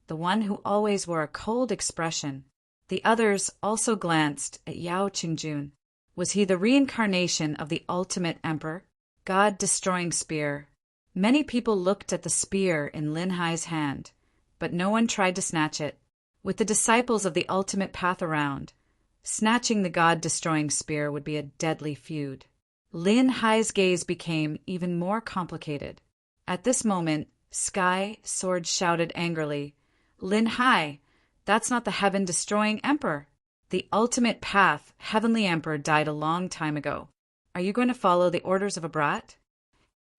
the one who always wore a cold expression. The others also glanced at Yao Qingjun. Was he the reincarnation of the ultimate emperor, god-destroying spear? Many people looked at the spear in Lin Hai's hand, but no one tried to snatch it. With the disciples of the ultimate path around, snatching the god-destroying spear would be a deadly feud. Lin Hai's gaze became even more complicated. At this moment, Sky Sword shouted angrily, "Lin Hai, that's not the heaven-destroying emperor. The ultimate path, heavenly emperor, died a long time ago. Are you going to follow the orders of a brat?"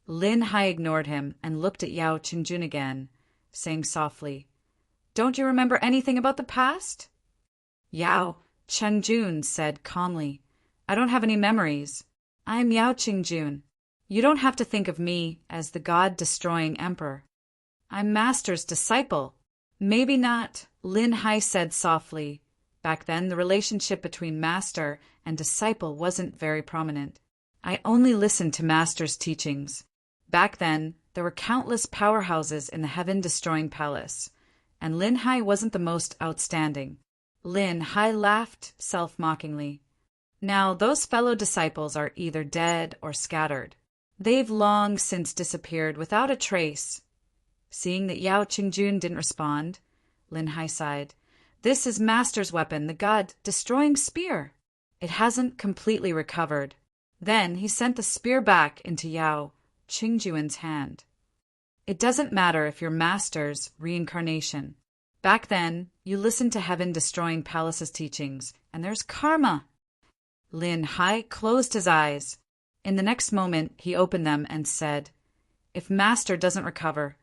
Lin Hai ignored him and looked at Yao Qingjun again, saying softly, "Don't you remember anything about the past?" Yao Qingjun said calmly, "I don't have any memories. I'm Yao Qingjun. You don't have to think of me as the god-destroying emperor. I'm Master's disciple." "Maybe not," Lin Hai said softly. Back then, the relationship between master and disciple wasn't very prominent. "I only listened to Master's teachings." Back then, there were countless powerhouses in the heaven-destroying palace, and Lin Hai wasn't the most outstanding. Lin Hai laughed self-mockingly. Now, those fellow disciples are either dead or scattered. They've long since disappeared without a trace. Seeing that Yao Qingjun didn't respond, Lin Hai sighed. "This is Master's weapon, the god-destroying spear. It hasn't completely recovered." Then he sent the spear back into Yao Qingjun's hand. "It doesn't matter if you're Master's reincarnation. Back then, you listened to heaven-destroying palace's teachings, and there's karma." Lin Hai closed his eyes. In the next moment, he opened them and said, "If Master doesn't recover,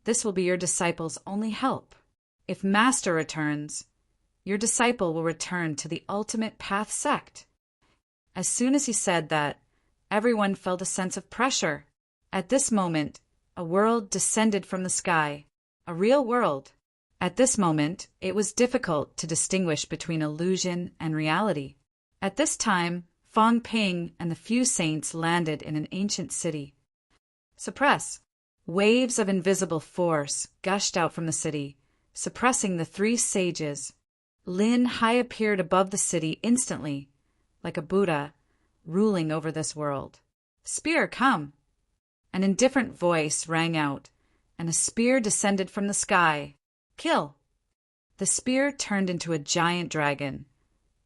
this will be your disciple's only help. If Master returns, your disciple will return to the ultimate path sect." As soon as he said that, everyone felt a sense of pressure. At this moment, a world descended from the sky, a real world. At this moment, it was difficult to distinguish between illusion and reality. At this time, Fang Ping and the few saints landed in an ancient city. Suppress. Waves of invisible force gushed out from the city, suppressing the three sages. Lin Hai appeared above the city instantly, like a Buddha, ruling over this world. "Spear, come!" An indifferent voice rang out, and a spear descended from the sky. "Kill!" The spear turned into a giant dragon.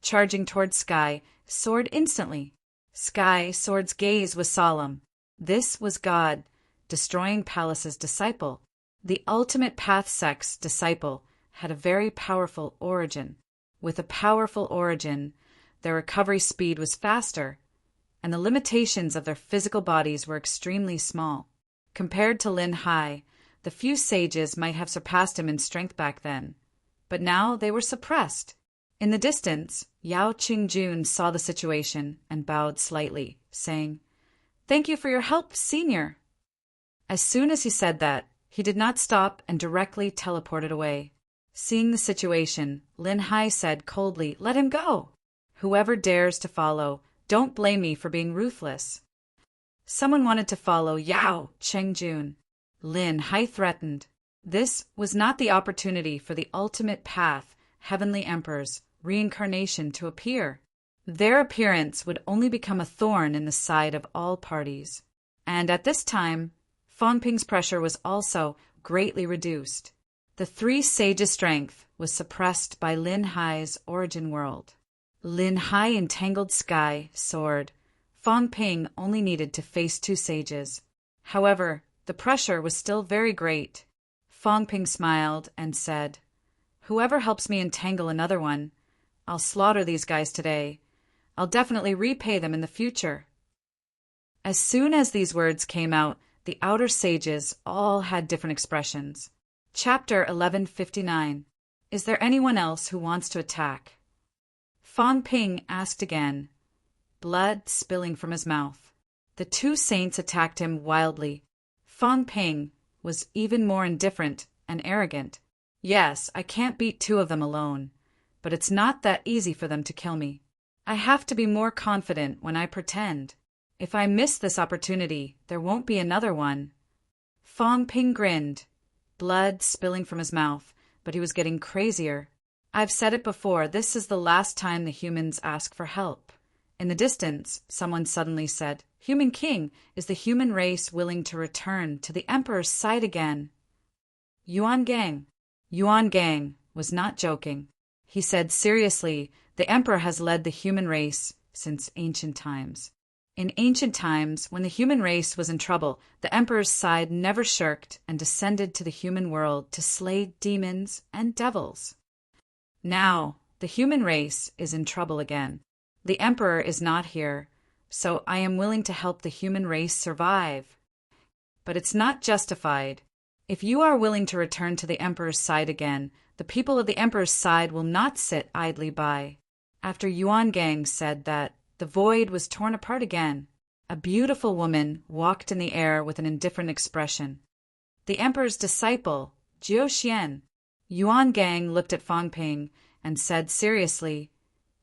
Charging toward Sky, Sword instantly. Sky Sword's gaze was solemn. This was God, destroying Palace's disciple. The ultimate path sect's disciple had a very powerful origin. With a powerful origin, their recovery speed was faster, and the limitations of their physical bodies were extremely small. Compared to Lin Hai, the few sages might have surpassed him in strength back then, but now they were suppressed. In the distance, Yao Qingjun saw the situation and bowed slightly, saying, "Thank you for your help, Senior." As soon as he said that, he did not stop and directly teleported away. Seeing the situation, Lin Hai said coldly, "Let him go. Whoever dares to follow, don't blame me for being ruthless." Someone wanted to follow Yao Qingjun. Lin Hai threatened. This was not the opportunity for the ultimate path, heavenly emperors, reincarnation to appear. Their appearance would only become a thorn in the side of all parties. And at this time, Fang Ping's pressure was also greatly reduced. The three sages' strength was suppressed by Lin Hai's origin world. Lin Hai entangled Sky Sword. Fang Ping only needed to face two sages. However, the pressure was still very great. Fang Ping smiled and said, "Whoever helps me entangle another one, I'll slaughter these guys today. I'll definitely repay them in the future." As soon as these words came out, the outer sages all had different expressions. Chapter 1159. Is there anyone else who wants to attack? Fang Ping asked again, blood spilling from his mouth. The two saints attacked him wildly. Fang Ping was even more indifferent and arrogant. Yes, I can't beat two of them alone, but it's not that easy for them to kill me. I have to be more confident when I pretend. If I miss this opportunity, there won't be another one. Fang Ping grinned, blood spilling from his mouth, but he was getting crazier. I've said it before, this is the last time the humans ask for help. In the distance, someone suddenly said, Human King, is the human race willing to return to the Emperor's side again? Yuan Gang was not joking. He said seriously, the Emperor has led the human race since ancient times. In ancient times, when the human race was in trouble, the Emperor's side never shirked and descended to the human world to slay demons and devils. Now, the human race is in trouble again. The Emperor is not here, so I am willing to help the human race survive. But it's not justified. If you are willing to return to the Emperor's side again, the people of the Emperor's side will not sit idly by. After Yuan Gang said that, the void was torn apart again. A beautiful woman walked in the air with an indifferent expression. The Emperor's disciple, Jiu Xian. Yuan Gang looked at Fang Ping and said seriously,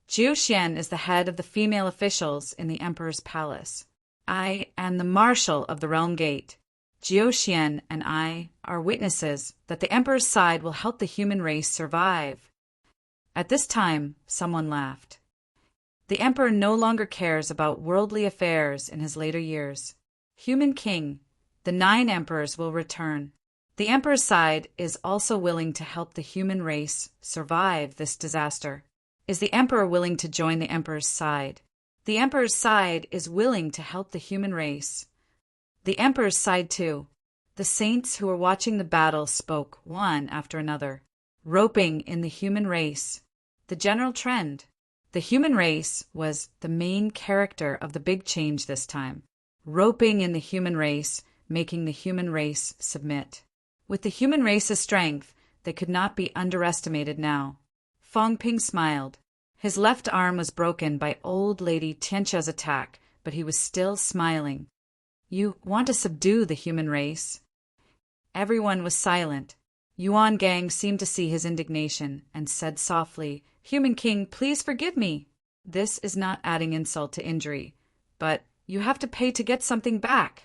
Jiu Xian is the head of the female officials in the Emperor's palace. I am the marshal of the Realm Gate. Jiu Xian and I are witnesses that the Emperor's side will help the human race survive. At this time, someone laughed. The Emperor no longer cares about worldly affairs in his later years. Human King, the 9 emperors will return. The Emperor's side is also willing to help the human race survive this disaster. Is the Emperor willing to join the Emperor's side? The Emperor's side is willing to help the human race. The Emperor's side too. The saints who were watching the battle spoke one after another. Roping in the human race. The general trend. The human race was the main character of the big change this time. Roping in the human race, making the human race submit. With the human race's strength, they could not be underestimated now. Fang Ping smiled. His left arm was broken by old lady Tiancha's attack, but he was still smiling. You want to subdue the human race? Everyone was silent. Yuan Gang seemed to see his indignation and said softly, Human King, please forgive me. This is not adding insult to injury, but you have to pay to get something back.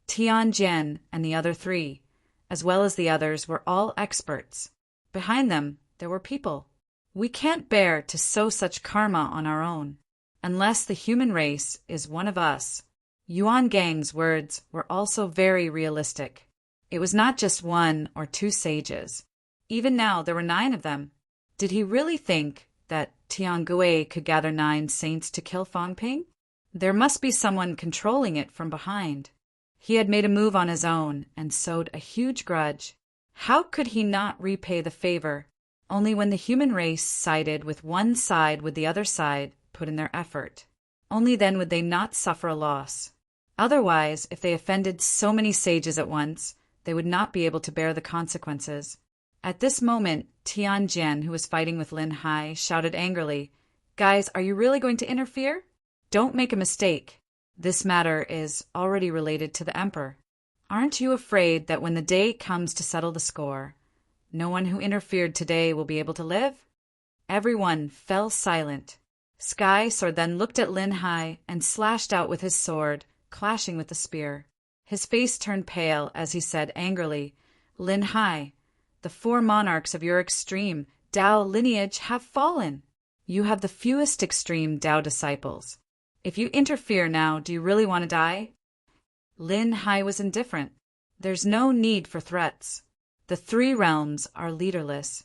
Tian Jian and the other 3, as well as the others, were all experts. Behind them, there were people. We can't bear to sow such karma on our own, unless the human race is one of us. Yuan Gang's words were also very realistic. It was not just 1 or 2 sages. Even now, there were 9 of them. Did he really think that Tian Gui could gather 9 saints to kill Fang Ping? There must be someone controlling it from behind. He had made a move on his own and sowed a huge grudge. How could he not repay the favor? Only when the human race sided with one side would the other side put in their effort. Only then would they not suffer a loss. Otherwise, if they offended so many sages at once, they would not be able to bear the consequences. At this moment, Tian Jian, who was fighting with Lin Hai, shouted angrily, Guys, are you really going to interfere? Don't make a mistake. This matter is already related to the Emperor. Aren't you afraid that when the day comes to settle the score, no one who interfered today will be able to live? Everyone fell silent. Sky Sword then looked at Lin Hai and slashed out with his sword, clashing with the spear. His face turned pale as he said angrily, Lin Hai, the 4 monarchs of your extreme Dao lineage have fallen. You have the fewest extreme Dao disciples. If you interfere now, do you really want to die? Lin Hai was indifferent. There's no need for threats. The 3 realms are leaderless.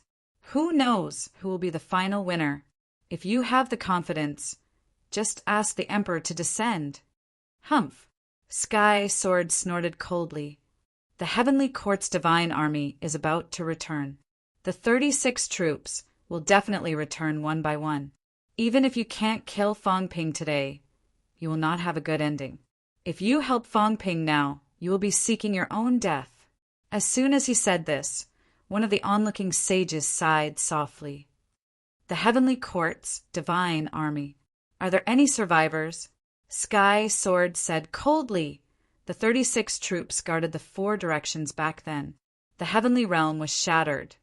Who knows who will be the final winner? If you have the confidence, just ask the Emperor to descend. Humph! Sky Sword snorted coldly. The Heavenly Court's divine army is about to return. The 36 troops will definitely return one by one. Even if you can't kill Fang Ping today, you will not have a good ending. If you help Fang Ping now, You will be seeking your own death." As soon as he said this, one of the onlooking sages sighed softly. "The heavenly court's divine army. Are there any survivors?" Sky Sword said coldly. The 36 troops guarded the 4 directions back then. The heavenly realm was shattered,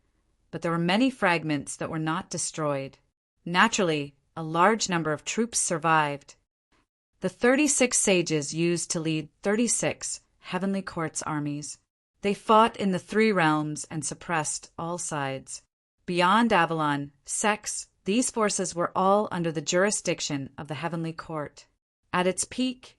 but there were many fragments that were not destroyed. Naturally, a large number of troops survived. The 36 sages used to lead 36 heavenly court's armies. They fought in the 3 realms and suppressed all sides. Beyond Avalon, Sex, these forces were all under the jurisdiction of the heavenly court. At its peak,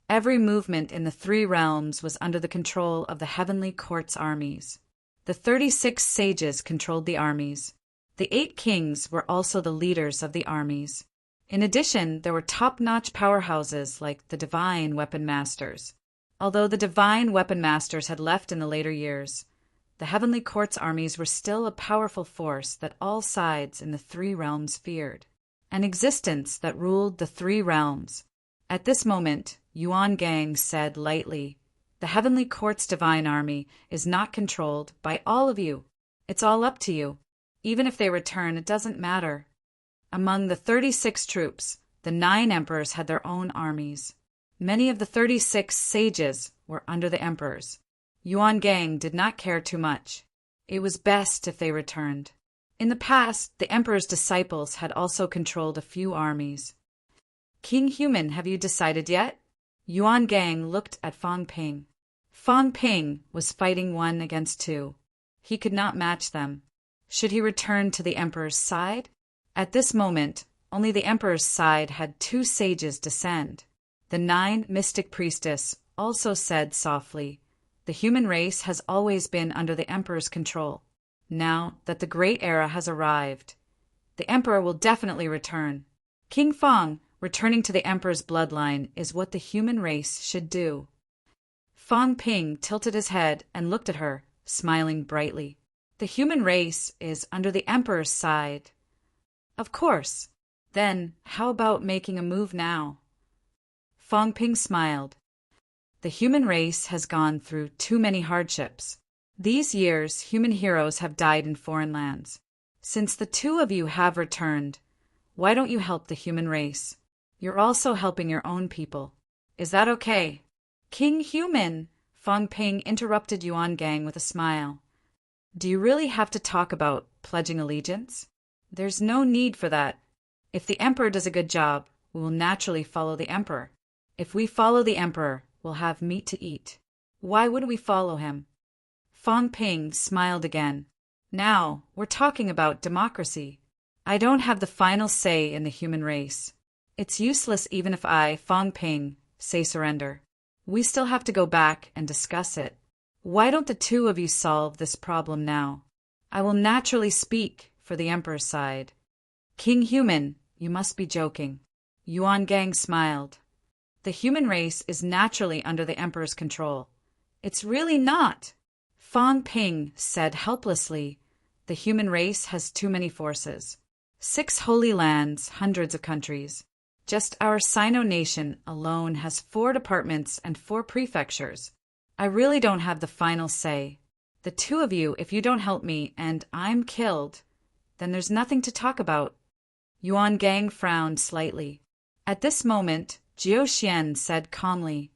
every movement in the 3 realms was under the control of the heavenly court's armies. The 36 sages controlled the armies. The 8 kings were also the leaders of the armies. In addition, there were top-notch powerhouses like the divine weapon masters. Although the divine weapon masters had left in the later years, the heavenly court's armies were still a powerful force that all sides in the 3 realms feared, an existence that ruled the 3 realms. At this moment, Yuan Gang said lightly, "The heavenly court's divine army is not controlled by all of you. It's all up to you. Even if they return, it doesn't matter." Among the 36 troops, the 9 emperors had their own armies. Many of the 36 sages were under the emperors. Yuan Gang did not care too much. It was best if they returned. In the past, the emperor's disciples had also controlled a few armies. "King Human, have you decided yet?" Yuan Gang looked at Fang Ping. Fang Ping was fighting 1 against 2. He could not match them. Should he return to the emperor's side? At this moment, only the emperor's side had 2 sages descend. The 9 mystic priestess also said softly, "The human race has always been under the emperor's control. Now that the great era has arrived, the emperor will definitely return. King Fang, returning to the emperor's bloodline is what the human race should do." Fang Ping tilted his head and looked at her, smiling brightly. "The human race is under the emperor's side." "Of course. Then how about making a move now?" Fang Ping smiled. "The human race has gone through too many hardships. These years, human heroes have died in foreign lands. Since the 2 of you have returned, why don't you help the human race? You're also helping your own people. Is that okay?" "King Human," Fang Ping interrupted Yuan Gang with a smile. "Do you really have to talk about pledging allegiance? There's no need for that. If the emperor does a good job, we will naturally follow the emperor. If we follow the emperor, we'll have meat to eat. Why wouldn't we follow him?" Fang Ping smiled again. "Now, we're talking about democracy. I don't have the final say in the human race. It's useless even if I, Fang Ping, say surrender. We still have to go back and discuss it. Why don't the 2 of you solve this problem now? I will naturally speak for the emperor's side." "King Human, you must be joking." Yuan Gang smiled. "The human race is naturally under the emperor's control." "It's really not," Fang Ping said helplessly. "The human race has too many forces. 6 holy lands, hundreds of countries. Just our Sino nation alone has 4 departments and 4 prefectures. I really don't have the final say. The 2 of you, if you don't help me and I'm killed, then there's nothing to talk about." Yuan Gang frowned slightly. At this moment, Jiu Xian said calmly,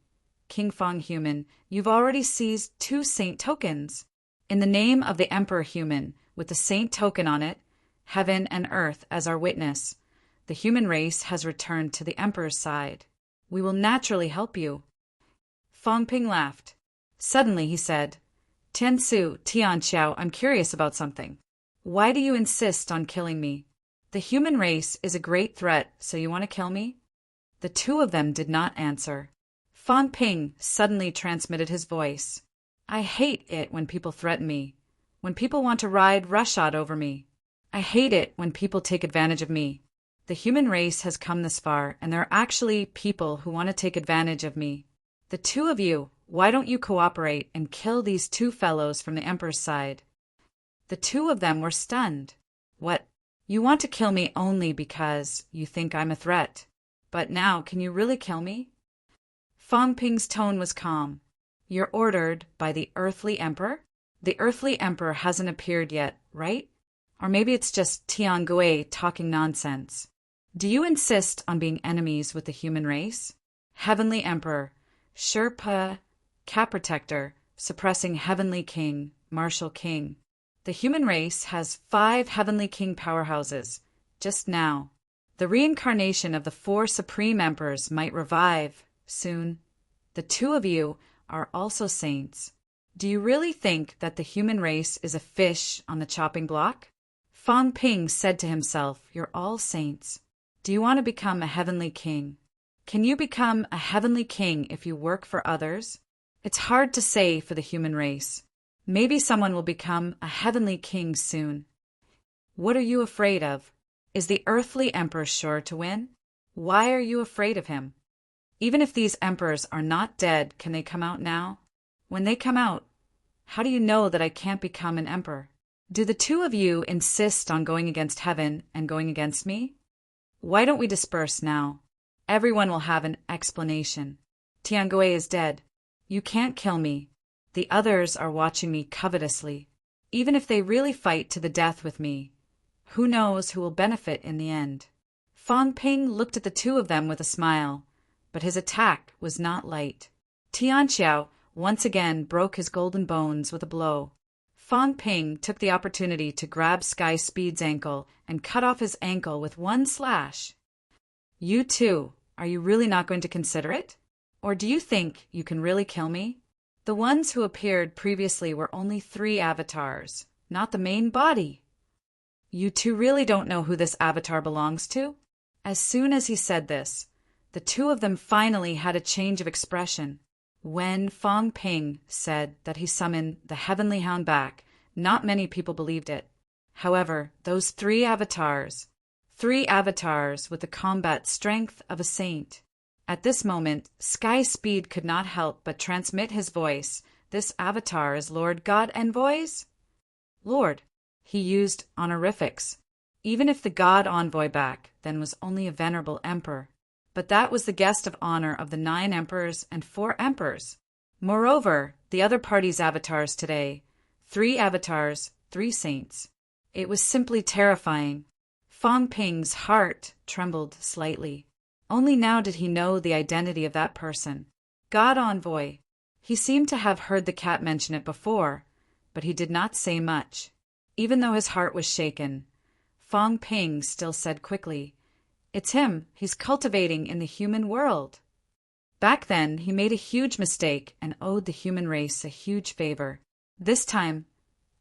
"King Fang Human, you've already seized 2 saint tokens. In the name of the Emperor Human, with the saint token on it, heaven and earth as our witness, the human race has returned to the emperor's side. We will naturally help you." Fang Ping laughed. Suddenly he said, "Tiansu, Tianxiao, I'm curious about something. Why do you insist on killing me? The human race is a great threat, so you want to kill me?" The 2 of them did not answer. Fang Ping suddenly transmitted his voice. "I hate it when people threaten me, when people want to ride roughshod over me. I hate it when people take advantage of me. The human race has come this far, and there are actually people who want to take advantage of me. The 2 of you, why don't you cooperate and kill these 2 fellows from the emperor's side?" The 2 of them were stunned. "What? You want to kill me only because you think I'm a threat. But now, can you really kill me?" Fang Ping's tone was calm. You're ordered by the earthly emperor? The earthly emperor hasn't appeared yet, right? Or maybe it's just Tiangui talking nonsense. Do you insist on being enemies with the human race? Heavenly Emperor, Sherpa, Cat Protector, suppressing Heavenly King, Martial King. The human race has 5 Heavenly King powerhouses, just now. The reincarnation of the 4 Supreme Emperors might revive, soon. The 2 of you are also saints. Do you really think that the human race is a fish on the chopping block? Fang Ping said to himself, "You're all saints. Do you want to become a heavenly king? Can you become a heavenly king if you work for others? It's hard to say for the human race. Maybe someone will become a heavenly king soon. What are you afraid of? Is the earthly emperor sure to win? Why are you afraid of him? Even if these emperors are not dead, can they come out now? When they come out, how do you know that I can't become an emperor? Do the 2 of you insist on going against heaven and going against me? Why don't we disperse now? Everyone will have an explanation. Tiangui is dead. You can't kill me. The others are watching me covetously. Even if they really fight to the death with me, who knows who will benefit in the end?" Fang Ping looked at the 2 of them with a smile, but his attack was not light. Tianqiao once again broke his golden bones with a blow. Fang Ping took the opportunity to grab Sky Speed's ankle and cut off his ankle with one slash. "You too, are you really not going to consider it? Or do you think you can really kill me? The ones who appeared previously were only 3 avatars, not the main body. You two really don't know who this avatar belongs to?" As soon as he said this, the 2 of them finally had a change of expression. When Fang Ping said that he summoned the Heavenly Hound back, not many people believed it. However, those 3 avatars with the combat strength of a saint. At this moment, Sky Speed could not help but transmit his voice. This avatar is Lord God Envoy's? Lord. He used honorifics. Even if the God Envoy back then was only a venerable emperor. But that was the guest of honor of the 9 emperors and 4 emperors. Moreover, the other party's avatars today, 3 avatars, 3 saints. It was simply terrifying. Fang Ping's heart trembled slightly. Only now did he know the identity of that person. God Envoy. He seemed to have heard the cat mention it before, but he did not say much. Even though his heart was shaken, Fang Ping still said quickly, "It's him. He's cultivating in the human world." Back then, he made a huge mistake and owed the human race a huge favor. This time,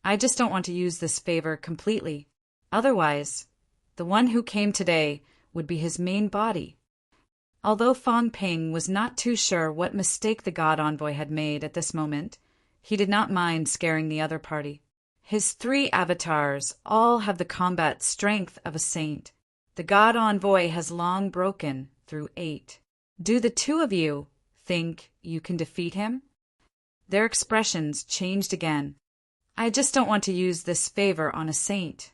I just don't want to use this favor completely. Otherwise, the one who came today would be his main body. Although Fang Ping was not too sure what mistake the God Envoy had made at this moment, he did not mind scaring the other party. His 3 avatars all have the combat strength of a saint. The God Envoy has long broken through 8. Do the 2 of you think you can defeat him? Their expressions changed again. I just don't want to use this favor on a saint.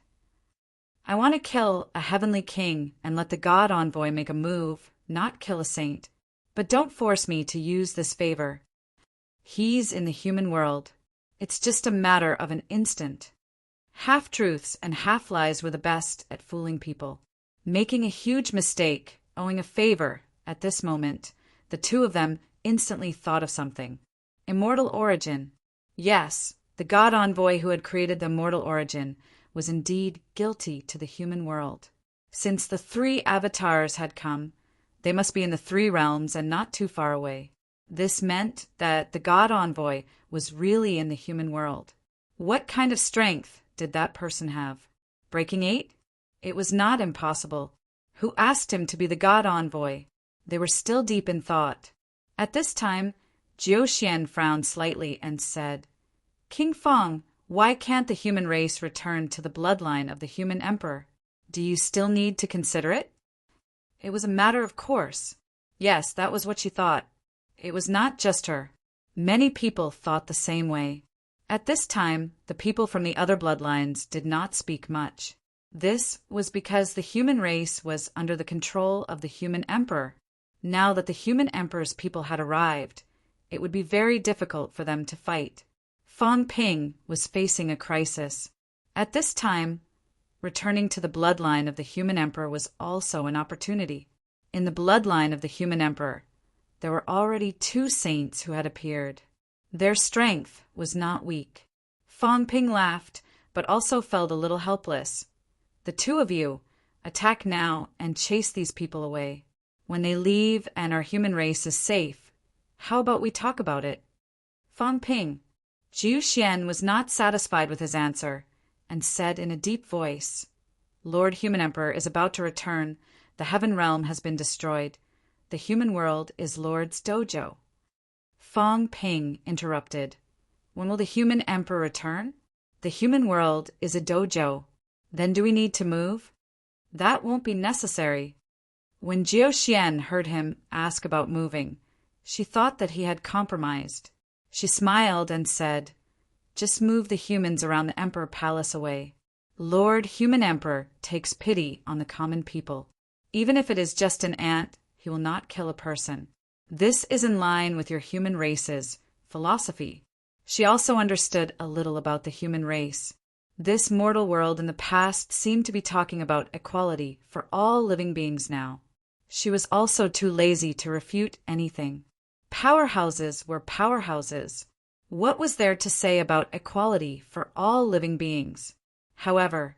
I want to kill a heavenly king and let the God Envoy make a move, not kill a saint. But don't force me to use this favor. He's in the human world. It's just a matter of an instant. Half-truths and half-lies were the best at fooling people. Making a huge mistake, owing a favor, at this moment, the 2 of them instantly thought of something. Immortal origin. Yes, the God Envoy who had created the immortal origin was indeed guilty to the human world. Since the 3 avatars had come, they must be in the 3 realms and not too far away. This meant that the God Envoy was really in the human world. What kind of strength did that person have? Breaking 8? It was not impossible. Who asked him to be the God Envoy? They were still deep in thought. At this time, Jiuxian frowned slightly and said, "King Fang, why can't the human race return to the bloodline of the human emperor? Do you still need to consider it?" It was a matter of course. Yes, that was what she thought. It was not just her. Many people thought the same way. At this time, the people from the other bloodlines did not speak much. This was because the human race was under the control of the human emperor. Now that the human emperor's people had arrived, it would be very difficult for them to fight. Fang Ping was facing a crisis. At this time, returning to the bloodline of the human emperor was also an opportunity. In the bloodline of the human emperor, there were already 2 saints who had appeared. Their strength was not weak. Fang Ping laughed, but also felt a little helpless. The 2 of you, attack now and chase these people away. When they leave and our human race is safe, how about we talk about it? Fang Ping. Jiu Xian was not satisfied with his answer and said in a deep voice, Lord Human Emperor is about to return. The heaven realm has been destroyed. The human world is Lord's dojo. Fang Ping interrupted. When will the human emperor return? The human world is a dojo. Then do we need to move? That won't be necessary. When Jiu Xian heard him ask about moving, she thought that he had compromised. She smiled and said, just move the humans around the Emperor Palace away. Lord Human Emperor takes pity on the common people. Even if it is just an ant, he will not kill a person. This is in line with your human race's philosophy. She also understood a little about the human race. This mortal world in the past seemed to be talking about equality for all living beings now. She was also too lazy to refute anything. Powerhouses were powerhouses. What was there to say about equality for all living beings? However,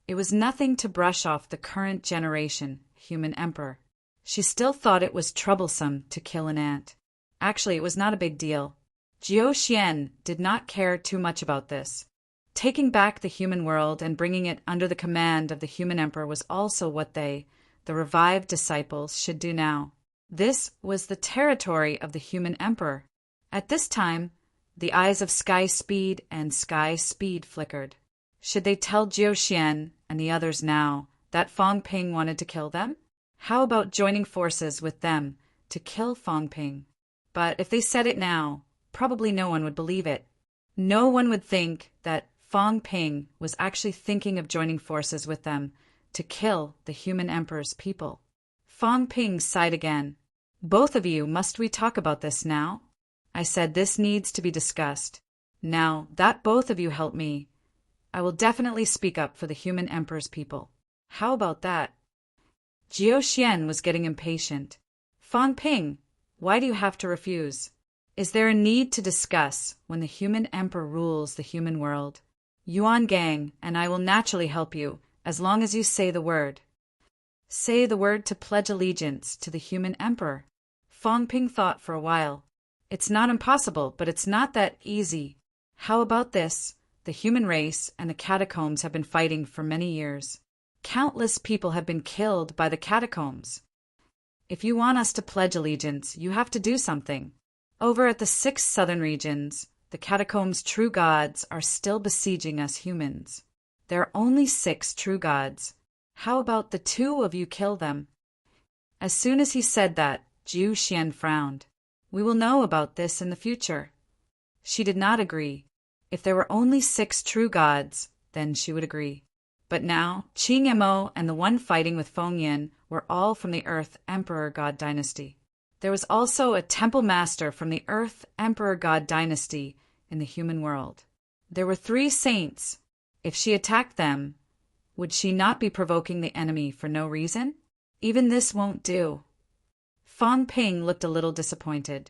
it was nothing to brush off the current generation human emperor. She still thought it was troublesome to kill an ant. Actually, it was not a big deal. Jiu Xian did not care too much about this. Taking back the human world and bringing it under the command of the human emperor was also what they, the revived disciples, should do now. This was the territory of the human emperor. At this time, the eyes of Sky Speed and Sky Speed flickered. Should they tell Jiu Xian and the others now that Fang Ping wanted to kill them? How about joining forces with them to kill Fang Ping? But if they said it now, probably no one would believe it. No one would think that Fang Ping was actually thinking of joining forces with them to kill the human emperor's people. Fang Ping sighed again. Both of you, must we talk about this now? I said this needs to be discussed. Now that both of you help me, I will definitely speak up for the human emperor's people. How about that? Jiu Xian was getting impatient. Fang Ping, why do you have to refuse? Is there a need to discuss when the human emperor rules the human world? Yuan Gang and I will naturally help you as long as you say the word. Say the word to pledge allegiance to the human emperor. Fang Ping thought for a while. It's not impossible, but it's not that easy. How about this? The human race and the catacombs have been fighting for many years. Countless people have been killed by the catacombs. If you want us to pledge allegiance, you have to do something. Over at the 6 southern regions, the catacombs' true gods are still besieging us humans. There are only 6 true gods. How about the 2 of you kill them? As soon as he said that, Jiu Xian frowned. We will know about this in the future. She did not agree. If there were only 6 true gods, then she would agree. But now, Qing Mo and the one fighting with Feng Yin were all from the Earth Emperor God dynasty. There was also a temple master from the Earth Emperor God dynasty in the human world. There were 3 saints. If she attacked them, would she not be provoking the enemy for no reason? Even this won't do. Fang Ping looked a little disappointed,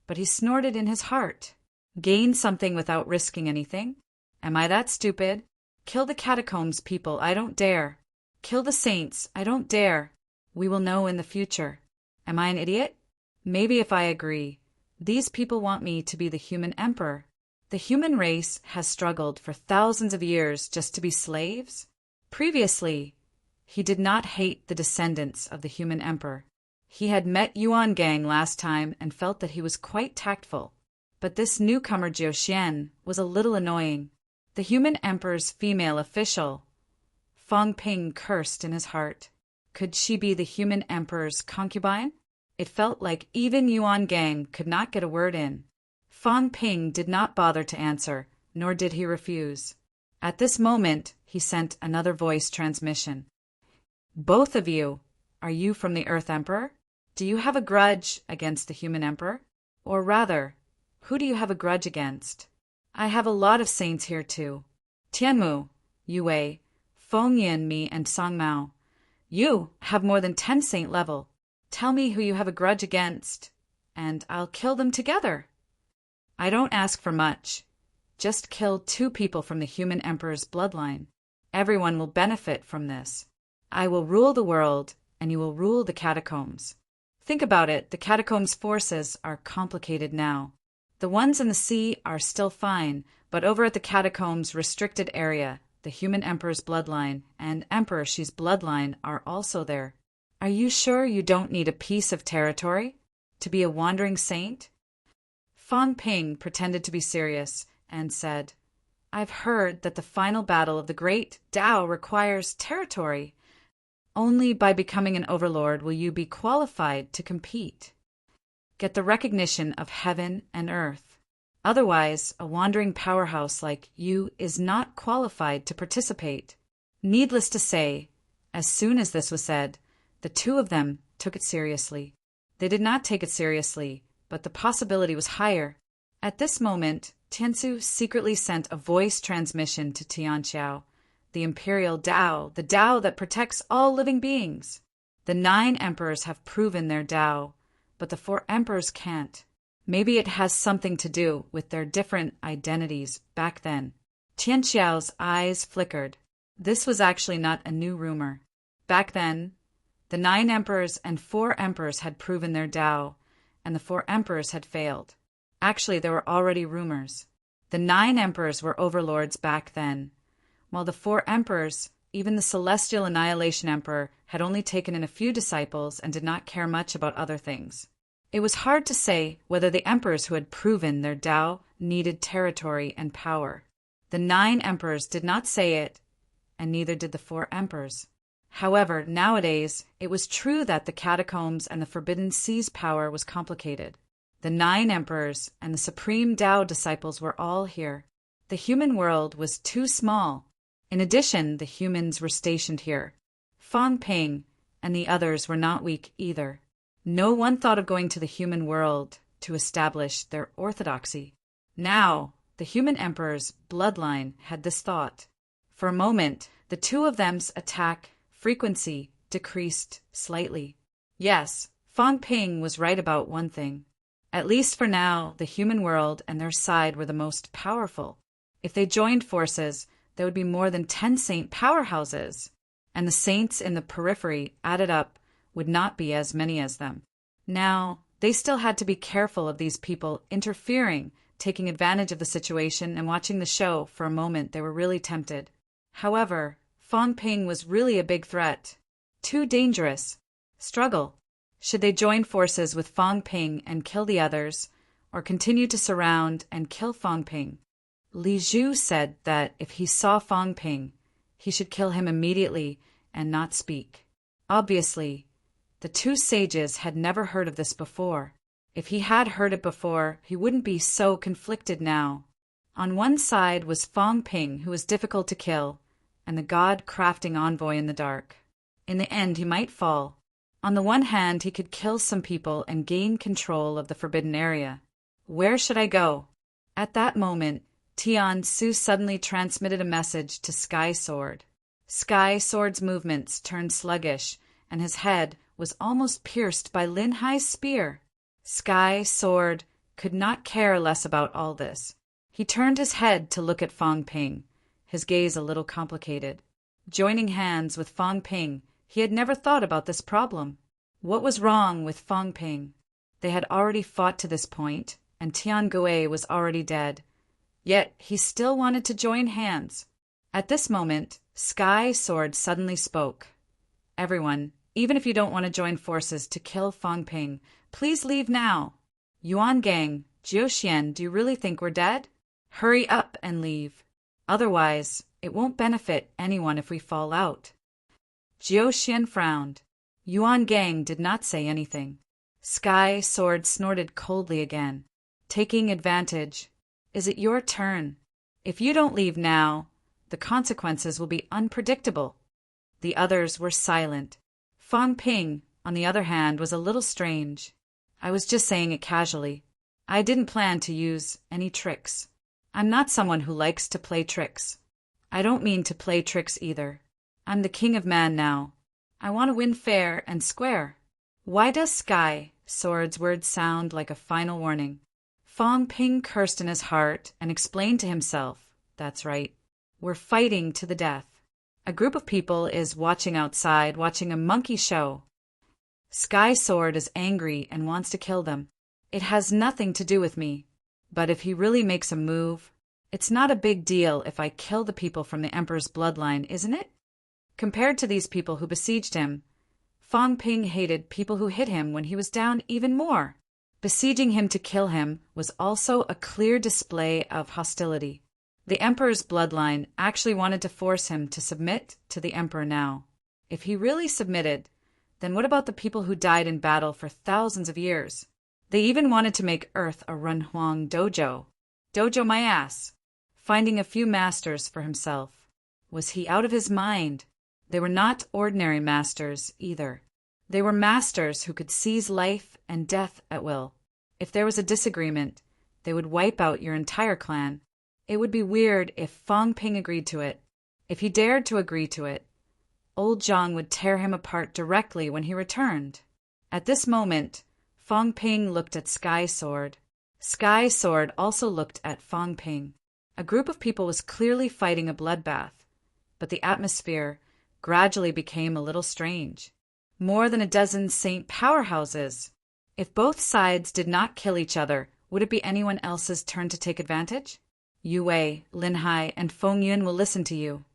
but he snorted in his heart. Gain something without risking anything? Am I that stupid? Kill the catacombs people, I don't dare. Kill the saints, I don't dare. We will know in the future. Am I an idiot? Maybe if I agree. These people want me to be the human emperor. The human race has struggled for thousands of years just to be slaves. Previously, he did not hate the descendants of the human emperor. He had met Yuan Gang last time and felt that he was quite tactful. But this newcomer Jiu Xian was a little annoying. The human emperor's female official. Fang Ping cursed in his heart. Could she be the human emperor's concubine? It felt like even Yuan Gang could not get a word in. Fang Ping did not bother to answer, nor did he refuse. At this moment, he sent another voice transmission. Both of you, are you from the Earth Emperor? Do you have a grudge against the human emperor? Or rather, who do you have a grudge against? I have a lot of saints here too. Tianmu, Yue, Fengyan, me, and Songmao. You have more than 10 saint level. Tell me who you have a grudge against, and I'll kill them together. I don't ask for much. Just kill 2 people from the human emperor's bloodline. Everyone will benefit from this. I will rule the world, and you will rule the catacombs. Think about it, the catacombs' forces are complicated now. The ones in the sea are still fine, but over at the catacombs' restricted area, the human emperor's bloodline and Emperor Shi's bloodline are also there. Are you sure you don't need a piece of territory to be a wandering saint? Fang Ping pretended to be serious and said, I've heard that the final battle of the great Tao requires territory. Only by becoming an overlord will you be qualified to compete. Get the recognition of heaven and earth. Otherwise, a wandering powerhouse like you is not qualified to participate. Needless to say, as soon as this was said, the 2 of them took it seriously. They did not take it seriously, but the possibility was higher. At this moment, Tiansu secretly sent a voice transmission to Tianqiao, the imperial Tao, the Tao that protects all living beings. The 9 emperors have proven their Tao, but the 4 emperors can't. Maybe it has something to do with their different identities back then. Tianqiao's eyes flickered. This was actually not a new rumor. Back then, the 9 emperors and 4 emperors had proven their Tao, and the 4 emperors had failed. Actually, there were already rumors. The 9 emperors were overlords back then, while the 4 emperors, even the Celestial Annihilation Emperor, had only taken in a few disciples and did not care much about other things. It was hard to say whether the emperors who had proven their Tao needed territory and power. The 9 emperors did not say it, and neither did the 4 emperors. However, nowadays, it was true that the catacombs and the Forbidden Sea's power was complicated. The 9 emperors and the supreme Tao disciples were all here. The human world was too small. In addition, the humans were stationed here. Fang Ping and the others were not weak either. No one thought of going to the human world to establish their orthodoxy. Now, the human emperor's bloodline had this thought. For a moment, the 2 of them's attack frequency decreased slightly. Yes, Fang Ping was right about one thing. At least for now, the human world and their side were the most powerful. If they joined forces, there would be more than 10 saint powerhouses, and the saints in the periphery added up would not be as many as them. Now, they still had to be careful of these people interfering, taking advantage of the situation and watching the show. For a moment, they were really tempted. However, Fang Ping was really a big threat. Too dangerous. Struggle. Should they join forces with Fang Ping and kill the others, or continue to surround and kill Fang Ping? Li Zhu said that if he saw Fang Ping, he should kill him immediately and not speak. Obviously, the 2 sages had never heard of this before. If he had heard it before, he wouldn't be so conflicted now. On one side was Fang Ping, who was difficult to kill, and the god-crafting envoy in the dark. In the end, he might fall. On the one hand, he could kill some people and gain control of the forbidden area. Where should I go? At that moment, Tian Su suddenly transmitted a message to Sky Sword. Sky Sword's movements turned sluggish, and his head was almost pierced by Lin Hai's spear. Sky Sword could not care less about all this. He turned his head to look at Fang Ping, his gaze a little complicated. Joining hands with Fang Ping, he had never thought about this problem. What was wrong with Fang Ping? They had already fought to this point, and Tian Gui was already dead. Yet he still wanted to join hands. At this moment, Sky Sword suddenly spoke. Everyone, even if you don't want to join forces to kill Fang Ping, please leave now. Yuan Gang, Jiu Xian, do you really think we're dead? Hurry up and leave. Otherwise, it won't benefit anyone if we fall out. Jiu Xian frowned. Yuan Gang did not say anything. Sky Sword snorted coldly again. Taking advantage. Is it your turn? If you don't leave now, the consequences will be unpredictable. The others were silent. Fang Ping, on the other hand, was a little strange. I was just saying it casually. I didn't plan to use any tricks. I'm not someone who likes to play tricks. I don't mean to play tricks either. I'm the king of man now. I want to win fair and square. Why does Sky Sword's words sound like a final warning? Fong Ping cursed in his heart and explained to himself, that's right, we're fighting to the death. A group of people is watching outside, watching a monkey show. Sky Sword is angry and wants to kill them. It has nothing to do with me. But if he really makes a move, it's not a big deal if I kill the people from the Emperor's bloodline, isn't it? Compared to these people who besieged him, Fong Ping hated people who hit him when he was down even more. Besieging him to kill him was also a clear display of hostility. The Emperor's bloodline actually wanted to force him to submit to the Emperor now. If he really submitted, then what about the people who died in battle for thousands of years? They even wanted to make Earth a Runhuang dojo. Dojo my ass. Finding a few masters for himself. Was he out of his mind? They were not ordinary masters either. They were masters who could seize life and death at will. If there was a disagreement, they would wipe out your entire clan. It would be weird if Fong Ping agreed to it. If he dared to agree to it, old Zhang would tear him apart directly when he returned. At this moment, Fong Ping looked at Sky Sword. Sky Sword also looked at Fong Ping. A group of people was clearly fighting a bloodbath, but the atmosphere gradually became a little strange. More than a dozen saint powerhouses. If both sides did not kill each other, would it be anyone else's turn to take advantage? Yu Wei, Lin Hai, and Feng Yun will listen to you.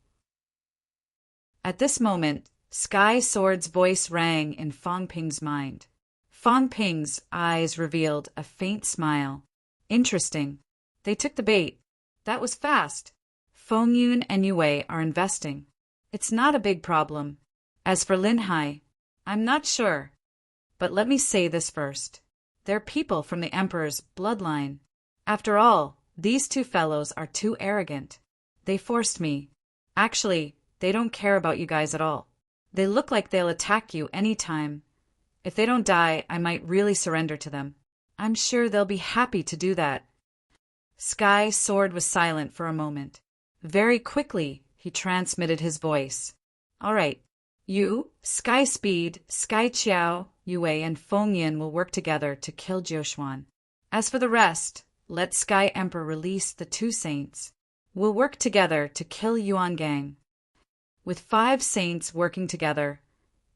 At this moment, Sky Sword's voice rang in Fong Ping's mind. Fong Ping's eyes revealed a faint smile. Interesting. They took the bait. That was fast. Feng Yun and Yu Wei are investing. It's not a big problem. As for Lin Hai, I'm not sure. But let me say this first. They're people from the Emperor's bloodline. After all, these two fellows are too arrogant. They forced me. Actually, they don't care about you guys at all. They look like they'll attack you any time. If they don't die, I might really surrender to them. I'm sure they'll be happy to do that. Sky Sword was silent for a moment. Very quickly, he transmitted his voice. All right. You, Sky Speed, Sky Qiao, Yue, and Feng Yin will work together to kill Jiushuan. As for the rest, let Sky Emperor release the two saints. We'll work together to kill Yuan Gang. With 5 saints working together,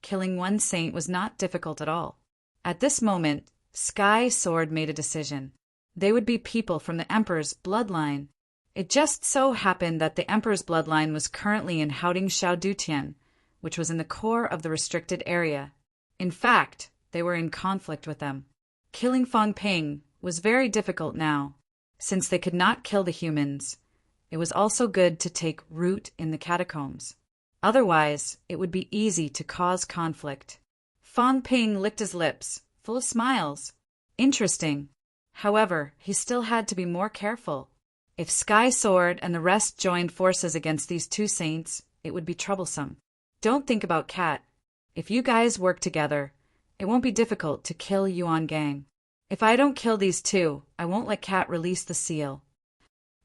killing one saint was not difficult at all. At this moment, Sky Sword made a decision. They would be people from the Emperor's bloodline. It just so happened that the Emperor's bloodline was currently in Hauding Dutian, which was in the core of the restricted area. In fact, they were in conflict with them. Killing Fong Ping was very difficult now. Since they could not kill the humans, it was also good to take root in the catacombs. Otherwise, it would be easy to cause conflict. Fong Ping licked his lips, full of smiles. Interesting. However, he still had to be more careful. If Sky Sword and the rest joined forces against these two saints, it would be troublesome. Don't think about Cat. If you guys work together, it won't be difficult to kill Yuan Gang. If I don't kill these two, I won't let Cat release the seal.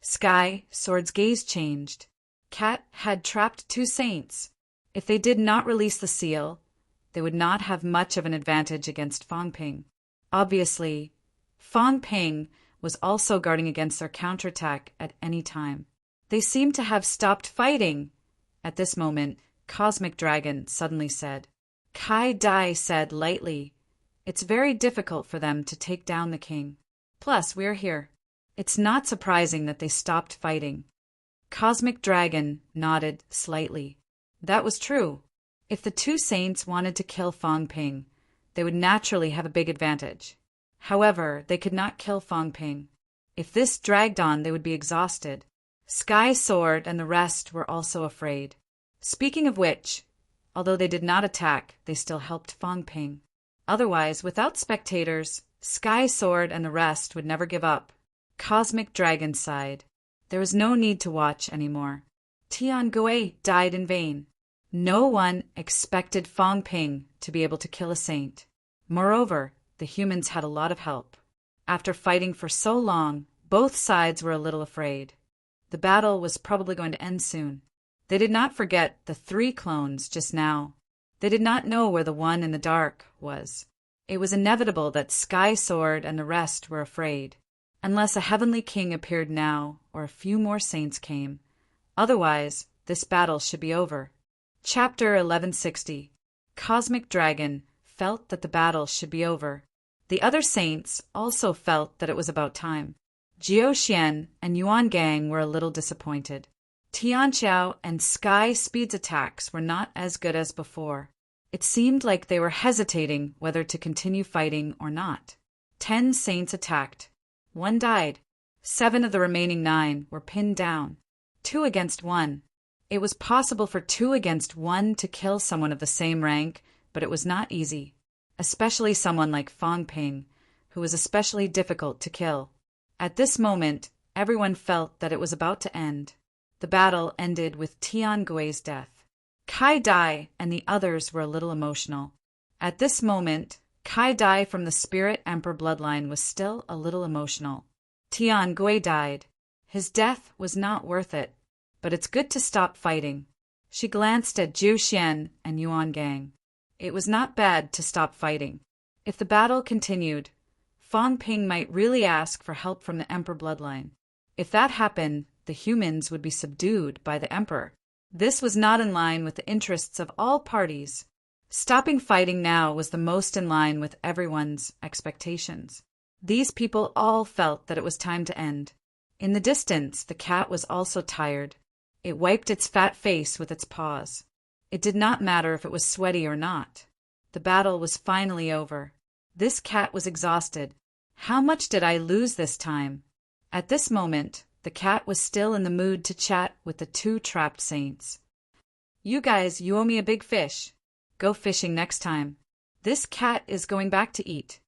Sky Sword's gaze changed. Cat had trapped 2 saints. If they did not release the seal, they would not have much of an advantage against Fong Ping. Obviously, Fong Ping was also guarding against their counterattack at any time. They seemed to have stopped fighting. At this moment, Cosmic Dragon suddenly said. Kai Dai said lightly, "It's very difficult for them to take down the king. Plus, we're here." It's not surprising that they stopped fighting. Cosmic Dragon nodded slightly. That was true. If the 2 saints wanted to kill Fong Ping, they would naturally have a big advantage. However, they could not kill Fong Ping. If this dragged on, they would be exhausted. Sky Sword and the rest were also afraid. Speaking of which, although they did not attack, they still helped Fong Ping. Otherwise, without spectators, Sky Sword and the rest would never give up. Cosmic Dragon sighed. There was no need to watch anymore. Tian Gui died in vain. No one expected Fong Ping to be able to kill a saint. Moreover, the humans had a lot of help. After fighting for so long, both sides were a little afraid. The battle was probably going to end soon. They did not forget the 3 clones just now. They did not know where the one in the dark was. It was inevitable that Sky Sword and the rest were afraid, unless a heavenly king appeared now or a few more saints came. Otherwise, this battle should be over. Chapter 1160. Cosmic Dragon felt that the battle should be over. The other saints also felt that it was about time. Jiao Xian and Yuan Gang were a little disappointed. Tian Xiao and Sky Speed's attacks were not as good as before. It seemed like they were hesitating whether to continue fighting or not. 10 saints attacked. 1 died. 7 of the remaining 9 were pinned down. 2 against 1. It was possible for 2 against 1 to kill someone of the same rank, but it was not easy, especially someone like Fang Ping, who was especially difficult to kill. At this moment, everyone felt that it was about to end. The battle ended with Tian Gui's death. Kai Dai and the others were a little emotional. At this moment, Kai Dai from the Spirit Emperor bloodline was still a little emotional. Tian Gui died. His death was not worth it, but it's good to stop fighting. She glanced at Jiao Xian and Yuan Gang. It was not bad to stop fighting. If the battle continued, Fang Ping might really ask for help from the Emperor bloodline. If that happened, the humans would be subdued by the Emperor. This was not in line with the interests of all parties. Stopping fighting now was the most in line with everyone's expectations. These people all felt that it was time to end. In the distance, the cat was also tired. It wiped its fat face with its paws. It did not matter if it was sweaty or not. The battle was finally over. This cat was exhausted. How much did I lose this time? At this moment, the cat was still in the mood to chat with the 2 trapped saints. You guys, you owe me a big fish. Go fishing next time. This cat is going back to eat.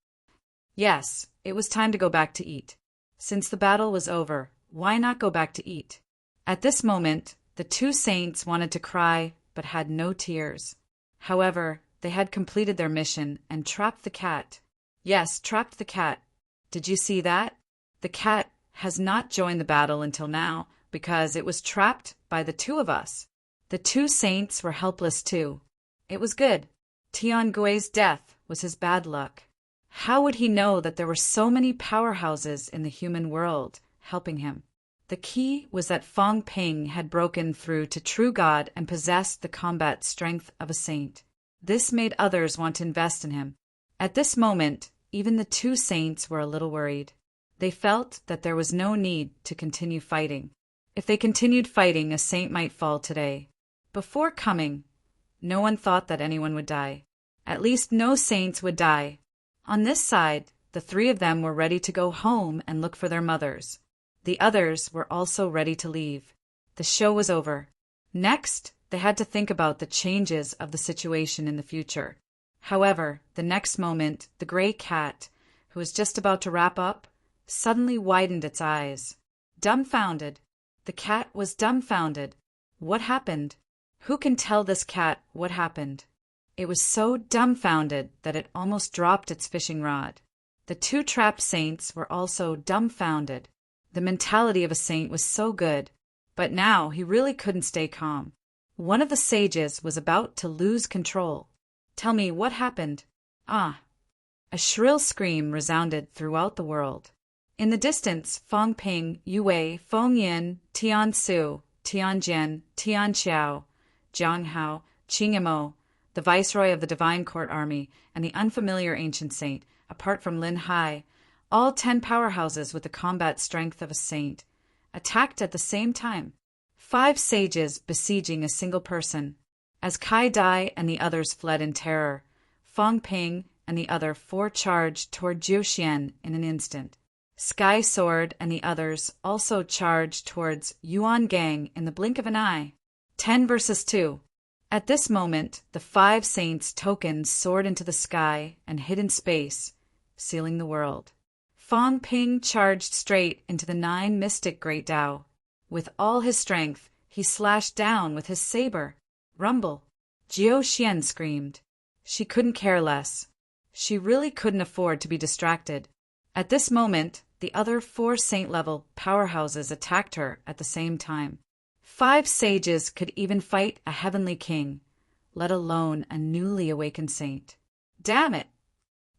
Yes, it was time to go back to eat. Since the battle was over, why not go back to eat? At this moment, the 2 saints wanted to cry, but had no tears. However, they had completed their mission and trapped the cat. Yes, trapped the cat. Did you see that? The cat has not joined the battle until now because it was trapped by the 2 of us. The 2 saints were helpless too. It was good. Tian Gui's death was his bad luck. How would he know that there were so many powerhouses in the human world helping him? The key was that Fang Ping had broken through to true God and possessed the combat strength of a saint. This made others want to invest in him. At this moment, even the 2 saints were a little worried. They felt that there was no need to continue fighting. If they continued fighting, a saint might fall today. Before coming, no one thought that anyone would die. At least no saints would die. On this side, the 3 of them were ready to go home and look for their mothers. The others were also ready to leave. The show was over. Next, they had to think about the changes of the situation in the future. However, the next moment, the gray cat, who was just about to wrap up, suddenly widened its eyes. Dumbfounded. The cat was dumbfounded. What happened? Who can tell this cat what happened? It was so dumbfounded that it almost dropped its fishing rod. The 2 trapped saints were also dumbfounded. The mentality of a saint was so good, but now he really couldn't stay calm. One of the sages was about to lose control. Tell me, what happened? Ah! A shrill scream resounded throughout the world. In the distance, Fang Ping, Yu Wei, Feng Yin, Tian Su, Tian Jian, Tian Xiao, Jiang Hao, Qing Yimo, the viceroy of the Divine Court Army, and the unfamiliar ancient saint, apart from Lin Hai, all 10 powerhouses with the combat strength of a saint, attacked at the same time. 5 sages besieging a single person. As Kai Dai and the others fled in terror, Fang Ping and the other 4 charged toward Jiao Xian in an instant. Sky Sword and the others also charged towards Yuan Gang in the blink of an eye. 10 versus 2. At this moment, the 5 saints' tokens soared into the sky and hid in space, sealing the world. Fang Ping charged straight into the 9 mystic Great Tao. With all his strength, he slashed down with his saber. Rumble! Jiao Xian screamed. She couldn't care less. She really couldn't afford to be distracted. At this moment, the other 4 saint-level powerhouses attacked her at the same time. 5 sages could even fight a heavenly king, let alone a newly awakened saint. Damn it!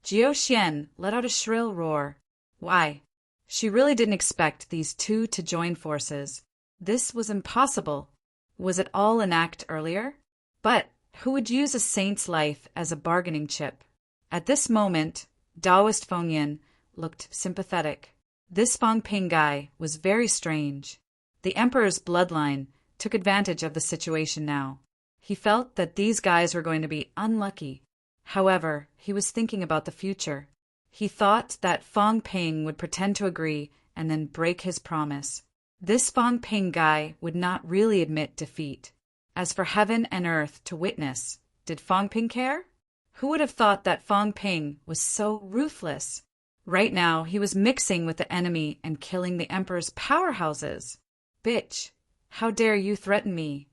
Jiao Xian let out a shrill roar. Why? She really didn't expect these 2 to join forces. This was impossible. Was it all an act earlier? But who would use a saint's life as a bargaining chip? At this moment, Taoist Feng Yin looked sympathetic. This Fang Ping guy was very strange. The emperor's bloodline took advantage of the situation now. He felt that these guys were going to be unlucky. However, he was thinking about the future. He thought that Fang Ping would pretend to agree and then break his promise. This Fang Ping guy would not really admit defeat. As for heaven and earth to witness, did Fang Ping care? Who would have thought that Fang Ping was so ruthless? Right now, he was mixing with the enemy and killing the emperor's powerhouses. Bitch, how dare you threaten me?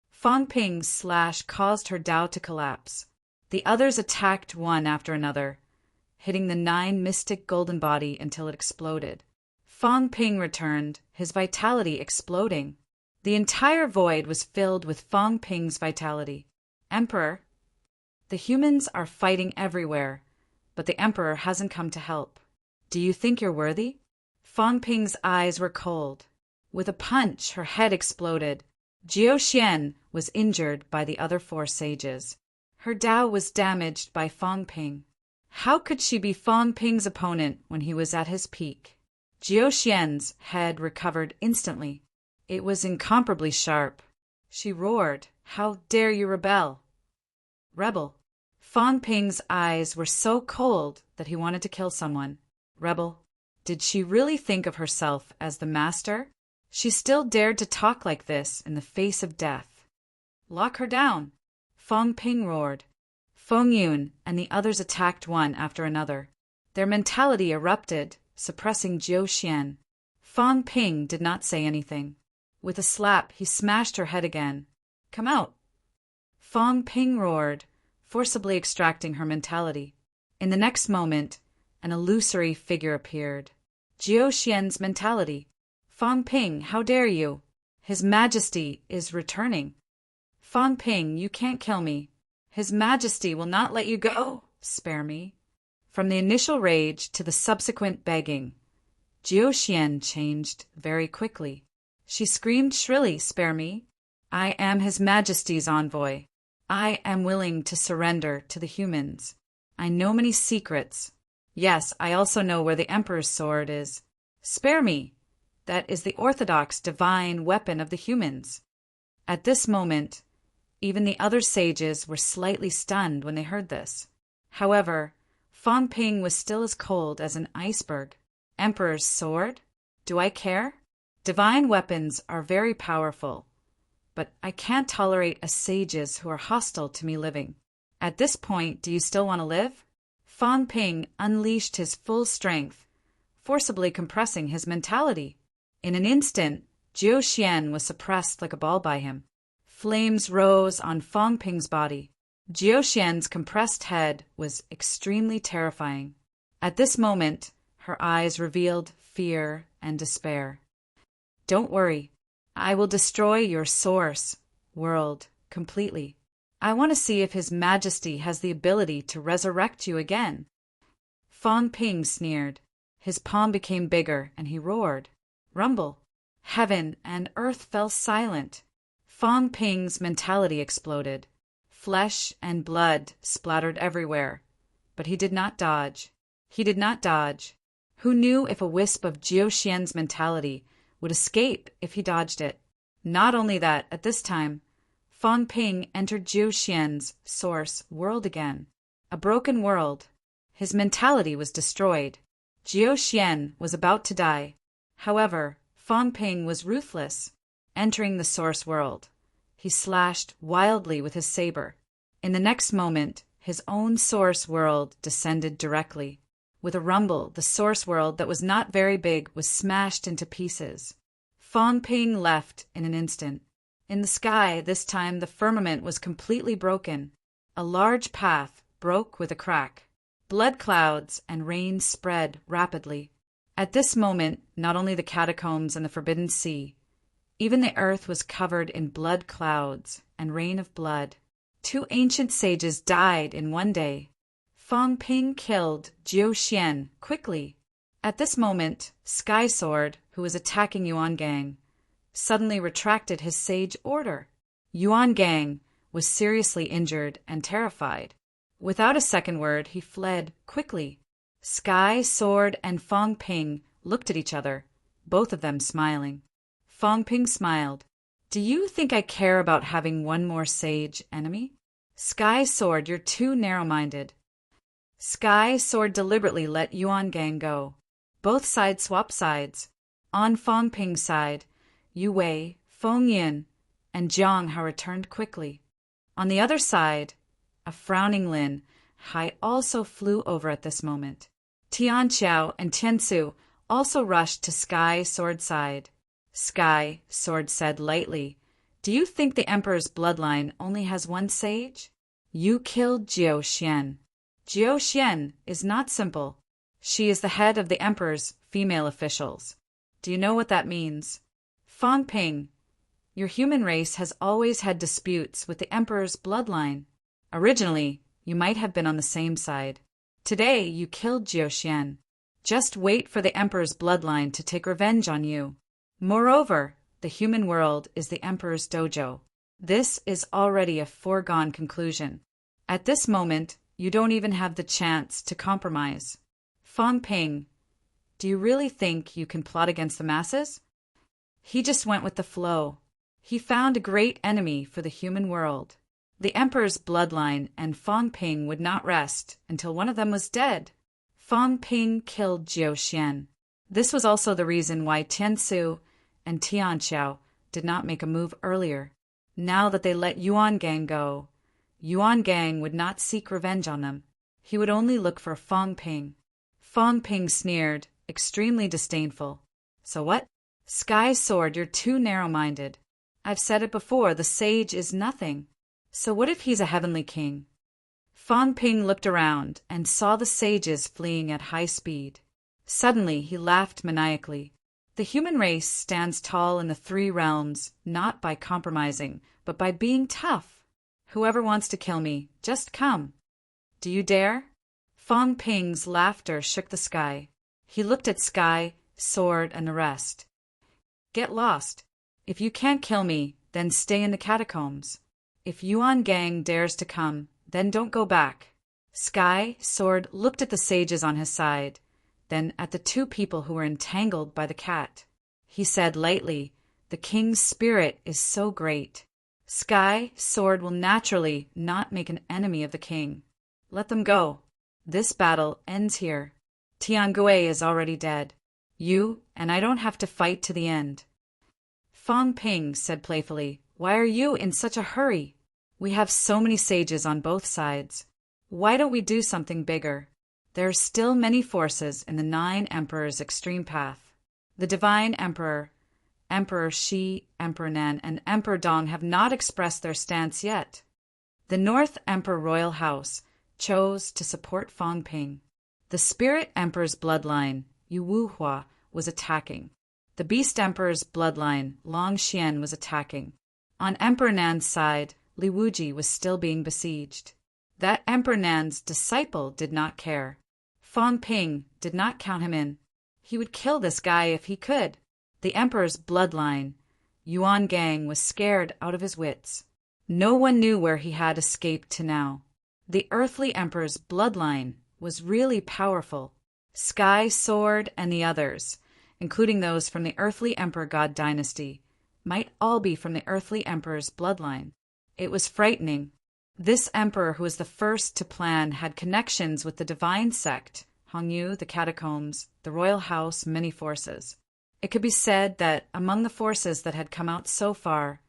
Fang Ping's slash caused her Tao to collapse. The others attacked one after another, hitting the 9 mystic golden body until it exploded. Fang Ping returned, his vitality exploding. The entire void was filled with Fang Ping's vitality. Emperor, the humans are fighting everywhere, but the Emperor hasn't come to help. Do you think you're worthy? Fang Ping's eyes were cold. With a punch, her head exploded. Jiao Xian was injured by the other 4 sages. Her Tao was damaged by Fang Ping. How could she be Fang Ping's opponent when he was at his peak? Jiao Xian's head recovered instantly. It was incomparably sharp. She roared, "How dare you rebel?" Rebel. Fang Ping's eyes were so cold that he wanted to kill someone. Rebel. Did she really think of herself as the master? She still dared to talk like this in the face of death. Lock her down. Fang Ping roared. Feng Yun and the others attacked one after another. Their mentality erupted, suppressing Jiao Xian. Fang Ping did not say anything. With a slap, he smashed her head again. Come out. Fang Ping roared, forcibly extracting her mentality. In the next moment, an illusory figure appeared. Jiao Xian's mentality. Fang Ping, how dare you? His Majesty is returning. Fang Ping, you can't kill me. His Majesty will not let you go. Spare me. From the initial rage to the subsequent begging, Jiao Xian changed very quickly. She screamed shrilly, "Spare me. I am His Majesty's envoy. I am willing to surrender to the humans. I know many secrets. Yes, I also know where the Emperor's sword is. Spare me. That is the orthodox divine weapon of the humans." At this moment, even the other sages were slightly stunned when they heard this. However, Fang Ping was still as cold as an iceberg. Emperor's sword? Do I care? Divine weapons are very powerful, but I can't tolerate a sages who are hostile to me living. At this point, do you still want to live? Fang Ping unleashed his full strength, forcibly compressing his mentality. In an instant, Jiao Xian was suppressed like a ball by him. Flames rose on Fang Ping's body. Jiao Xian's compressed head was extremely terrifying. At this moment, her eyes revealed fear and despair. Don't worry. I will destroy your source world completely. I want to see if His Majesty has the ability to resurrect you again. Fang Ping sneered. His palm became bigger, and he roared. Rumble. Heaven and earth fell silent. Fang Ping's mentality exploded. Flesh and blood splattered everywhere. But he did not dodge. He did not dodge. Who knew if a wisp of Jiao Xian's mentality would escape if he dodged it? Not only that, at this time, Fang Ping entered Jiao Xian's source world again. A broken world. His mentality was destroyed. Jiao Xian was about to die. However, Fang Ping was ruthless. Entering the source world, he slashed wildly with his saber. In the next moment, his own source world descended directly. With a rumble, the source world that was not very big was smashed into pieces. Fang Ping left in an instant. In the sky, this time the firmament was completely broken. A large path broke with a crack. Blood clouds and rain spread rapidly. At this moment, not only the catacombs and the Forbidden Sea, even the earth was covered in blood clouds and rain of blood. 2 ancient sages died in one day. Fang Ping killed Jiu Xian quickly. At this moment, Sky Sword, who was attacking Yuan Gang, suddenly retracted his sage order. Yuan Gang was seriously injured and terrified. Without a second word, he fled quickly. Sky Sword and Fang Ping looked at each other, both of them smiling. Fang Ping smiled. Do you think I care about having one more sage enemy? Sky Sword, you're too narrow-minded. Sky Sword deliberately let Yuan Gang go. Both sides swapped sides. On Fang Ping's side, Yu Wei, Feng Yin, and Jiang Hao returned quickly. On the other side, a frowning Lin Hai also flew over at this moment. Tian Qiao and Tian Su also rushed to Sky Sword's side. Sky Sword said lightly, Do you think the Emperor's bloodline only has one sage? You killed Jiu Xian. Jiu Xian is not simple. She is the head of the Emperor's female officials. Do you know what that means? Fang Ping, your human race has always had disputes with the Emperor's bloodline. Originally, you might have been on the same side. Today, you killed Jiu Xian. Just wait for the Emperor's bloodline to take revenge on you. Moreover, the human world is the Emperor's dojo. This is already a foregone conclusion. At this moment, you don't even have the chance to compromise. Fang Ping, do you really think you can plot against the masses? He just went with the flow. He found a great enemy for the human world. The Emperor's bloodline and Fang Ping would not rest until one of them was dead. Fang Ping killed Jiu Xian. This was also the reason why Tian Su and Tian Qiao did not make a move earlier. Now that they let Yuan Gang go, Yuan Gang would not seek revenge on them. He would only look for Fang Ping. Fang Ping sneered, extremely disdainful. So what? Sky Sword, you're too narrow-minded. I've said it before, the sage is nothing. So what if he's a heavenly king? Fang Ping looked around and saw the sages fleeing at high speed. Suddenly, he laughed maniacally. The human race stands tall in the 3 realms, not by compromising, but by being tough. Whoever wants to kill me, just come. Do you dare? Fang Ping's laughter shook the sky. He looked at Sky, Sword, and the rest. Get lost. If you can't kill me, then stay in the catacombs. If Yuan Gang dares to come, then don't go back. Sky, Sword looked at the sages on his side, then at the 2 people who were entangled by the cat. He said lightly, The king's spirit is so great. Sky, Sword will naturally not make an enemy of the king. Let them go. This battle ends here. Tiangui is already dead. You and I don't have to fight to the end. Fang Ping said playfully, Why are you in such a hurry? We have so many sages on both sides. Why don't we do something bigger? There are still many forces in the 9 emperors' extreme path. The Divine Emperor, Emperor Shi, Emperor Nan, and Emperor Dong have not expressed their stance yet. The North Emperor Royal House chose to support Fang Ping. The Spirit Emperor's bloodline, Yu Wuhua, was attacking. The Beast Emperor's bloodline, Long Xian, was attacking. On Emperor Nan's side, Li Wuji was still being besieged. That Emperor Nan's disciple did not care. Fang Ping did not count him in. He would kill this guy if he could. The Emperor's bloodline, Yuan Gang, was scared out of his wits. No one knew where he had escaped to now. The earthly Emperor's bloodline was really powerful. Sky Sword and the others, including those from the earthly Emperor God dynasty, might all be from the earthly Emperor's bloodline. It was frightening. This emperor, who was the first to plan, had connections with the divine sect, Hongyu, the catacombs, the royal house, many forces. It could be said that among the forces that had come out so far,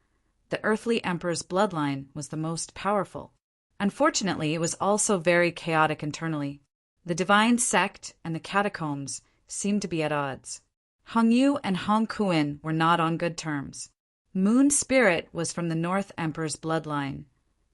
the earthly emperor's bloodline was the most powerful. Unfortunately, it was also very chaotic internally. The divine sect and the catacombs seemed to be at odds. Hongyu and Hong Kuan were not on good terms. Moon Spirit was from the North Emperor's bloodline,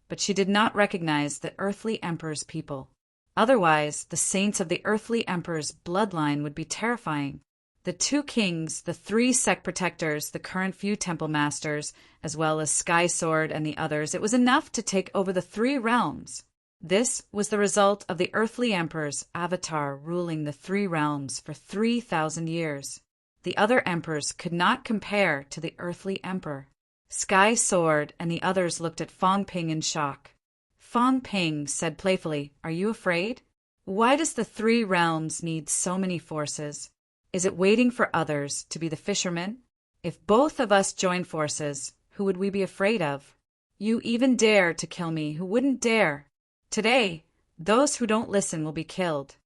but she did not recognize the earthly emperor's people. Otherwise, the saints of the earthly emperor's bloodline would be terrifying. The two kings, the three sect protectors, the current few temple masters, as well as Sky Sword and the others, it was enough to take over the three realms. This was the result of the earthly emperor's avatar ruling the three realms for 3,000 years. The other emperors could not compare to the earthly emperor. Sky Sword and the others looked at Fong Ping in shock. Fong Ping said playfully, "Are you afraid? Why does the three realms need so many forces? Is it waiting for others to be the fishermen? If both of us join forces, who would we be afraid of? You even dare to kill me who wouldn't dare. Today, those who don't listen will be killed.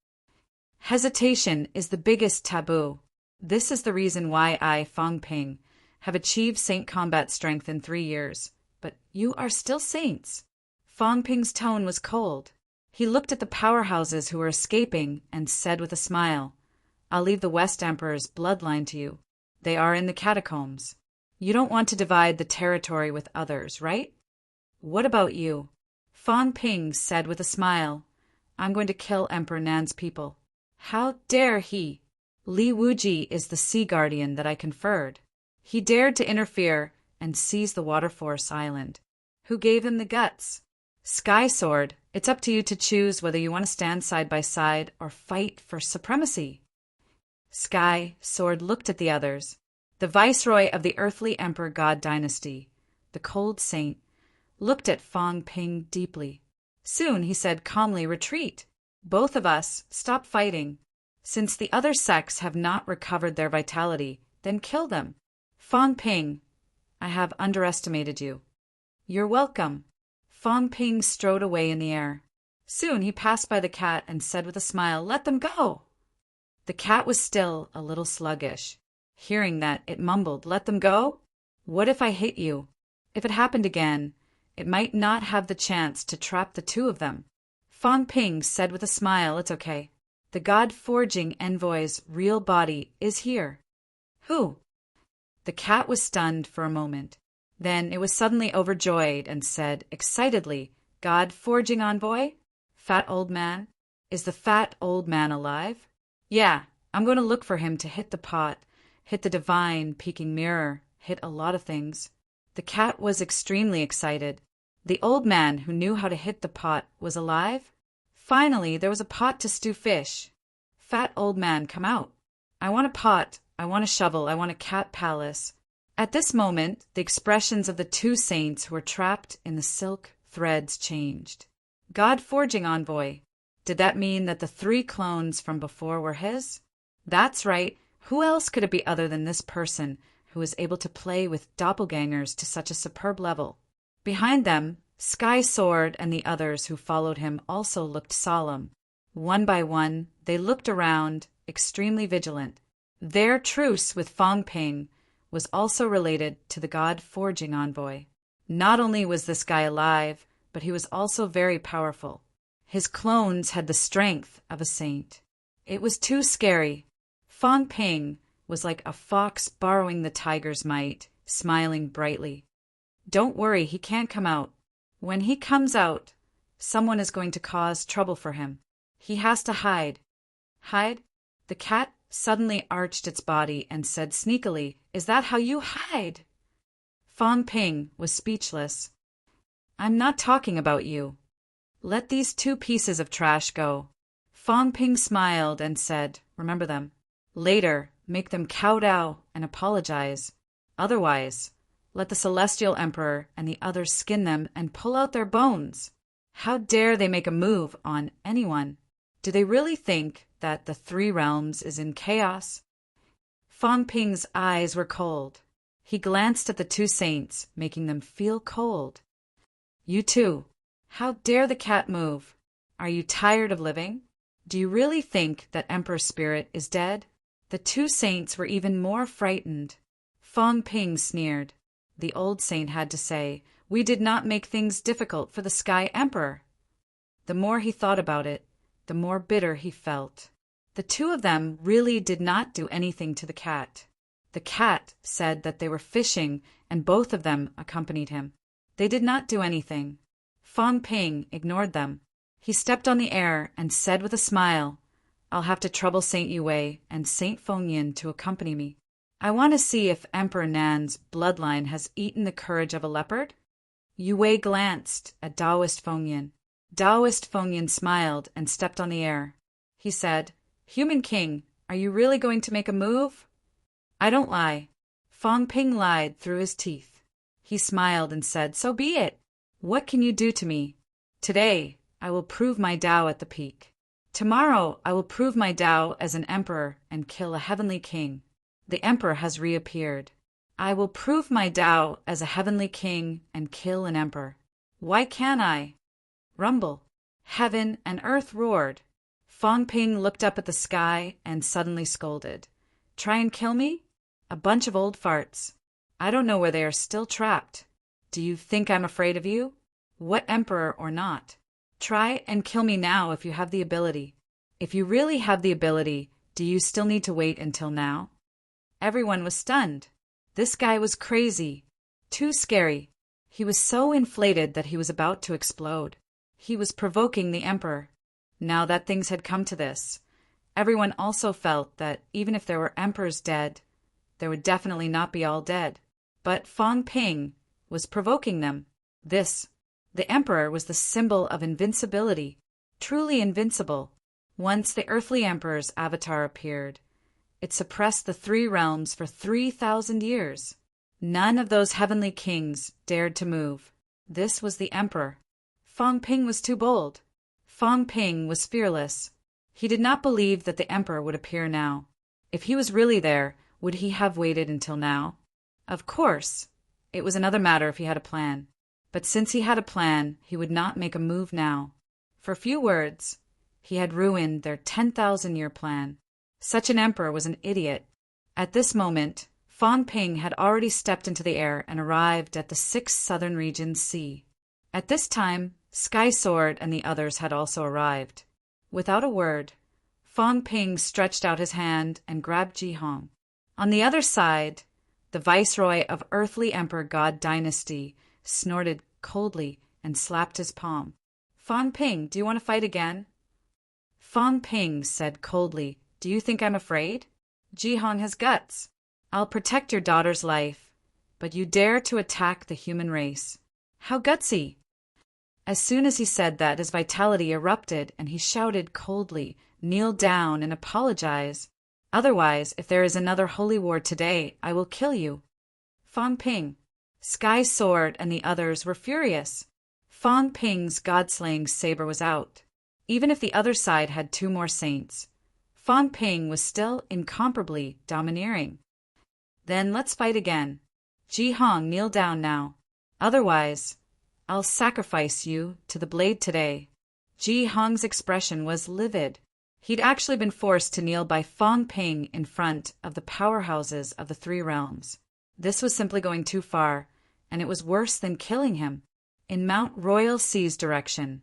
Hesitation is the biggest taboo. This is the reason why I, Fong Ping, have achieved saint combat strength in 3 years. But you are still saints." Fong Ping's tone was cold. He looked at the powerhouses who were escaping and said with a smile, "I'll leave the West Emperor's bloodline to you. They are in the catacombs. You don't want to divide the territory with others, right? What about you?" Fong Ping said with a smile, "I'm going to kill Emperor Nan's people." "How dare he? Li Wuji is the sea guardian that I conferred. He dared to interfere and seize the Waterforce Island. Who gave him the guts? Sky Sword, it's up to you to choose whether you want to stand side by side or fight for supremacy." Sky Sword looked at the others. The viceroy of the earthly emperor god dynasty, the cold saint, looked at Fong Ping deeply. Soon he said calmly, "Retreat. Both of us, stop fighting. Since the other sects have not recovered their vitality, then kill them. Fong Ping, I have underestimated you." "You're welcome." Fong Ping strode away in the air. Soon he passed by the cat and said with a smile, "Let them go." The cat was still a little sluggish. Hearing that, it mumbled, "Let them go? What if I hit you? If it happened again, it might not have the chance to trap the two of them." Fong Ping said with a smile, "It's okay. The God-forging envoy's real body is here." "Who?" The cat was stunned for a moment. Then it was suddenly overjoyed and said excitedly, "God-forging envoy? Fat old man? Is the fat old man alive? Yeah, I'm going to look for him to hit the pot, hit the divine peeking mirror, hit a lot of things." The cat was extremely excited. The old man who knew how to hit the pot was alive? Finally, there was a pot to stew fish. "Fat old man, come out. I want a pot, I want a shovel, I want a cat palace." At this moment, the expressions of the two saints who were trapped in the silk threads changed. God-forging envoy. Did that mean that the three clones from before were his? That's right. Who else could it be other than this person who was able to play with doppelgangers to such a superb level? Behind them, Sky Sword and the others who followed him also looked solemn. One by one, they looked around, extremely vigilant. Their truce with Fong Ping was also related to the God-forging envoy. Not only was this guy alive, but he was also very powerful. His clones had the strength of a saint. It was too scary. Fong Ping was like a fox borrowing the tiger's might, smiling brightly. "Don't worry, he can't come out. When he comes out, someone is going to cause trouble for him. He has to hide." "Hide?" The cat suddenly arched its body and said sneakily, "Is that how you hide?" Fong Ping was speechless. "I'm not talking about you. Let these two pieces of trash go." Fong Ping smiled and said, "Remember them. Later, make them kowtow and apologize. Otherwise, let the Celestial Emperor and the others skin them and pull out their bones. How dare they make a move on anyone? Do they really think that the three realms is in chaos?" Fong Ping's eyes were cold. He glanced at the two saints, making them feel cold. "You too. How dare the cat move? Are you tired of living? Do you really think that Emperor Spirit is dead?" The two saints were even more frightened. Fong Ping sneered. The old saint had to say, "We did not make things difficult for the Sky Emperor." The more he thought about it, the more bitter he felt. The two of them really did not do anything to the cat. The cat said that they were fishing, and both of them accompanied him. They did not do anything. Fong Ping ignored them. He stepped on the air and said with a smile, "I'll have to trouble Saint Yue and Saint Fengyan to accompany me. I want to see if Emperor Nan's bloodline has eaten the courage of a leopard." Yue glanced at Taoist Fengyan. Taoist Fengyan smiled and stepped on the air. He said, "Human King, are you really going to make a move?" "I don't lie." Fang Ping lied through his teeth. He smiled and said, "So be it. What can you do to me? Today, I will prove my Tao at the peak. Tomorrow, I will prove my Tao as an emperor and kill a heavenly king. The emperor has reappeared. I will prove my Tao as a heavenly king and kill an emperor. Why can't I?" Rumble. Heaven and earth roared. Fang Ping looked up at the sky and suddenly scolded. "Try and kill me? A bunch of old farts. I don't know where they are still trapped. Do you think I'm afraid of you? What emperor or not? Try and kill me now if you have the ability. If you really have the ability, do you still need to wait until now?" Everyone was stunned. This guy was crazy. Too scary. He was so inflated that he was about to explode. He was provoking the emperor. Now that things had come to this, everyone also felt that even if there were emperors dead, there would definitely not be all dead. But Fang Ping was provoking them. The emperor was the symbol of invincibility, truly invincible. Once the earthly emperor's avatar appeared, it suppressed the three realms for 3,000 years. None of those heavenly kings dared to move. This was the emperor. Fang Ping was too bold. Fang Ping was fearless. He did not believe that the emperor would appear now. If he was really there, would he have waited until now? Of course. It was another matter if he had a plan. But since he had a plan, he would not make a move now. For few words, he had ruined their 10,000-year plan. Such an emperor was an idiot. At this moment, Fang Ping had already stepped into the air and arrived at the 6 southern regions sea. At this time, Sky Sword and the others had also arrived. Without a word, Fang Ping stretched out his hand and grabbed Ji Hong. On the other side, the viceroy of Earthly Emperor God Dynasty snorted coldly and slapped his palm. "Fang Ping, do you want to fight again?" Fang Ping said coldly, "Do you think I'm afraid? Ji Hong has guts. I'll protect your daughter's life, but you dare to attack the human race. How gutsy!" As soon as he said that, his vitality erupted and he shouted coldly, "Kneel down and apologize. Otherwise, if there is another holy war today, I will kill you." Fang Ping, Sky Sword and the others were furious. Fang Ping's god-slaying saber was out. Even if the other side had 2 more saints, Fang Ping was still incomparably domineering. "Then let's fight again. Ji Hong, kneel down now. Otherwise, I'll sacrifice you to the blade today." Ji Hong's expression was livid. He'd actually been forced to kneel by Fang Ping in front of the powerhouses of the 3 realms. This was simply going too far, and it was worse than killing him. In Mount Royal Sea's direction,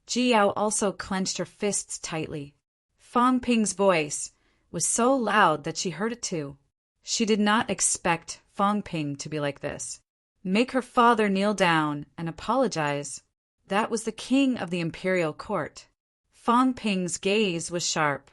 Ji Yao also clenched her fists tightly. Fang Ping's voice was so loud that she heard it too. She did not expect Fang Ping to be like this. Make her father kneel down and apologize. That was the king of the imperial court. Fang Ping's gaze was sharp.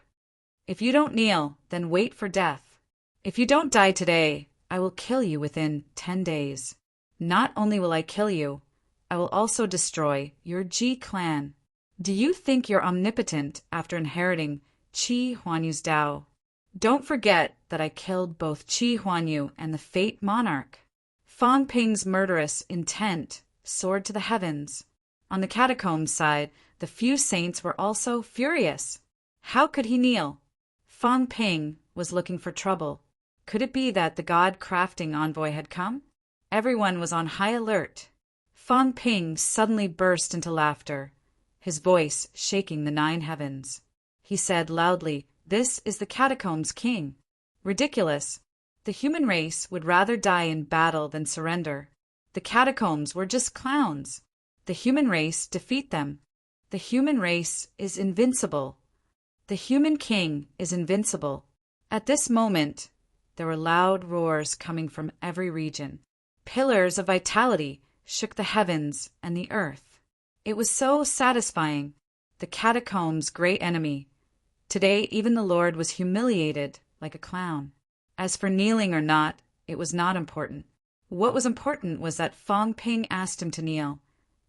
"If you don't kneel, then wait for death. If you don't die today, I will kill you within 10 days. Not only will I kill you, I will also destroy your Ji clan. Do you think you're omnipotent after inheriting Qi Huanyu's Tao? Don't forget that I killed both Qi Huanyu and the Fate Monarch." Fang Ping's murderous intent soared to the heavens. On the catacombs side, the few saints were also furious. How could he kneel? Fang Ping was looking for trouble. Could it be that the god-crafting envoy had come? Everyone was on high alert. Fang Ping suddenly burst into laughter, his voice shaking the 9 heavens. He said loudly, "This is the catacombs king." Ridiculous. The human race would rather die in battle than surrender. The catacombs were just clowns. The human race defeat them. The human race is invincible. The human king is invincible. At this moment, there were loud roars coming from every region. Pillars of vitality shook the heavens and the earth. It was so satisfying. the catacombs' great enemy. Today, even the Lord was humiliated like a clown. As for kneeling or not, it was not important. What was important was that Fong Ping asked him to kneel,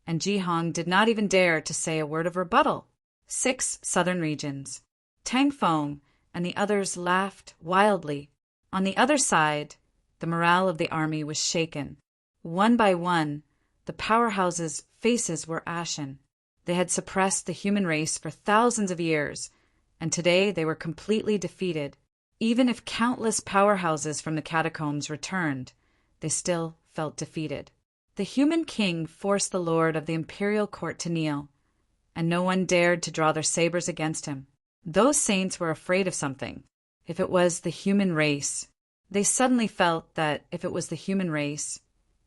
and Ji Hong did not even dare to say a word of rebuttal. 6 southern regions. Tang Fong and the others laughed wildly. On the other side, the morale of the army was shaken. One by one, the powerhouses' faces were ashen. They had suppressed the human race for thousands of years, and today they were completely defeated. Even if countless powerhouses from the catacombs returned, they still felt defeated. The human king forced the lord of the imperial court to kneel, and no one dared to draw their sabers against him. Those saints were afraid of something. If it was the human race, they suddenly felt that if it was the human race,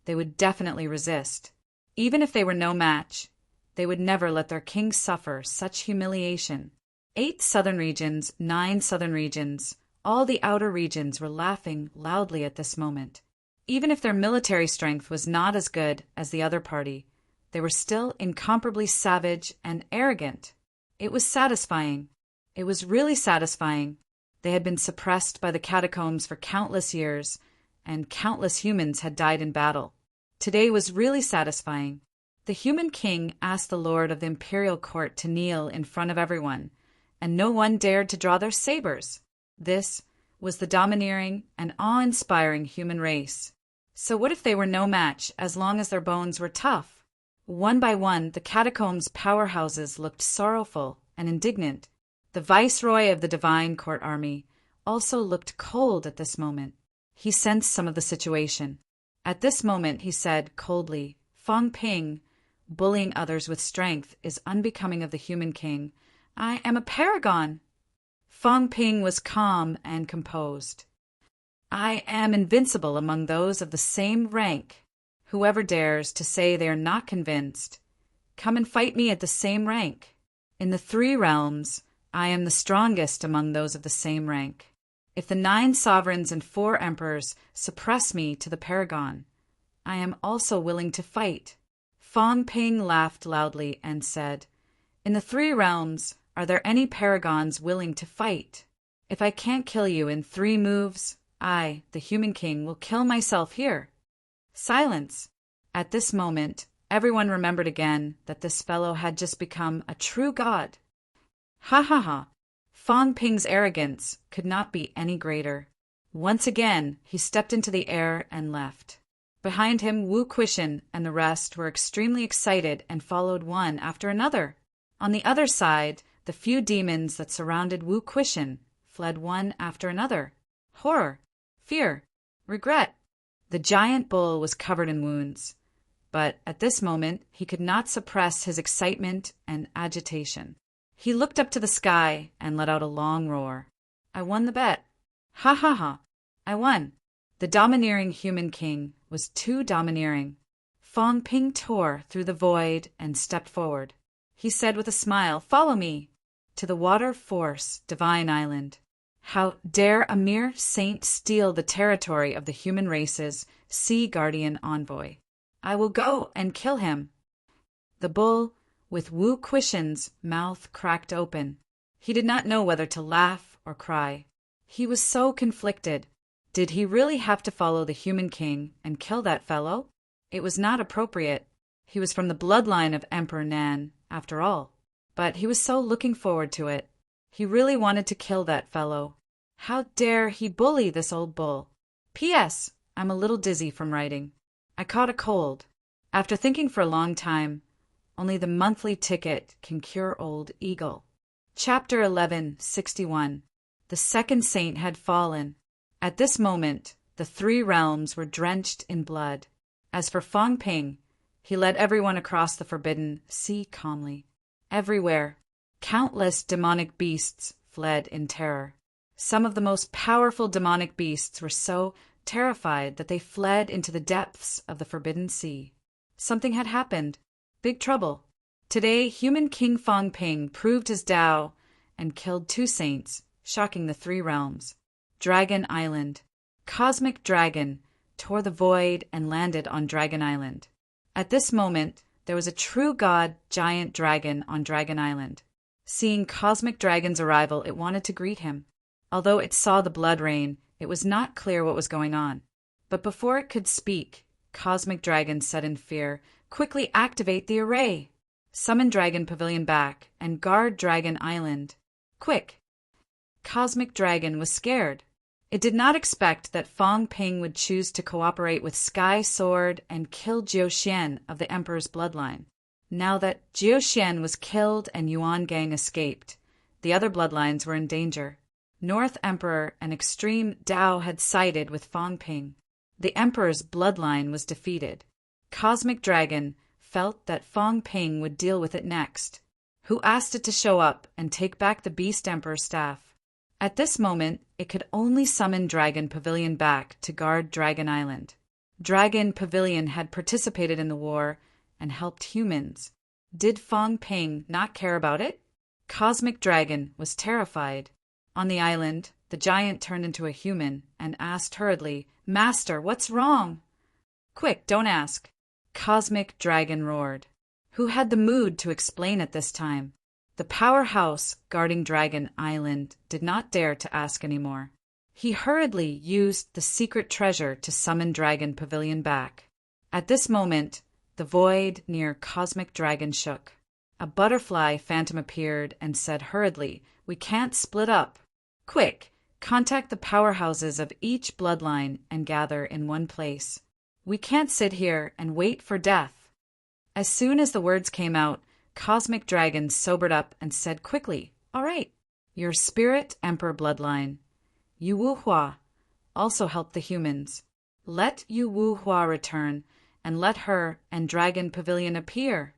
they would definitely resist. Even if they were no match, they would never let their king suffer such humiliation. 8 southern regions, 9 southern regions, all the outer regions were laughing loudly at this moment. Even if their military strength was not as good as the other party, they were still incomparably savage and arrogant. It was satisfying. It was really satisfying. They had been suppressed by the catacombs for countless years, and countless humans had died in battle. Today was really satisfying. The human king asked the lord of the imperial court to kneel in front of everyone, and no one dared to draw their sabers. This was the domineering and awe-inspiring human race. So what if they were no match as long as their bones were tough? One by one, the catacombs' powerhouses looked sorrowful and indignant. The viceroy of the divine court army also looked cold at this moment. He sensed some of the situation. At this moment, he said coldly, "Fong Ping, bullying others with strength is unbecoming of the human king. I am a paragon." Fong Ping was calm and composed. "I am invincible among those of the same rank. Whoever dares to say they are not convinced, come and fight me at the same rank. In the 3 realms, I am the strongest among those of the same rank. If the 9 sovereigns and 4 emperors suppress me to the paragon, I am also willing to fight." Fong Ping laughed loudly and said, "In the 3 realms, are there any paragons willing to fight? If I can't kill you in 3 moves, I, the human king, will kill myself here." Silence. At this moment, everyone remembered again that this fellow had just become a true god. Ha ha ha. Fong Ping's arrogance could not be any greater. Once again, he stepped into the air and left. Behind him, Wu Quishan and the rest were extremely excited and followed one after another. On the other side, the few demons that surrounded Wu Quishan fled one after another. Horror, fear, regret. The giant bull was covered in wounds, but at this moment he could not suppress his excitement and agitation. He looked up to the sky and let out a long roar. "I won the bet. Ha ha ha. I won." The domineering human king was too domineering. Fong Ping tore through the void and stepped forward. He said with a smile, "Follow me to the Water Force Divine Island." How dare a mere saint steal the territory of the human race's sea guardian envoy? "I will go and kill him." The bull, with Wu Quishan's mouth cracked open. He did not know whether to laugh or cry. He was so conflicted. Did he really have to follow the human king and kill that fellow? It was not appropriate. He was from the bloodline of Emperor Nan, after all. But he was so looking forward to it. He really wanted to kill that fellow. How dare he bully this old bull? P.S. I'm a little dizzy from writing. I caught a cold. After thinking for a long time, only the monthly ticket can cure old eagle. Chapter 1161. The second saint had fallen. At this moment, the 3 realms were drenched in blood. As for Fong Ping, he led everyone across the forbidden sea calmly. Everywhere, countless demonic beasts fled in terror. Some of the most powerful demonic beasts were so terrified that they fled into the depths of the forbidden sea. Something had happened. Big trouble. Today, human King Fong Ping proved his Tao and killed 2 saints, shocking the 3 realms. Dragon Island. Cosmic Dragon tore the void and landed on Dragon Island. At this moment, there was a true god giant dragon on Dragon Island. Seeing Cosmic Dragon's arrival, it wanted to greet him. Although it saw the blood rain, it was not clear what was going on. But before it could speak, Cosmic Dragon said in fear, "Quickly activate the array! Summon Dragon Pavilion back and guard Dragon Island. Quick!" Cosmic Dragon was scared. It did not expect that Fong Ping would choose to cooperate with Sky Sword and kill Jiu Xian of the Emperor's bloodline. Now that Jiu Xian was killed and Yuan Gang escaped, the other bloodlines were in danger. North Emperor and Extreme Dao had sided with Fong Ping. The Emperor's bloodline was defeated. Cosmic Dragon felt that Fong Ping would deal with it next, who asked it to show up and take back the Beast Emperor's staff. At this moment, it could only summon Dragon Pavilion back to guard Dragon Island. Dragon Pavilion had participated in the war and helped humans. Did Fong Ping not care about it? Cosmic Dragon was terrified. On the island, the giant turned into a human and asked hurriedly, "Master, what's wrong?" "Quick, don't ask." Cosmic Dragon roared. Who had the mood to explain at this time? The powerhouse guarding Dragon Island did not dare to ask anymore. He hurriedly used the secret treasure to summon Dragon Pavilion back. At this moment, the void near Cosmic Dragon shook. A butterfly phantom appeared and said hurriedly, "We can't split up. Quick, contact the powerhouses of each bloodline and gather in one place. We can't sit here and wait for death." As soon as the words came out, Cosmic Dragon sobered up and said quickly, "All right, your Spirit Emperor bloodline, Yu Wuhua, also help the humans. Let Yu Wuhua return, and let her and Dragon Pavilion appear."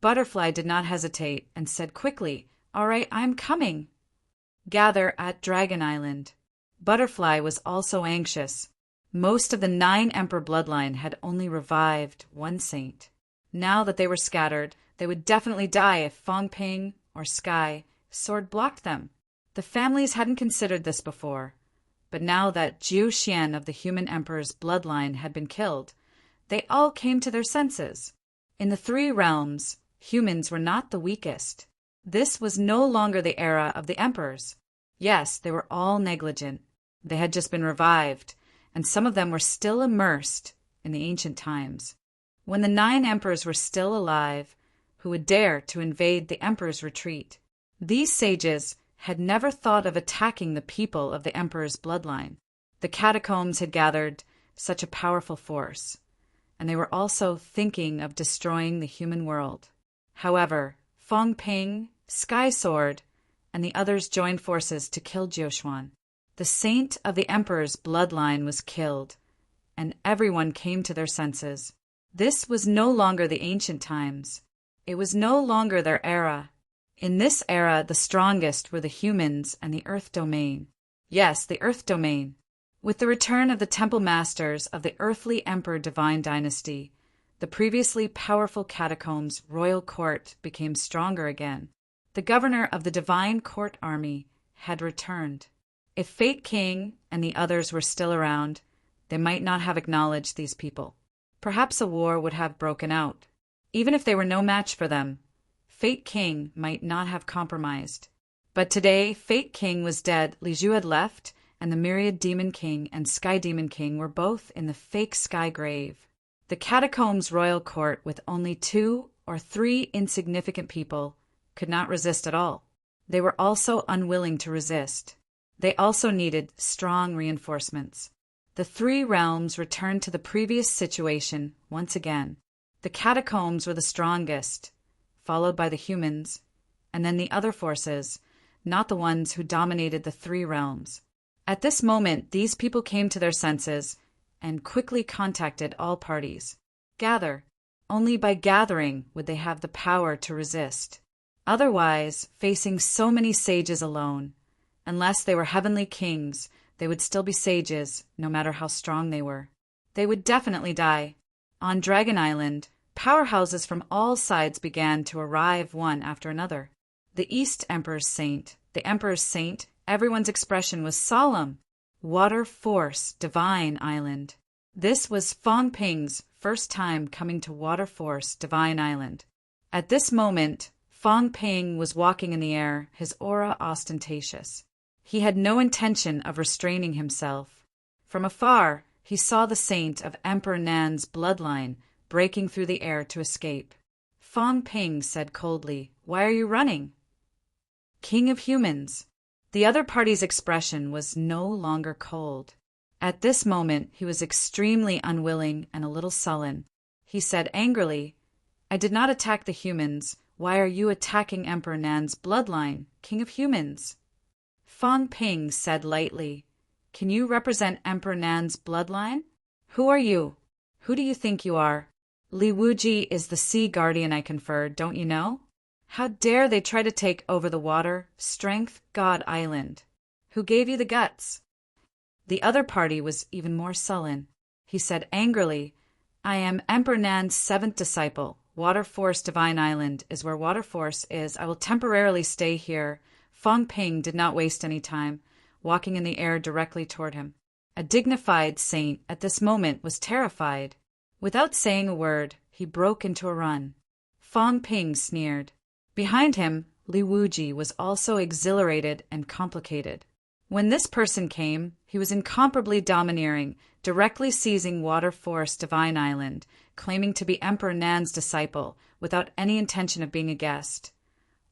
Butterfly did not hesitate and said quickly, "All right, I'm coming." Gather at Dragon Island. Butterfly was also anxious. Most of the 9 Emperor bloodline had only revived one saint. Now that they were scattered, they would definitely die if Fong Ping or Sky Sword blocked them. The families hadn't considered this before, but now that Jiu Xian of the human emperor's bloodline had been killed, they all came to their senses. In the 3 realms, humans were not the weakest. This was no longer the era of the emperors. Yes, they were all negligent. They had just been revived, and some of them were still immersed in the ancient times. When the 9 emperors were still alive, who would dare to invade the emperor's retreat? These sages had never thought of attacking the people of the emperor's bloodline. The catacombs had gathered such a powerful force, and they were also thinking of destroying the human world. However, Fong Ping, Sky Sword, and the others joined forces to kill Jiuquan. The saint of the emperor's bloodline was killed, and everyone came to their senses. This was no longer the ancient times. It was no longer their era. In this era, the strongest were the humans and the Earth Domain. Yes, the Earth Domain. With the return of the Temple Masters of the Earthly Emperor Divine Dynasty, the previously powerful Catacombs Royal Court became stronger again. The governor of the Divine Court Army had returned. If Fate King and the others were still around, they might not have acknowledged these people. Perhaps a war would have broken out. Even if they were no match for them, Fate King might not have compromised. But today, Fate King was dead, Li Zhu had left, and the Myriad Demon King and Sky Demon King were both in the fake sky grave. The Catacombs Royal Court, with only 2 or 3 insignificant people, could not resist at all. They were also unwilling to resist. They also needed strong reinforcements. The 3 realms returned to the previous situation once again. The catacombs were the strongest, followed by the humans, and then the other forces, not the ones who dominated the 3 realms. At this moment, these people came to their senses and quickly contacted all parties. Gather. Only by gathering would they have the power to resist. Otherwise, facing so many sages alone, unless they were heavenly kings, they would still be sages, no matter how strong they were. They would definitely die. On Dragon Island, powerhouses from all sides began to arrive one after another. The East Emperor's Saint, the Emperor's Saint, everyone's expression was solemn. Water Force Divine Island. This was Fong Ping's first time coming to Water Force Divine Island. At this moment, Fong Ping was walking in the air, his aura ostentatious. He had no intention of restraining himself. From afar, he saw the saint of Emperor Nan's bloodline breaking through the air to escape. Fong Ping said coldly, "Why are you running?" "King of humans." The other party's expression was no longer cold. At this moment, he was extremely unwilling and a little sullen. He said angrily, "I did not attack the humans. Why are you attacking Emperor Nan's bloodline, King of humans?" Fong Ping said lightly, "Can you represent Emperor Nan's bloodline? Who are you? Who do you think you are? Li Wuji is the sea guardian I conferred, don't you know? How dare they try to take over the water, strength, God Island? Who gave you the guts?" The other party was even more sullen. He said angrily, "I am Emperor Nan's 7th disciple. Water Force Divine Island is where Water Force is. I will temporarily stay here." Fong Ping did not waste any time, walking in the air directly toward him. A dignified saint at this moment was terrified. Without saying a word, he broke into a run. Fong Ping sneered. Behind him, Li Wuji was also exhilarated and complicated. When this person came, he was incomparably domineering, directly seizing Water Force Divine Island, claiming to be Emperor Nan's disciple, without any intention of being a guest.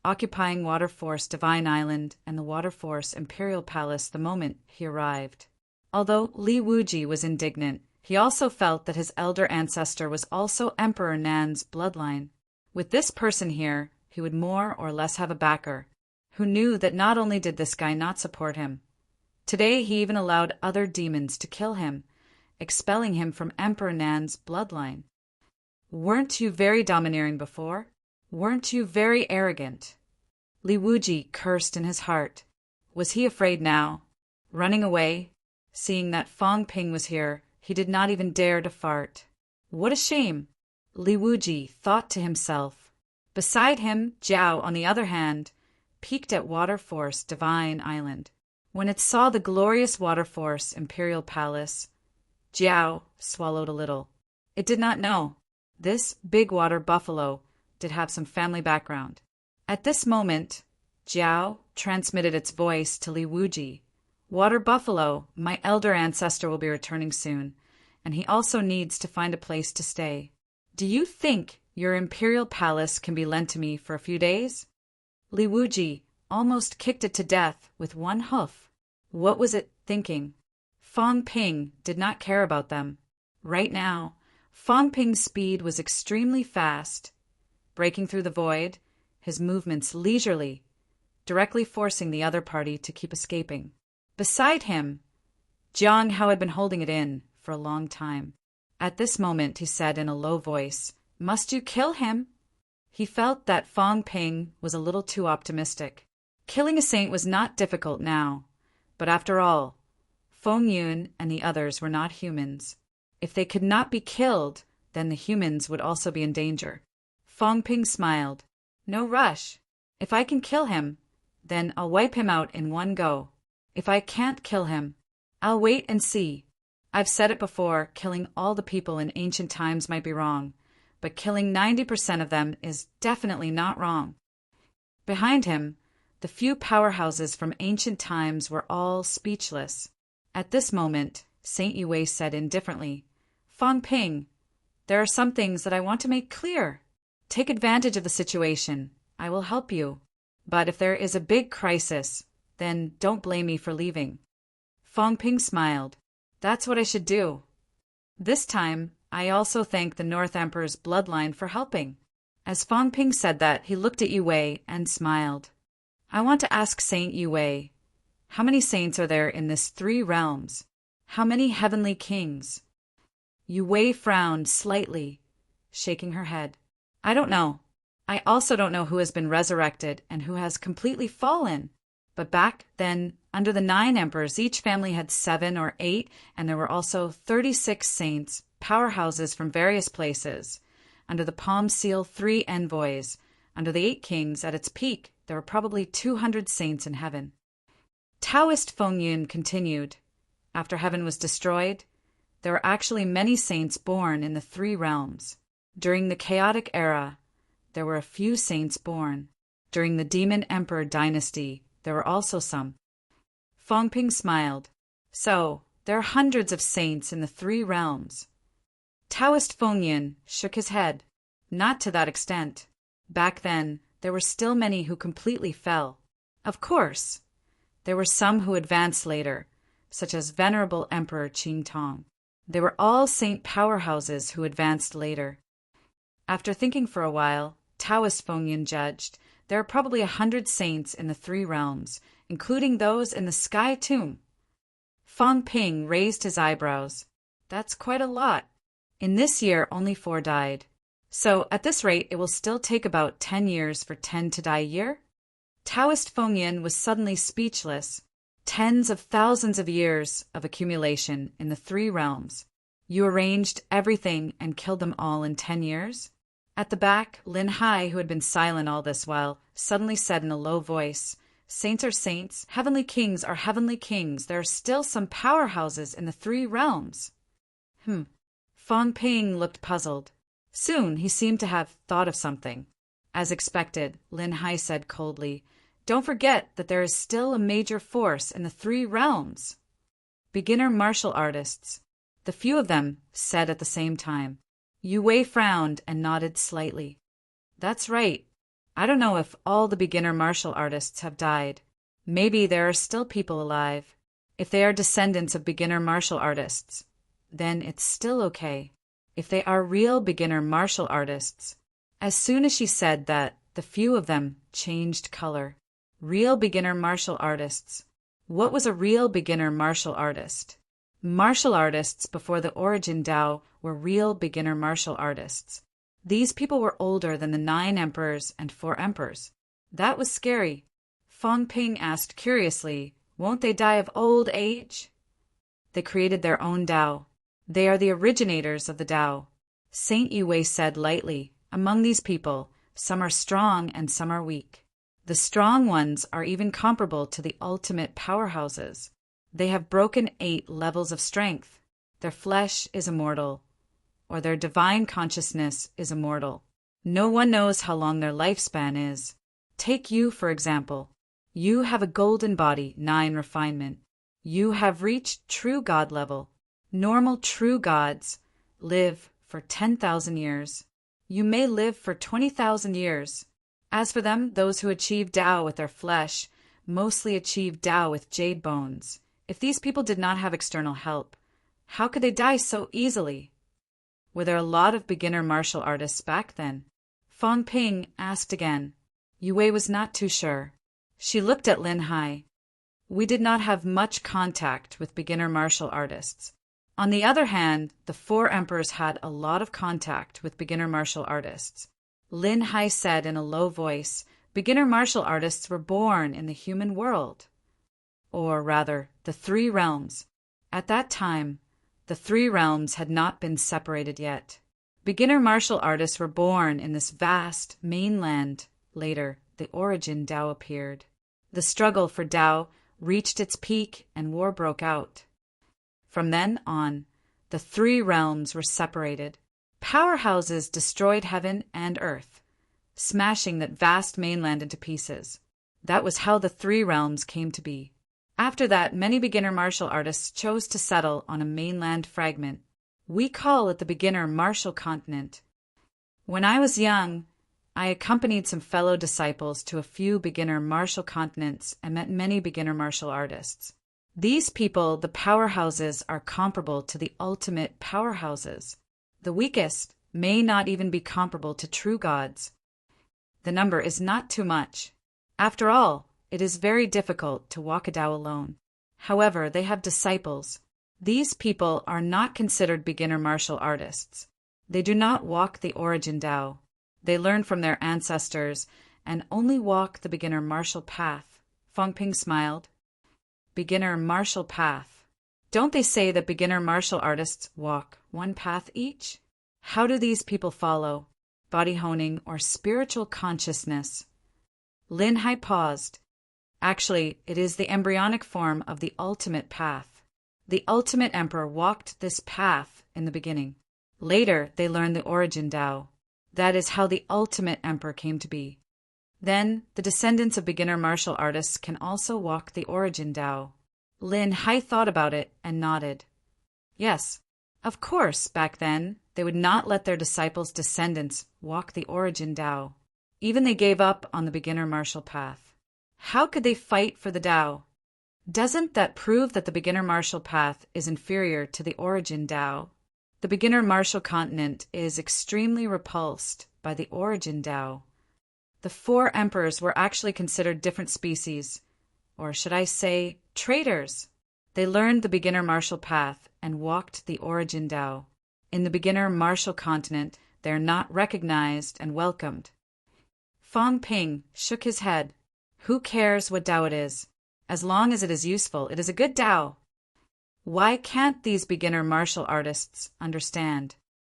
Occupying Water Force Divine Island and the Water Force Imperial Palace the moment he arrived. Although Li Wuji was indignant, he also felt that his elder ancestor was also Emperor Nan's bloodline. With this person here, he would more or less have a backer, who knew that not only did this guy not support him, today he even allowed other demons to kill him, expelling him from Emperor Nan's bloodline. Weren't you very domineering before? Weren't you very arrogant? Li Wuji cursed in his heart. Was he afraid now? Running away? Seeing that Fong Ping was here, he did not even dare to fart. What a shame! Li Wuji thought to himself. Beside him, Jiao, on the other hand, peeked at Water Force Divine Island. When it saw the glorious Water Force Imperial Palace, Jiao swallowed a little. It did not know. This big water buffalo did have some family background. At this moment, Jiao transmitted its voice to Li Wuji. "Water buffalo, my elder ancestor will be returning soon, and he also needs to find a place to stay. Do you think your imperial palace can be lent to me for a few days?" Li Wuji almost kicked it to death with one hoof. What was it thinking? Fong Ping did not care about them. Right now, Fong Ping's speed was extremely fast, breaking through the void, his movements leisurely, directly forcing the other party to keep escaping. Beside him, Jiang Hao had been holding it in for a long time. At this moment, he said in a low voice, "Must you kill him?" He felt that Fong Ping was a little too optimistic. Killing a saint was not difficult now, but after all, Feng Yun and the others were not humans. If they could not be killed, then the humans would also be in danger. Fong Ping smiled. "No rush. If I can kill him, then I'll wipe him out in one go. If I can't kill him, I'll wait and see. I've said it before, killing all the people in ancient times might be wrong, but killing 90% of them is definitely not wrong." Behind him, the few powerhouses from ancient times were all speechless. At this moment, Saint Yue said indifferently, "Fong Ping, there are some things that I want to make clear. Take advantage of the situation. I will help you. But if there is a big crisis, then don't blame me for leaving." Fong Ping smiled. "That's what I should do." This time, I also thank the North Emperor's bloodline for helping. As Fong Ping said that, he looked at Yue and smiled. "I want to ask Saint Yue, how many saints are there in this 3 realms? How many heavenly kings?" Yue frowned slightly, shaking her head. "I don't know. I also don't know who has been resurrected and who has completely fallen. But back then, under the 9 emperors, each family had 7 or 8, and there were also 36 saints, powerhouses from various places. Under the palm seal, 3 envoys. Under the 8 kings, at its peak, there were probably 200 saints in heaven." Taoist Feng Yun continued, "After heaven was destroyed, there were actually many saints born in the 3 realms. During the chaotic era, there were a few saints born. During the Demon Emperor dynasty, there were also some. Fong Ping smiled. So, there are hundreds of saints in the three realms. Taoist Feng Yin shook his head. Not to that extent. Back then, there were still many who completely fell. Of course, there were some who advanced later, such as Venerable Emperor Qing Tong. They were all saint powerhouses who advanced later. After thinking for a while, Taoist Feng Yin judged, there are probably 100 saints in the three realms, including those in the sky tomb. Fong Ping raised his eyebrows. That's quite a lot. In this year, only 4 died. So, at this rate, it will still take about 10 years for 10 to die a year? Taoist Feng Yin was suddenly speechless. Tens of thousands of years of accumulation in the three realms. You arranged everything and killed them all in 10 years? At the back, Lin Hai, who had been silent all this while, suddenly said in a low voice, Saints are saints, heavenly kings are heavenly kings. There are still some powerhouses in the three realms. Fong Ping looked puzzled. Soon he seemed to have thought of something. As expected, Lin Hai said coldly, Don't forget that there is still a major force in the three realms. Beginner martial artists. The few of them said at the same time. Yu Wei frowned and nodded slightly. That's right. I don't know if all the beginner martial artists have died. Maybe there are still people alive. If they are descendants of beginner martial artists, then it's still okay. If they are real beginner martial artists. As soon as she said that, the few of them changed color. Real beginner martial artists. What was a real beginner martial artist? Martial artists before the origin Tao were real beginner martial artists. These people were older than the 9 emperors and 4 emperors. That was scary. Fong Ping asked curiously, Won't they die of old age? They created their own Tao. They are the originators of the Tao. Saint Yu Wei said lightly, Among these people, some are strong and some are weak. The strong ones are even comparable to the ultimate powerhouses. They have broken 8 levels of strength. Their flesh is immortal, or their divine consciousness is immortal. No one knows how long their lifespan is. Take you, for example. You have a golden body, 9 refinement. You have reached true God level. Normal true gods live for 10,000 years. You may live for 20,000 years. As for them, those who achieve Tao with their flesh mostly achieve Tao with jade bones. If these people did not have external help, how could they die so easily? Were there a lot of beginner martial artists back then? Fong Ping asked again. Yu Wei was not too sure. She looked at Lin Hai. We did not have much contact with beginner martial artists. On the other hand, the 4 emperors had a lot of contact with beginner martial artists. Lin Hai said in a low voice, Beginner martial artists were born in the human world. Or rather, the 3 realms. At that time, the 3 realms had not been separated yet. Beginner martial artists were born in this vast mainland. Later, the origin Tao appeared. The struggle for Tao reached its peak and war broke out. From then on, the 3 realms were separated. Powerhouses destroyed heaven and earth, smashing that vast mainland into pieces. That was how the 3 realms came to be. After that, many beginner martial artists chose to settle on a mainland fragment. We call it the beginner martial continent. When I was young, I accompanied some fellow disciples to a few beginner martial continents and met many beginner martial artists. These people, the powerhouses, are comparable to the ultimate powerhouses. The weakest may not even be comparable to true gods. The number is not too much. After all, it is very difficult to walk a Tao alone. However, they have disciples. These people are not considered beginner martial artists. They do not walk the origin Tao. They learn from their ancestors and only walk the beginner martial path. Fong Ping smiled. Beginner martial path. Don't they say that beginner martial artists walk 1 path each? How do these people follow? Body honing or spiritual consciousness? Lin Hai paused. Actually, it is the embryonic form of the ultimate path. The ultimate emperor walked this path in the beginning. Later, they learned the origin Tao. That is how the ultimate emperor came to be. Then, the descendants of beginner martial artists can also walk the origin Tao. Lin Hai thought about it and nodded. Yes, of course, back then, they would not let their disciples' descendants walk the origin Tao. Even they gave up on the beginner martial path. How could they fight for the Tao? Doesn't that prove that the beginner martial path is inferior to the origin Tao? The beginner martial continent is extremely repulsed by the origin Tao. The 4 emperors were actually considered different species, or should I say, traitors. They learned the beginner martial path and walked the origin Tao. In the beginner martial continent, they are not recognized and welcomed. Fang Ping shook his head. Who cares what Tao it is? As long as it is useful, it is a good Tao. Why can't these beginner martial artists understand?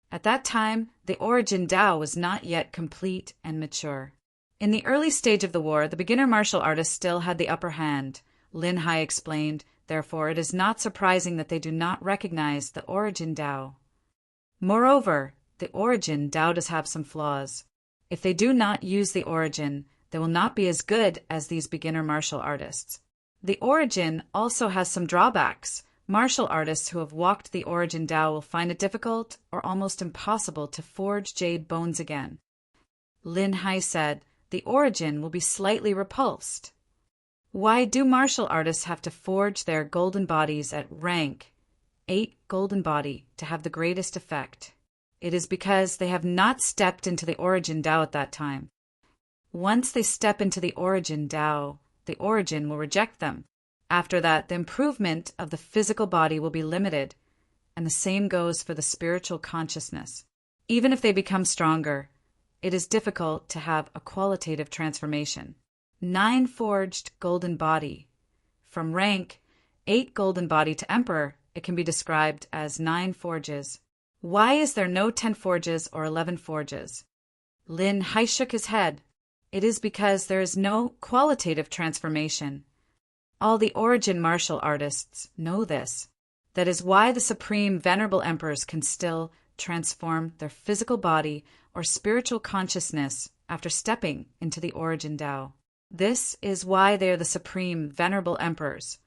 At that time, the origin Tao was not yet complete and mature. In the early stage of the war, the beginner martial artists still had the upper hand. Lin Hai explained, therefore it is not surprising that they do not recognize the origin Tao. Moreover, the origin Tao does have some flaws. If they do not use the origin, they will not be as good as these beginner martial artists. The origin also has some drawbacks. Martial artists who have walked the origin Tao will find it difficult or almost impossible to forge jade bones again. Lin Hai said, the origin will be slightly repulsed. Why do martial artists have to forge their golden bodies at rank 8 golden body to have the greatest effect? It is because they have not stepped into the origin Tao at that time. Once they step into the origin Tao, the origin will reject them. After that, the improvement of the physical body will be limited, and the same goes for the spiritual consciousness. Even if they become stronger, it is difficult to have a qualitative transformation. 9 forged golden body. From rank 8 golden body to emperor, it can be described as 9 forges. Why is there no 10 forges or 11 forges? Lin Hai shook his head. It is because there is no qualitative transformation. All the origin martial artists know this. That is why the supreme venerable emperors can still transform their physical body or spiritual consciousness after stepping into the origin Tao. This is why they are the supreme venerable emperors,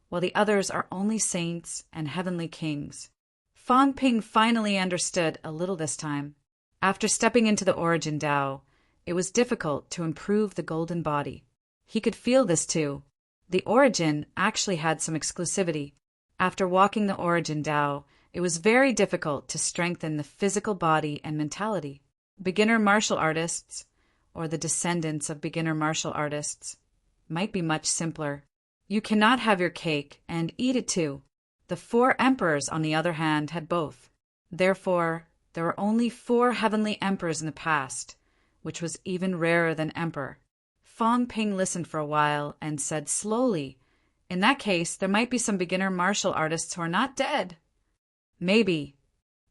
while the others are only saints and heavenly kings. Fang Ping finally understood a little this time. After stepping into the origin Tao, it was difficult to improve the golden body. He could feel this too. The origin actually had some exclusivity. After walking the origin Tao, it was very difficult to strengthen the physical body and mentality. Beginner martial artists, or the descendants of beginner martial artists, might be much simpler. You cannot have your cake and eat it too. The 4 emperors, on the other hand, had both. Therefore, there were only 4 heavenly emperors in the past, which was even rarer than emperor. Fang Ping listened for a while and said slowly, in that case, there might be some beginner martial artists who are not dead. Maybe.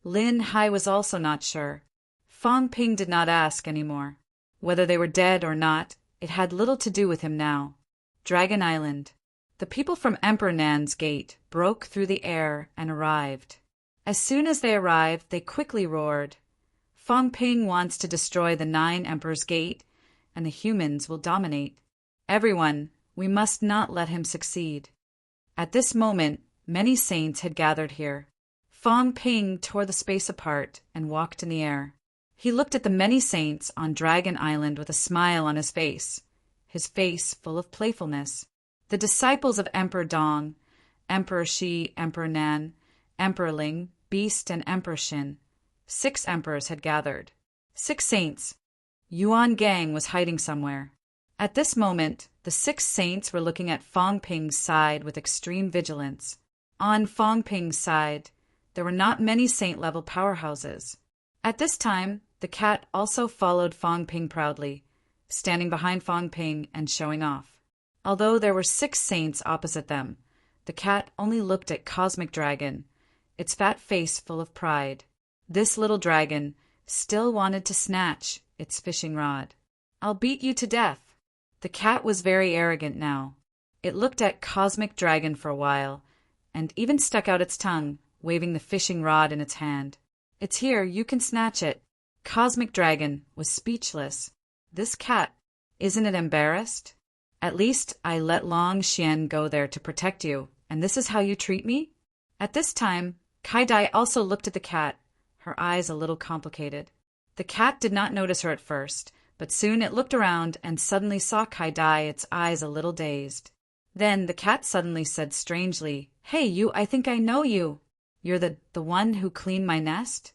Lin Hai was also not sure. Fang Ping did not ask any more. Whether they were dead or not, it had little to do with him now. Dragon Island. The people from Emperor Nan's gate broke through the air and arrived. As soon as they arrived, they quickly roared. Fang Ping wants to destroy the 9 Emperor's gate, and the humans will dominate. Everyone, we must not let him succeed. At this moment, many saints had gathered here. Fang Ping tore the space apart and walked in the air. He looked at the many saints on Dragon Island with a smile on his face full of playfulness. The disciples of Emperor Dong, Emperor Shi, Emperor Nan, Emperor Ling, Beast, and Emperor Shin. 6 emperors had gathered. 6 saints. Yuan Gang was hiding somewhere. At this moment, the 6 saints were looking at Fang Ping's side with extreme vigilance. On Fang Ping's side, there were not many saint-level powerhouses. At this time, the cat also followed Fang Ping proudly, standing behind Fang Ping and showing off. Although there were 6 saints opposite them, the cat only looked at Cosmic Dragon, its fat face full of pride. This little dragon still wanted to snatch its fishing rod. I'll beat you to death. The cat was very arrogant now. It looked at Cosmic Dragon for a while, and even stuck out its tongue, waving the fishing rod in its hand. It's here, you can snatch it. Cosmic Dragon was speechless. This cat Isn't it embarrassed? At least I let Long Xian go there to protect you, and this is how you treat me? At this time, Kai Dai also looked at the cat, her eyes a little complicated. The cat did not notice her at first, but soon it looked around and suddenly saw Kai Dai, its eyes a little dazed. Then the cat suddenly said strangely, "Hey, you, I think I know you. You're the one who cleaned my nest?"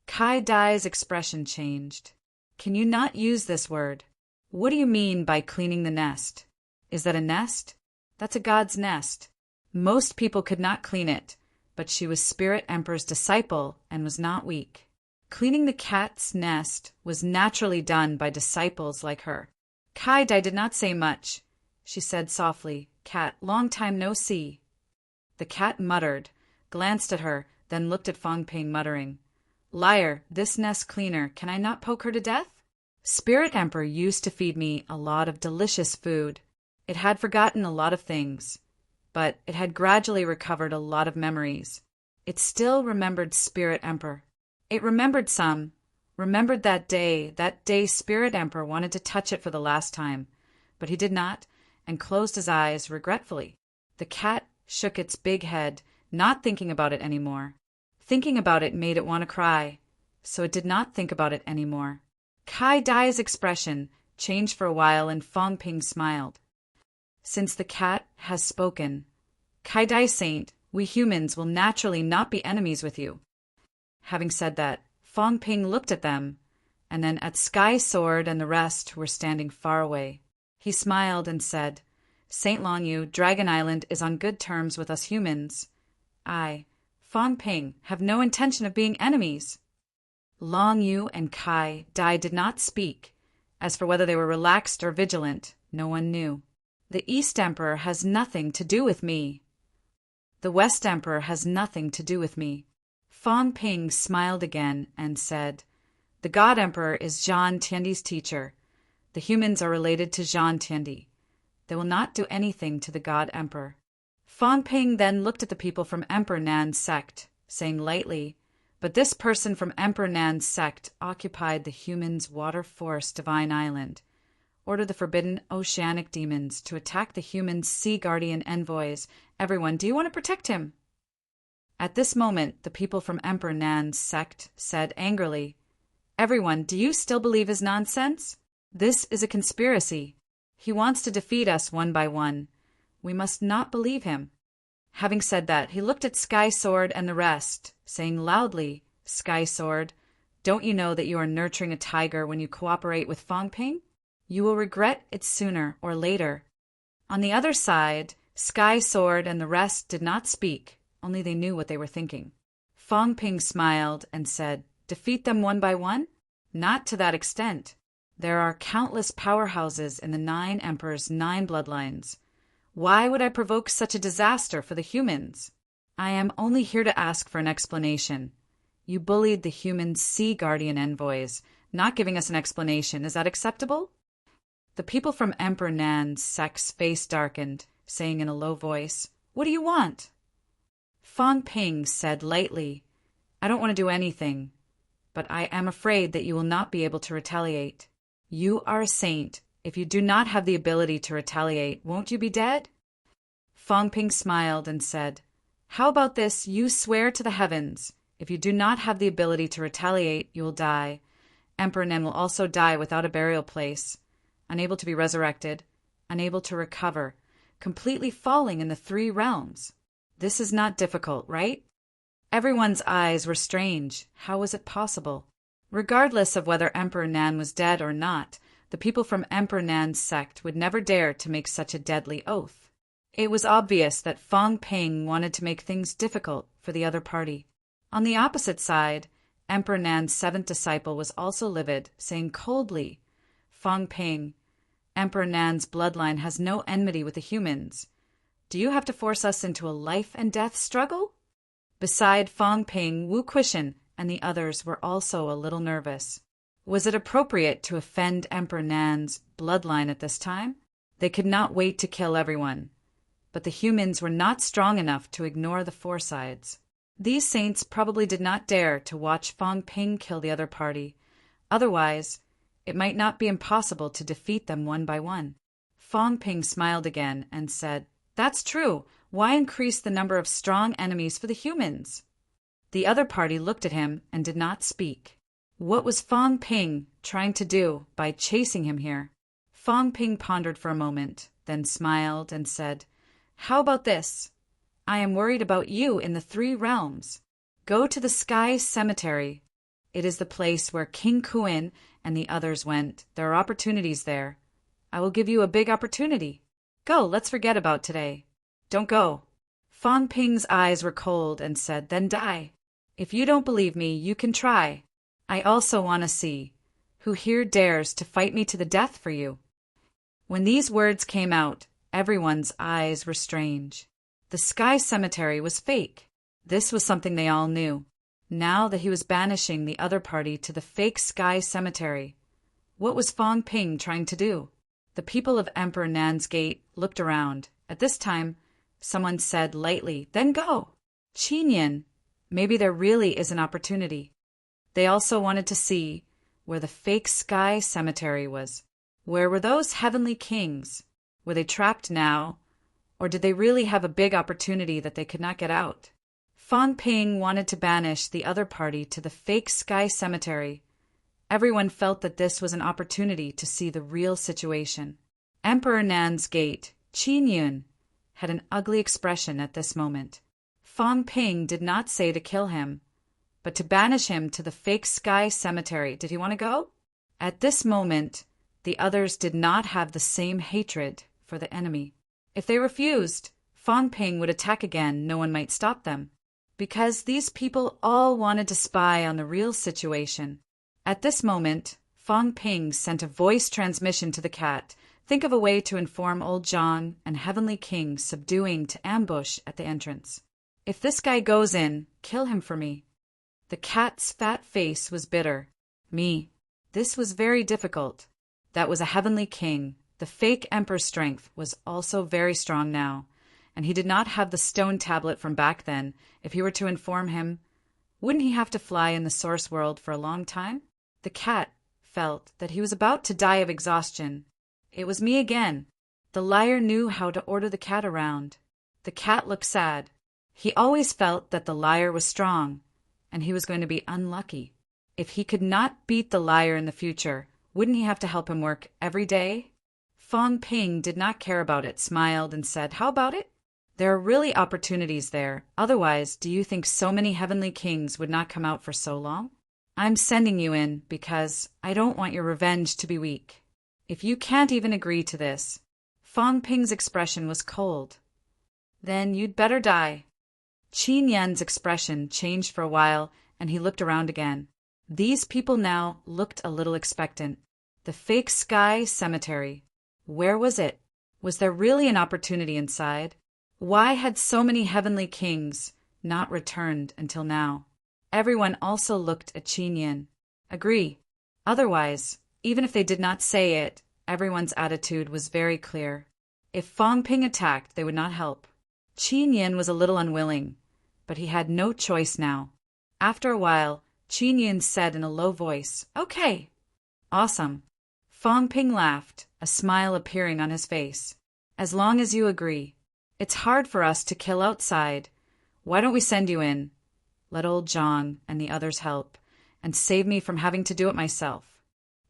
Kai Dai's expression changed. "Can you not use this word? What do you mean by cleaning the nest? Is that a nest? That's a god's nest. Most people could not clean it, but she was Spirit Emperor's disciple and was not weak. Cleaning the cat's nest was naturally done by disciples like her." Kai Dai did not say much. She said softly, "Cat, long time no see." The cat muttered, glanced at her, then looked at Fang Ping, muttering, "Liar, this nest cleaner, can I not poke her to death? Spirit Emperor used to feed me a lot of delicious food. It had forgotten a lot of things, but it had gradually recovered a lot of memories. It still remembered Spirit Emperor. It remembered some, remembered that day Spirit Emperor wanted to touch it for the last time, but he did not, and closed his eyes regretfully. The cat shook its big head, not thinking about it anymore. Thinking about it made it want to cry, so it did not think about it anymore. Kai Dai's expression changed for a while and Fang Ping smiled. "Since the cat has spoken, Kai Dai Saint, we humans will naturally not be enemies with you." Having said that, Fang Ping looked at them, and then at Sky Sword and the rest who were standing far away. He smiled and said, "Saint Long Yu, Dragon Island is on good terms with us humans. I, Fang Ping, have no intention of being enemies." Long Yu and Kai Dai did not speak. As for whether they were relaxed or vigilant, no one knew. "The East Emperor has nothing to do with me. The West Emperor has nothing to do with me." Fang Ping smiled again and said, "The God Emperor is Zhan Tiandi's teacher. The humans are related to Zhan Tiandi. They will not do anything to the God Emperor." Fang Ping then looked at the people from Emperor Nan's sect, saying lightly, "But this person from Emperor Nan's sect occupied the humans' water force Divine Island. Ordered the forbidden oceanic demons to attack the humans' sea guardian envoys. Everyone, do you want to protect him?" At this moment, the people from Emperor Nan's sect said angrily, "Everyone, do you still believe his nonsense? This is a conspiracy. He wants to defeat us one by one. We must not believe him." Having said that, he looked at Sky Sword and the rest, saying loudly, "Sky Sword, don't you know that you are nurturing a tiger when you cooperate with Fang Ping? You will regret it sooner or later." On the other side, Sky Sword and the rest did not speak, only they knew what they were thinking. Fang Ping smiled and said, "Defeat them one by one? Not to that extent. There are countless powerhouses in the 9 Emperors' 9 bloodlines. Why would I provoke such a disaster for the humans? I am only here to ask for an explanation. You bullied the human sea guardian envoys, not giving us an explanation. Is that acceptable?" The people from Emperor Nan's sect's face darkened, saying in a low voice, "What do you want?" Fang Ping said lightly, "I don't want to do anything, but I am afraid that you will not be able to retaliate. You are a saint. If you do not have the ability to retaliate, won't you be dead?" Fang Ping smiled and said, "How about this? You swear to the heavens. If you do not have the ability to retaliate, you will die. Emperor Nen will also die without a burial place, unable to be resurrected, unable to recover, completely falling in the 3 realms. This is not difficult, right?" Everyone's eyes were strange. How was it possible? Regardless of whether Emperor Nan was dead or not, the people from Emperor Nan's sect would never dare to make such a deadly oath. It was obvious that Fang Ping wanted to make things difficult for the other party. On the opposite side, Emperor Nan's 7th disciple was also livid, saying coldly, "Fang Ping, Emperor Nan's bloodline has no enmity with the humans. Do you have to force us into a life-and-death struggle?" Beside Fang Ping, Wu Quishan and the others were also a little nervous. Was it appropriate to offend Emperor Nan's bloodline at this time? They could not wait to kill everyone. But the humans were not strong enough to ignore the 4 sides. These saints probably did not dare to watch Fang Ping kill the other party. Otherwise, it might not be impossible to defeat them one by one. Fong Ping smiled again and said, "That's true. Why increase the number of strong enemies for the humans?" The other party looked at him and did not speak. What was Fong Ping trying to do by chasing him here? Fong Ping pondered for a moment, then smiled and said, "How about this? I am worried about you in the 3 realms. Go to the Sky Cemetery. It is the place where King Kuin and the others went. There are opportunities there. I will give you a big opportunity. Go, let's forget about today." "Don't go." Fong Ping's eyes were cold and said, "Then die. If you don't believe me, you can try. I also want to see who here dares to fight me to the death for you." When these words came out, everyone's eyes were strange. The Sky Cemetery was fake. This was something they all knew. Now that he was banishing the other party to the fake Sky Cemetery, what was Fong Ping trying to do? The people of Emperor Nan's Gate looked around. At this time, someone said lightly, "Then go." "Qin Yin, maybe there really is an opportunity." They also wanted to see where the fake Sky Cemetery was. Where were those heavenly kings? Were they trapped now, or did they really have a big opportunity that they could not get out? Fong Ping wanted to banish the other party to the fake Sky Cemetery. Everyone felt that this was an opportunity to see the real situation. Emperor Nan's Gate, Qin Yun, had an ugly expression at this moment. Fong Ping did not say to kill him, but to banish him to the fake Sky Cemetery. Did he want to go? At this moment, the others did not have the same hatred for the enemy. If they refused, Fong Ping would attack again. No one might stop them, because these people all wanted to spy on the real situation. At this moment, Fong Ping sent a voice transmission to the cat. Think of a way to inform old Zhang and Heavenly King subduing to ambush at the entrance. If this guy goes in, kill him for me. The cat's fat face was bitter. Me. This was very difficult. That was a Heavenly King. The fake Emperor's strength was also very strong now, and he did not have the stone tablet from back then. If he were to inform him, wouldn't he have to fly in the source world for a long time? The cat felt that he was about to die of exhaustion. It was me again. The liar knew how to order the cat around. The cat looked sad. He always felt that the liar was strong, and he was going to be unlucky. If he could not beat the liar in the future, wouldn't he have to help him work every day? Fong Ping did not care about it, smiled and said, "How about it? There are really opportunities there. Otherwise, do you think so many heavenly kings would not come out for so long? I'm sending you in because I don't want your revenge to be weak. If you can't even agree to this." Fong Ping's expression was cold. "Then you'd better die." Qin Yan's expression changed for a while, and he looked around again. These people now looked a little expectant. The fake Sky Cemetery. Where was it? Was there really an opportunity inside? Why had so many heavenly kings not returned until now? Everyone also looked at Qin Yin. Agree. Otherwise, even if they did not say it, everyone's attitude was very clear. If Fong Ping attacked, they would not help. Qin Yin was a little unwilling, but he had no choice now. After a while, Qin Yin said in a low voice, "Okay." "Awesome." Fong Ping laughed, a smile appearing on his face. "As long as you agree. It's hard for us to kill outside. Why don't we send you in? Let old Zhang and the others help, and save me from having to do it myself."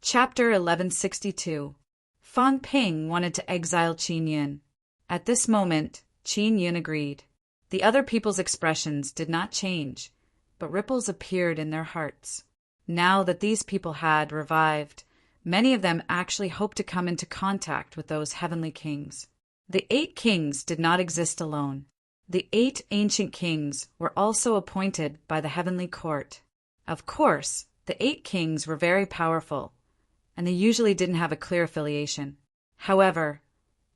Chapter 1162. Fong Ping wanted to exile Qin Yin. At this moment, Qin Yin agreed. The other people's expressions did not change, but ripples appeared in their hearts. Now that these people had revived, many of them actually hoped to come into contact with those heavenly kings. The 8 kings did not exist alone. The 8 ancient kings were also appointed by the heavenly court. Of course, the 8 kings were very powerful, and they usually didn't have a clear affiliation. However,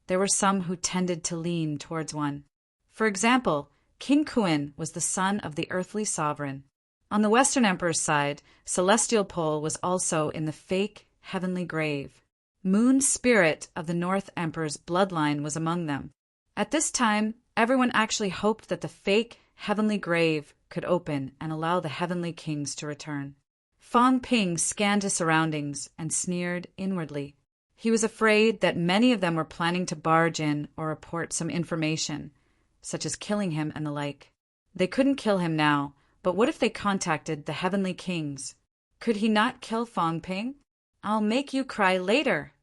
there were some who tended to lean towards one. For example, King Kuin was the son of the earthly sovereign. On the Western Emperor's side, Celestial Pole was also in the fake heavenly grave. Moon Spirit of the North Emperor's bloodline was among them. At this time, everyone actually hoped that the fake heavenly grave could open and allow the heavenly kings to return. Fong Ping scanned his surroundings and sneered inwardly. He was afraid that many of them were planning to barge in or report some information, such as killing him and the like. They couldn't kill him now, but what if they contacted the Heavenly Kings? Could he not kill Fong Ping? "I'll make you cry later."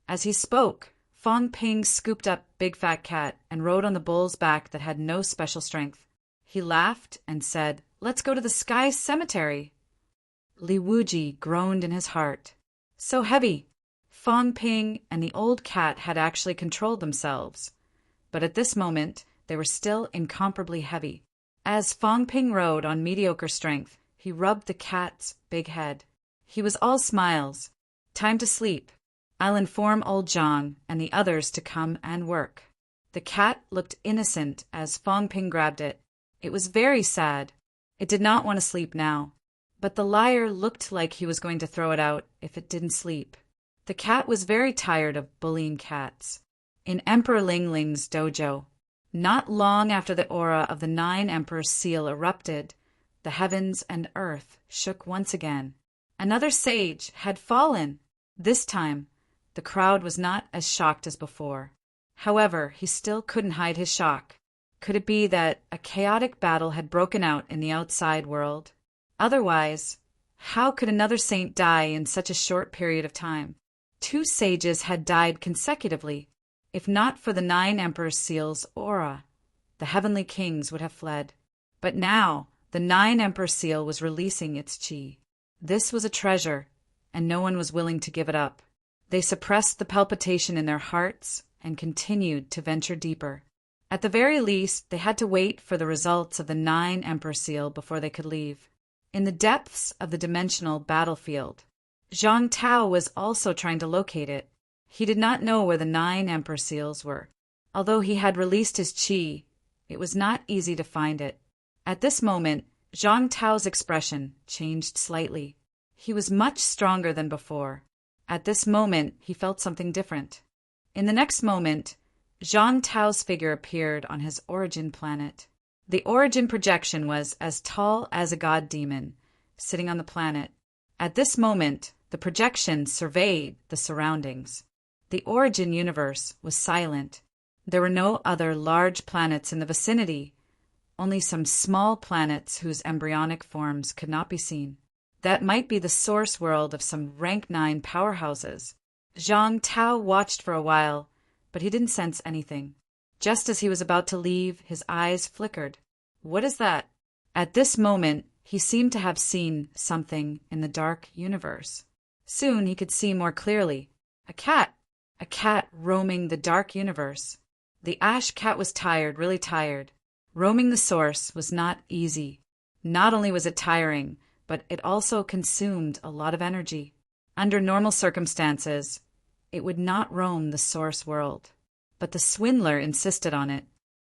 As he spoke, Fong Ping scooped up Big Fat Cat and rode on the bull's back that had no special strength. He laughed and said, "Let's go to the Sky Cemetery." Li Wuji groaned in his heart. So heavy! Fong Ping and the old cat had actually controlled themselves, but at this moment they were still incomparably heavy. As Fong Ping rode on mediocre strength, he rubbed the cat's big head. He was all smiles. "Time to sleep. I'll inform old Zhang and the others to come and work." The cat looked innocent as Fong Ping grabbed it. It was very sad. It did not want to sleep now, but the liar looked like he was going to throw it out if it didn't sleep. The cat was very tired of bullying cats. In Emperor Ling Ling's dojo, not long after the aura of the 9 Emperors' seal erupted, the heavens and earth shook once again. Another sage had fallen. This time, the crowd was not as shocked as before. However, he still couldn't hide his shock. Could it be that a chaotic battle had broken out in the outside world? Otherwise, how could another saint die in such a short period of time? 2 sages had died consecutively. If not for the 9 Emperors' seal's aura, the Heavenly Kings would have fled. But now, the 9 Emperor seal was releasing its chi. This was a treasure, and no one was willing to give it up. They suppressed the palpitation in their hearts and continued to venture deeper. At the very least, they had to wait for the results of the 9 Emperor seal before they could leave. In the depths of the dimensional battlefield, Zhang Tao was also trying to locate it. He did not know where the 9 Emperor seals were. Although he had released his chi, it was not easy to find it. At this moment, Zhang Tao's expression changed slightly. He was much stronger than before. At this moment, he felt something different. In the next moment, Zhang Tao's figure appeared on his origin planet. The origin projection was as tall as a god demon, sitting on the planet. At this moment, the projection surveyed the surroundings. The origin universe was silent. There were no other large planets in the vicinity, only some small planets whose embryonic forms could not be seen. That might be the source world of some rank 9 powerhouses. Zhang Tao watched for a while, but he didn't sense anything. Just as he was about to leave, his eyes flickered. "What is that?" At this moment, he seemed to have seen something in the dark universe. Soon he could see more clearly. A cat roaming the dark universe. The ash cat was tired, really tired. Roaming the source was not easy. Not only was it tiring, but it also consumed a lot of energy. Under normal circumstances, it would not roam the source world. But the swindler insisted on it.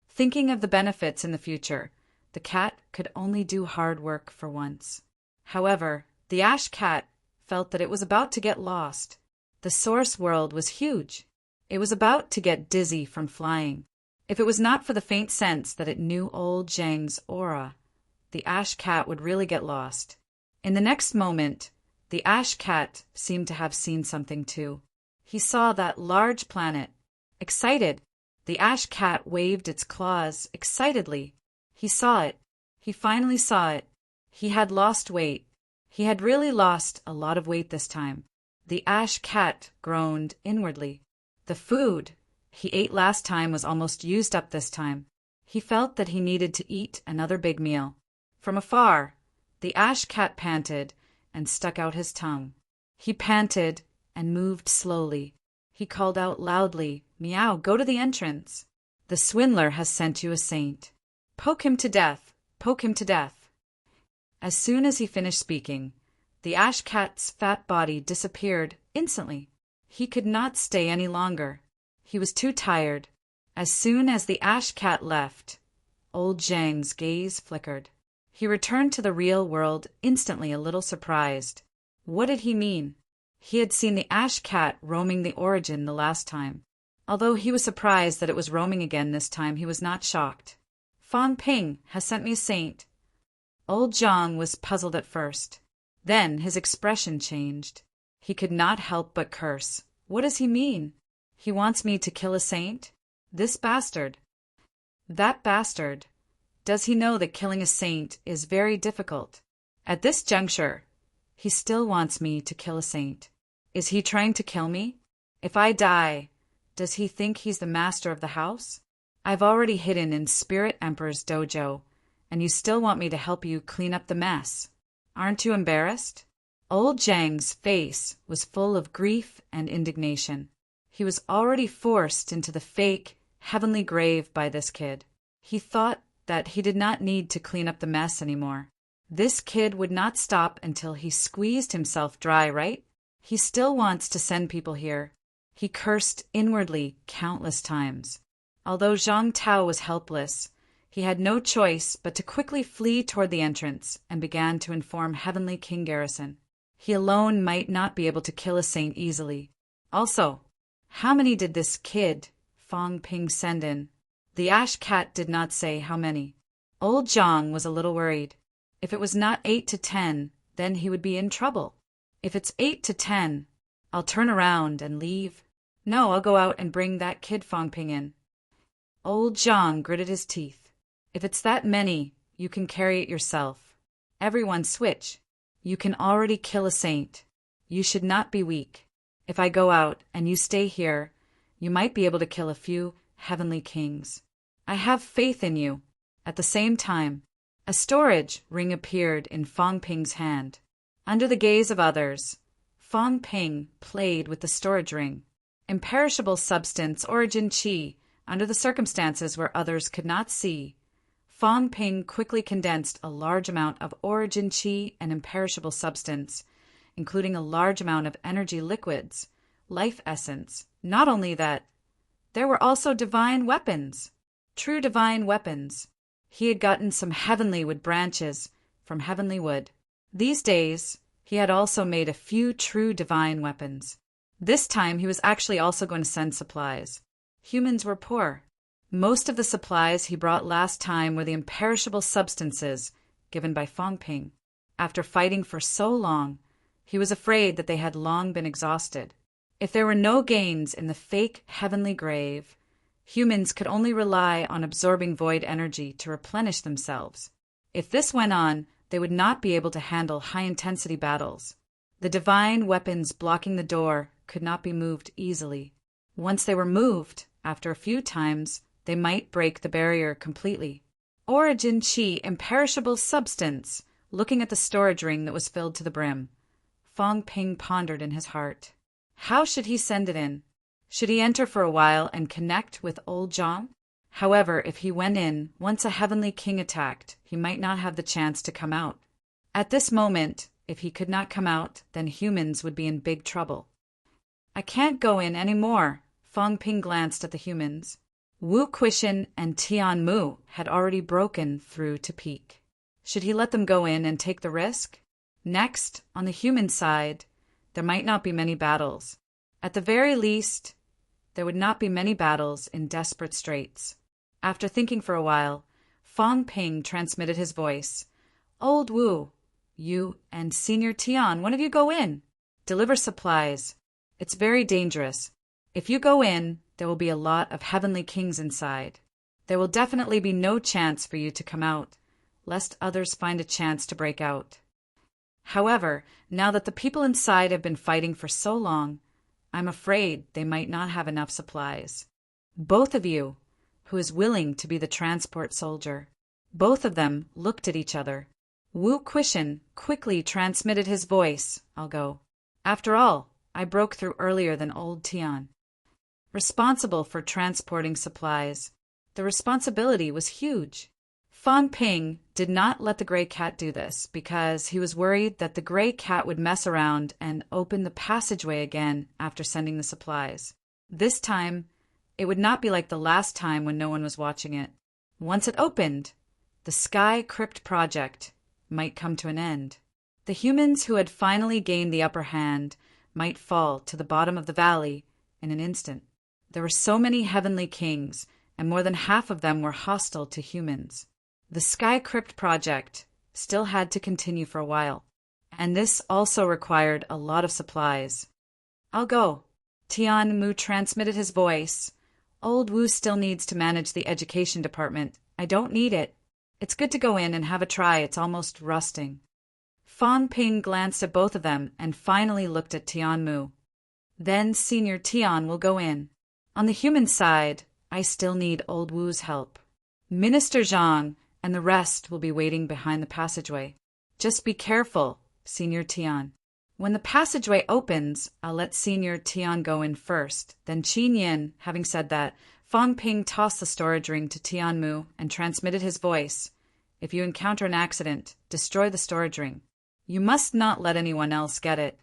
Thinking of the benefits in the future, the cat could only do hard work for once. However, the ash cat felt that it was about to get lost. The source world was huge. It was about to get dizzy from flying. If it was not for the faint sense that it knew old Zhang's aura, the ash cat would really get lost. In the next moment, the ash cat seemed to have seen something too. He saw that large planet. Excited, the ash cat waved its claws excitedly. He saw it. He finally saw it. He had lost weight. He had really lost a lot of weight this time. The ash cat groaned inwardly. The food he ate last time was almost used up this time. He felt that he needed to eat another big meal. From afar, the ash cat panted and stuck out his tongue. He panted and moved slowly. He called out loudly, "Meow, go to the entrance. The swindler has sent you a saint. Poke him to death, poke him to death." As soon as he finished speaking, the ash cat's fat body disappeared instantly. He could not stay any longer. He was too tired. As soon as the ash cat left, old Zhang's gaze flickered. He returned to the real world instantly, a little surprised. What did he mean? He had seen the ash cat roaming the origin the last time. Although he was surprised that it was roaming again this time, he was not shocked. "Fong Ping has sent me a saint." Old Zhang was puzzled at first. Then his expression changed. He could not help but curse. What does he mean? He wants me to kill a saint? This bastard. That bastard. Does he know that killing a saint is very difficult? At this juncture, he still wants me to kill a saint. Is he trying to kill me? If I die, does he think he's the master of the house? I've already hidden in Spirit Emperor's dojo, and you still want me to help you clean up the mess. Aren't you embarrassed? Old Zhang's face was full of grief and indignation. He was already forced into the fake, heavenly grave by this kid. He thought that he did not need to clean up the mess anymore. This kid would not stop until he squeezed himself dry, right? He still wants to send people here. He cursed inwardly countless times. Although Zhang Tao was helpless, he had no choice but to quickly flee toward the entrance and began to inform Heavenly King Garrison. He alone might not be able to kill a saint easily. Also, how many did this kid, Fong Ping, send in? The Ash Cat did not say how many. Old Zhang was a little worried. If it was not 8 to 10, then he would be in trouble. If it's 8 to 10, I'll turn around and leave. No, I'll go out and bring that kid Fong Ping in. Old Zhang gritted his teeth. If it's that many, you can carry it yourself. Everyone switch. You can already kill a saint. You should not be weak. If I go out and you stay here, you might be able to kill a few heavenly kings. I have faith in you. At the same time, a storage ring appeared in Fong Ping's hand. Under the gaze of others, Fong Ping played with the storage ring. Imperishable substance, origin qi, under the circumstances where others could not see. Fong Ping quickly condensed a large amount of origin qi and imperishable substance, including a large amount of energy liquids, life essence. Not only that, there were also divine weapons, true divine weapons. He had gotten some heavenly wood branches from heavenly wood. These days, he had also made a few true divine weapons. This time he was actually also going to send supplies. Humans were poor. Most of the supplies he brought last time were the imperishable substances given by Fong Ping. After fighting for so long, he was afraid that they had long been exhausted. If there were no gains in the fake heavenly grave, humans could only rely on absorbing void energy to replenish themselves. If this went on, they would not be able to handle high-intensity battles. The divine weapons blocking the door could not be moved easily. Once they were moved, after a few times, they might break the barrier completely. Origin qi, imperishable substance. Looking at the storage ring that was filled to the brim, Fong Ping pondered in his heart. How should he send it in? Should he enter for a while and connect with old Zhang? However, if he went in, once a heavenly king attacked, he might not have the chance to come out. At this moment, if he could not come out, then humans would be in big trouble. I can't go in any more. Fong Ping glanced at the humans. Wu Quishan and Tian Mu had already broken through to peak. Should he let them go in and take the risk? Next, on the human side, there might not be many battles. At the very least, there would not be many battles in desperate straits. After thinking for a while, Fong Ping transmitted his voice. Old Wu, you and Senior Tian, one of you go in. Deliver supplies. It's very dangerous. If you go in, there will be a lot of heavenly kings inside. There will definitely be no chance for you to come out, lest others find a chance to break out. However, now that the people inside have been fighting for so long, I'm afraid they might not have enough supplies. Both of you, who is willing to be the transport soldier? Both of them looked at each other. Wu Quishan quickly transmitted his voice. I'll go. After all, I broke through earlier than old Tian. Responsible for transporting supplies. The responsibility was huge. Fong Ping did not let the gray cat do this because he was worried that the gray cat would mess around and open the passageway again after sending the supplies. This time, it would not be like the last time when no one was watching it. Once it opened, the Sky Crypt project might come to an end. The humans who had finally gained the upper hand might fall to the bottom of the valley in an instant. There were so many heavenly kings, and more than half of them were hostile to humans. The Sky Crypt project still had to continue for a while. and this also required a lot of supplies. I'll go. Tian Mu transmitted his voice. Old Wu still needs to manage the education department. I don't need it. It's good to go in and have a try. It's almost rusting. Fang Ping glanced at both of them and finally looked at Tian Mu. Then Senior Tian will go in. On the human side, I still need Old Wu's help. Minister Zhang and the rest will be waiting behind the passageway. Just be careful, Senior Tian. When the passageway opens, I'll let Senior Tian go in first. Then Qin Yin, having said that, Fang Ping tossed the storage ring to Tian Mu and transmitted his voice. If you encounter an accident, destroy the storage ring. You must not let anyone else get it.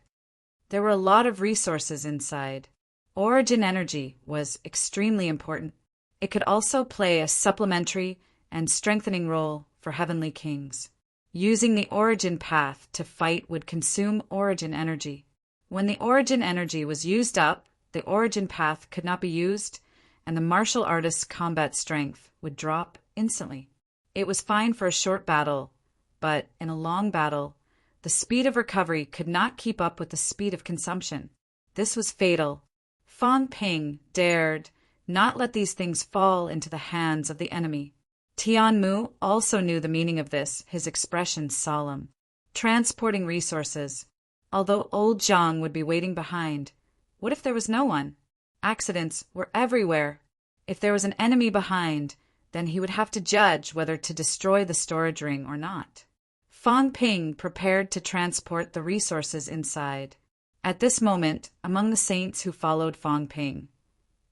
There were a lot of resources inside. Origin energy was extremely important. It could also play a supplementary and strengthening role for heavenly kings. Using the origin path to fight would consume origin energy. When the origin energy was used up, the origin path could not be used, and the martial artist's combat strength would drop instantly. It was fine for a short battle, but in a long battle, the speed of recovery could not keep up with the speed of consumption. This was fatal. Fang Ping dared not let these things fall into the hands of the enemy. Tian Mu also knew the meaning of this, his expression solemn. Transporting resources. Although old Zhang would be waiting behind, what if there was no one? Accidents were everywhere. If there was an enemy behind, then he would have to judge whether to destroy the storage ring or not. Fang Ping prepared to transport the resources inside. At this moment, among the saints who followed Fang Ping,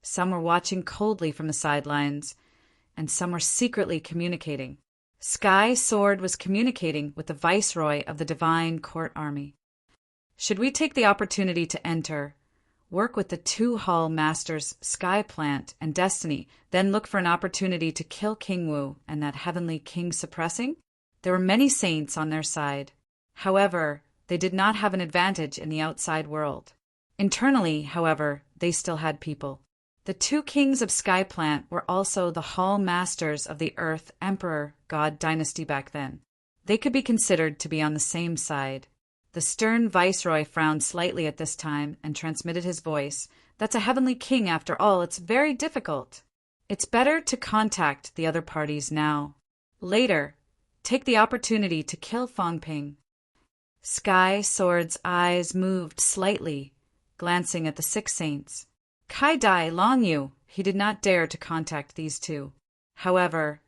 some were watching coldly from the sidelines, and some were secretly communicating. Sky Sword was communicating with the Viceroy of the Divine Court Army. Should we take the opportunity to enter, work with the two Hall Masters, Sky Plant and Destiny, then look for an opportunity to kill King Wu and that heavenly king suppressing? There were many saints on their side. However, they did not have an advantage in the outside world. Internally, however, they still had people. The two kings of Skyplant were also the Hall Masters of the Earth Emperor God dynasty back then. They could be considered to be on the same side. The stern viceroy frowned slightly at this time and transmitted his voice. That's a heavenly king after all. It's very difficult. It's better to contact the other parties now. Later, take the opportunity to kill Fang Ping. Sky Sword's eyes moved slightly, glancing at the six saints. Kai Dai Long Yu, he did not dare to contact these two. However,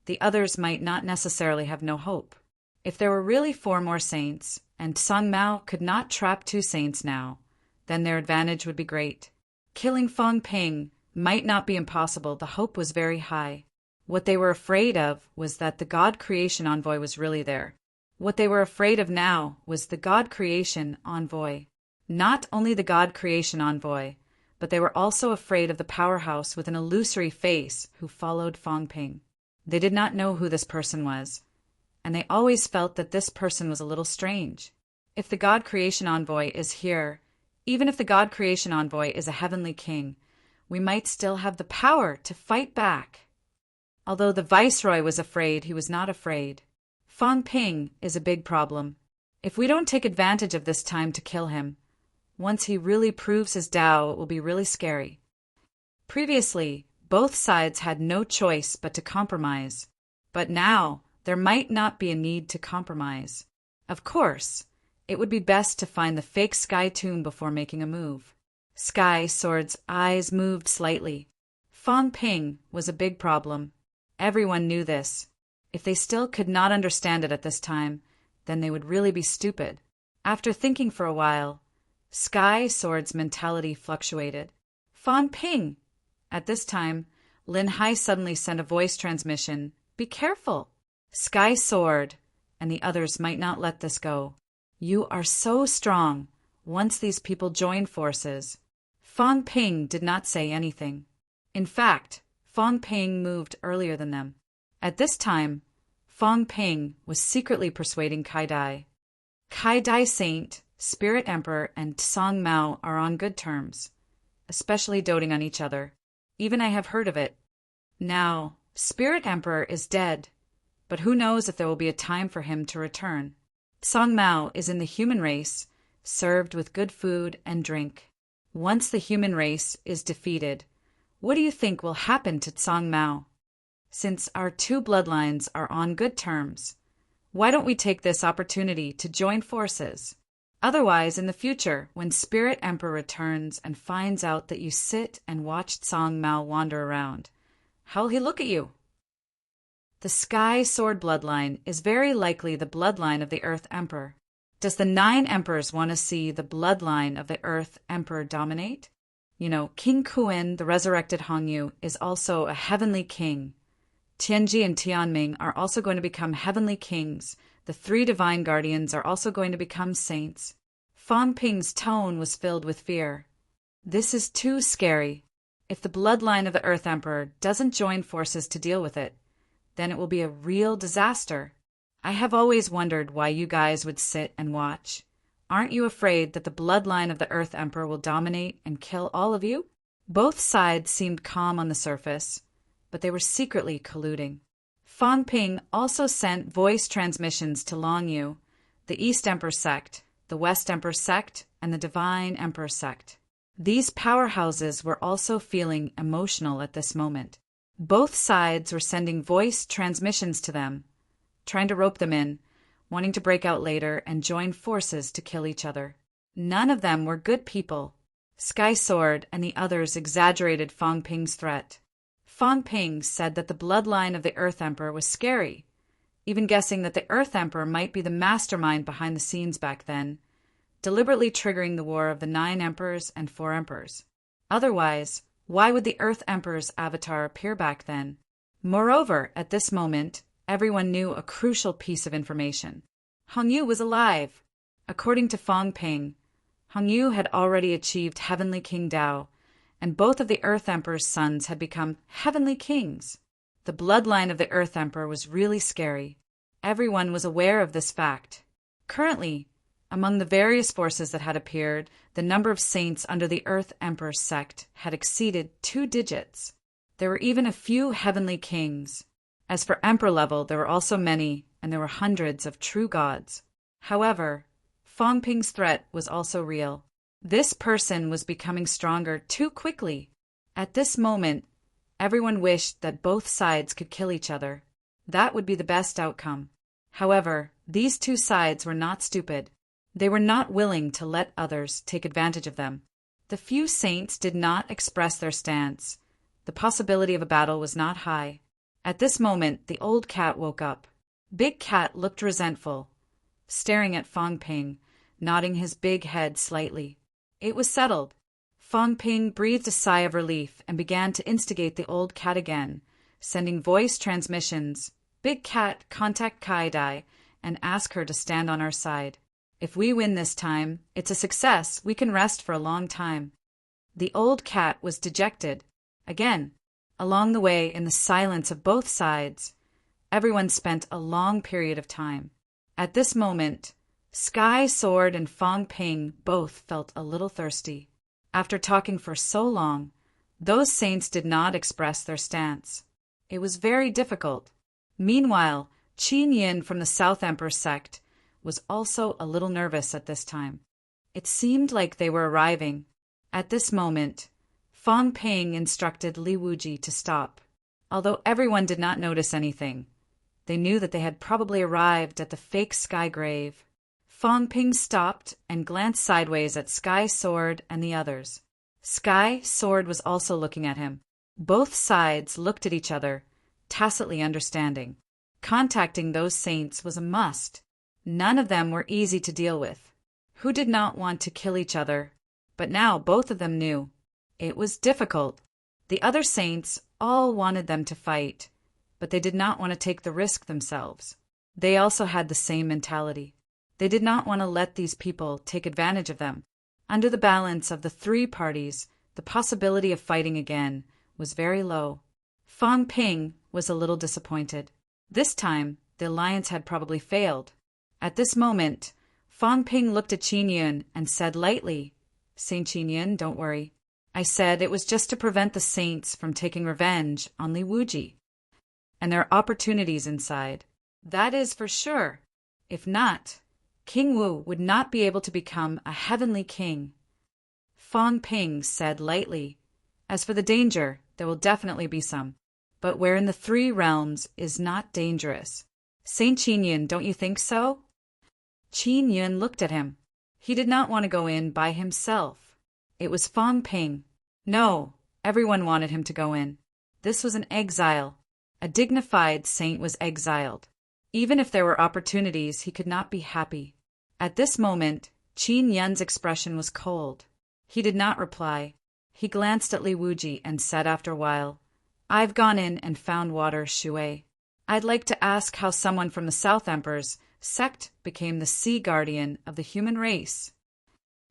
the others might not necessarily have no hope. If there were really 4 more saints, and Song Mao could not trap 2 saints now, then their advantage would be great. Killing Fang Ping might not be impossible. The hope was very high. What they were afraid of was that the God Creation Envoy was really there. What they were afraid of now was the God Creation Envoy. Not only the God Creation Envoy, but they were also afraid of the powerhouse with an illusory face who followed Fang Ping. They did not know who this person was, and they always felt that this person was a little strange. If the God Creation Envoy is here, even if the God Creation Envoy is a heavenly king, we might still have the power to fight back. Although the Viceroy was afraid, he was not afraid. Fang Ping is a big problem. If we don't take advantage of this time to kill him, once he really proves his Tao, it will be really scary. Previously, both sides had no choice but to compromise. But now, there might not be a need to compromise. Of course, it would be best to find the fake Sky Tomb before making a move. Sky Sword's eyes moved slightly. Fang Ping was a big problem. Everyone knew this. If they still could not understand it at this time, then they would really be stupid. After thinking for a while, Sky Sword's mentality fluctuated. Fang Ping! At this time, Lin Hai suddenly sent a voice transmission. Be careful! Sky Sword and the others might not let this go. You are so strong. Once these people join forces. Fang Ping did not say anything. In fact, Fang Ping moved earlier than them. At this time, Fang Ping was secretly persuading Kai Dai. Kai Dai Saint, Spirit Emperor, and Song Mao are on good terms, especially doting on each other. Even I have heard of it. Now, Spirit Emperor is dead, but who knows if there will be a time for him to return. Song Mao is in the human race, served with good food and drink. Once the human race is defeated, what do you think will happen to Song Mao? Since our two bloodlines are on good terms, why don't we take this opportunity to join forces? Otherwise, in the future, when Spirit Emperor returns and finds out that you sit and watched Song Mao wander around, how'll he look at you? The Sky Sword bloodline is very likely the bloodline of the Earth Emperor. Does the 9 emperors want to see the bloodline of the Earth Emperor dominate? King Kuan, the resurrected Hongyu, is also a heavenly king. Tianji and Tianming are also going to become heavenly kings. The 3 divine guardians are also going to become saints. Fang Ping's tone was filled with fear. This is too scary. If the bloodline of the Earth Emperor doesn't join forces to deal with it, then it will be a real disaster. I have always wondered why you guys would sit and watch. Aren't you afraid that the bloodline of the Earth Emperor will dominate and kill all of you? Both sides seemed calm on the surface, but they were secretly colluding. Fang Ping also sent voice transmissions to Long Yu, the East Emperor sect, the West Emperor sect, and the Divine Emperor sect. These powerhouses were also feeling emotional at this moment. Both sides were sending voice transmissions to them, trying to rope them in, wanting to break out later and join forces to kill each other. None of them were good people. Sky Sword and the others exaggerated Fang Ping's threat. Fang Ping said that the bloodline of the Earth Emperor was scary, even guessing that the Earth Emperor might be the mastermind behind the scenes back then, deliberately triggering the war of the 9 emperors and 4 emperors. Otherwise, why would the Earth Emperor's avatar appear back then? Moreover, at this moment, everyone knew a crucial piece of information. Hongyu was alive. According to Fang Ping, Hongyu had already achieved Heavenly King Dao, and both of the Earth Emperor's sons had become Heavenly Kings. The bloodline of the Earth Emperor was really scary. Everyone was aware of this fact. Currently, among the various forces that had appeared, the number of saints under the Earth Emperor sect had exceeded 2 digits. There were even a few Heavenly Kings. As for Emperor level, there were also many, and there were hundreds of true gods. However, Fang Ping's threat was also real. This person was becoming stronger too quickly. At this moment, everyone wished that both sides could kill each other. That would be the best outcome. However, these 2 sides were not stupid. They were not willing to let others take advantage of them. The few saints did not express their stance. The possibility of a battle was not high. At this moment, the old cat woke up. Big Cat looked resentful, staring at Fang Ping, nodding his big head slightly. It was settled. Fang Ping breathed a sigh of relief and began to instigate the old cat again, sending voice transmissions. Big Cat, contact Kai Dai and ask her to stand on our side. If we win this time, it's a success. We can rest for a long time. The old cat was dejected. Again, along the way, in the silence of both sides, everyone spent a long period of time. At this moment, Sky Sword and Fang Ping both felt a little thirsty. After talking for so long, those saints did not express their stance. It was very difficult. Meanwhile, Qin Yin from the South Emperor sect was also a little nervous at this time. It seemed like they were arriving. At this moment, Fang Ping instructed Li Wuji to stop. Although everyone did not notice anything, they knew that they had probably arrived at the fake sky grave. Fang Ping stopped and glanced sideways at Sky Sword and the others. Sky Sword was also looking at him. Both sides looked at each other, tacitly understanding. Contacting those saints was a must. None of them were easy to deal with. Who did not want to kill each other? But now both of them knew. It was difficult. The other saints all wanted them to fight, but they did not want to take the risk themselves. They also had the same mentality. They did not want to let these people take advantage of them. Under the balance of the 3 parties, the possibility of fighting again was very low. Fang Ping was a little disappointed. This time, the alliance had probably failed. At this moment, Fang Ping looked at Qin Yun and said lightly, "Saint Qin Yun, don't worry. I said it was just to prevent the saints from taking revenge on Li Wuji. And there are opportunities inside. That is for sure. If not, King Wu would not be able to become a heavenly king. Fang Ping said lightly, "As for the danger, there will definitely be some. But where in the 3 realms is not dangerous. Saint Qingyun, don't you think so?" Qingyun looked at him. He did not want to go in by himself. It was Fang Ping. No, everyone wanted him to go in. This was an exile. A dignified saint was exiled. Even if there were opportunities, he could not be happy. At this moment, Qin Yun's expression was cold. He did not reply. He glanced at Li Wuji and said after a while, "I've gone in and found water, Shui. I'd like to ask how someone from the South Emperor's sect became the sea guardian of the human race."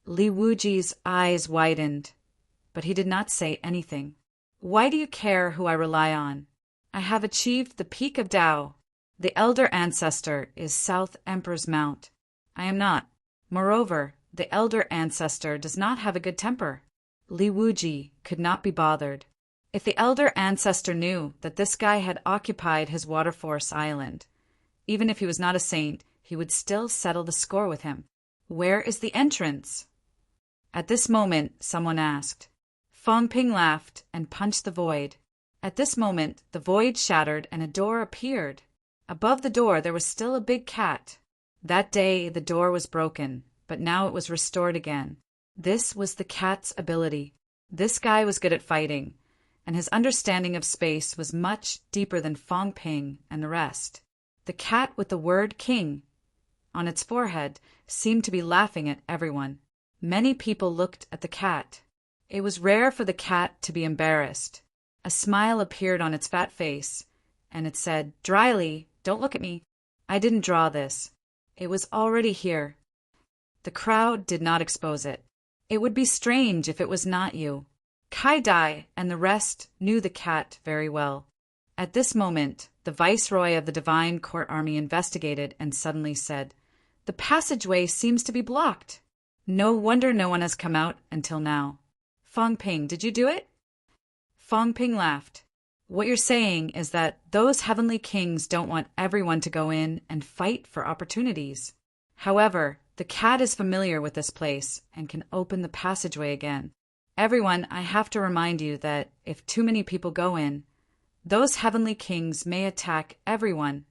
Li Wuji's eyes widened, but he did not say anything. "Why do you care who I rely on? I have achieved the peak of Tao. The elder ancestor is South Emperor's mount. I am not. Moreover, the elder ancestor does not have a good temper." Li Wuji could not be bothered. If the elder ancestor knew that this guy had occupied his Waterforce Island, even if he was not a saint, he would still settle the score with him. "Where is the entrance?" At this moment, someone asked. Fang Ping laughed and punched the void. At this moment, the void shattered and a door appeared. Above the door there was still a big cat. That day the door was broken, but now it was restored again. This was the cat's ability. This guy was good at fighting, and his understanding of space was much deeper than Fang Ping and the rest. The cat with the word king on its forehead seemed to be laughing at everyone. Many people looked at the cat. It was rare for the cat to be embarrassed. A smile appeared on its fat face, and it said dryly, "Don't look at me. I didn't draw this. It was already here." The crowd did not expose it. It would be strange if it was not you. Kai Dai and the rest knew the cat very well. At this moment, the viceroy of the Divine Court Army investigated and suddenly said, "The passageway seems to be blocked. No wonder no one has come out until now. Fang Ping, did you do it?" Fang Ping laughed. "What you're saying is that those heavenly kings don't want everyone to go in and fight for opportunities. However, the cat is familiar with this place and can open the passageway again. Everyone, I have to remind you that if too many people go in, those heavenly kings may attack everyone."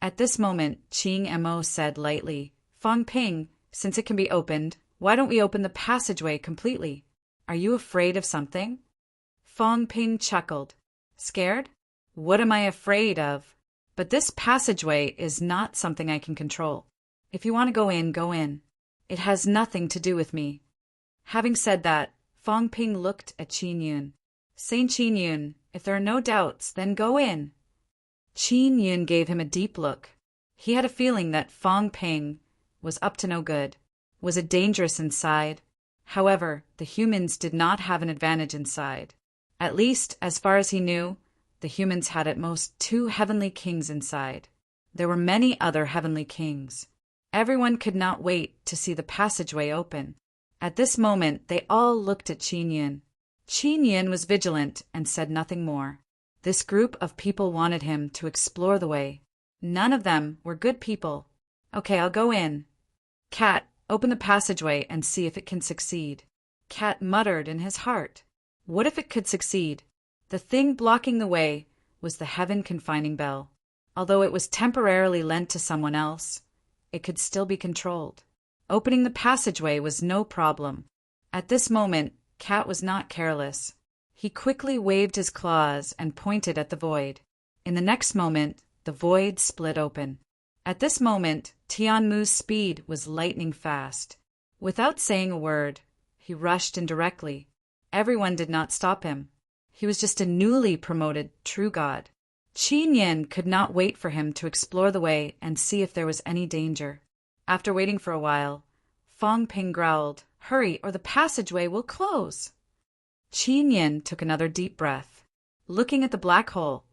At this moment, Qing Mo said lightly, "Fang Ping, since it can be opened, why don't we open the passageway completely? Are you afraid of something?" Fang Ping chuckled. "Scared? What am I afraid of? But this passageway is not something I can control. If you want to go in, go in. It has nothing to do with me." Having said that, Fang Ping looked at Qin Yun. "Saint Qin Yun, if there are no doubts, then go in." Qin Yun gave him a deep look. He had a feeling that Fang Ping was up to no good. Was it dangerous inside? However, the humans did not have an advantage inside. At least, as far as he knew, the humans had at most 2 heavenly kings inside. There were many other heavenly kings. Everyone could not wait to see the passageway open. At this moment, they all looked at Qin Yun. Qin Yun was vigilant and said nothing more. This group of people wanted him to explore the way. None of them were good people. "Okay, I'll go in. Cat, open the passageway and see if it can succeed." Cat muttered in his heart. What if it could succeed? The thing blocking the way was the heaven confining bell. Although it was temporarily lent to someone else, it could still be controlled. Opening the passageway was no problem. At this moment, Cat was not careless. He quickly waved his claws and pointed at the void. In the next moment, the void split open. At this moment, Tianmu's speed was lightning fast. Without saying a word, he rushed in directly. Everyone did not stop him. He was just a newly promoted true god. Qin Yin could not wait for him to explore the way and see if there was any danger. After waiting for a while, Fang Ping growled, "Hurry, or the passageway will close." Qin Yin took another deep breath. Looking at the black hole,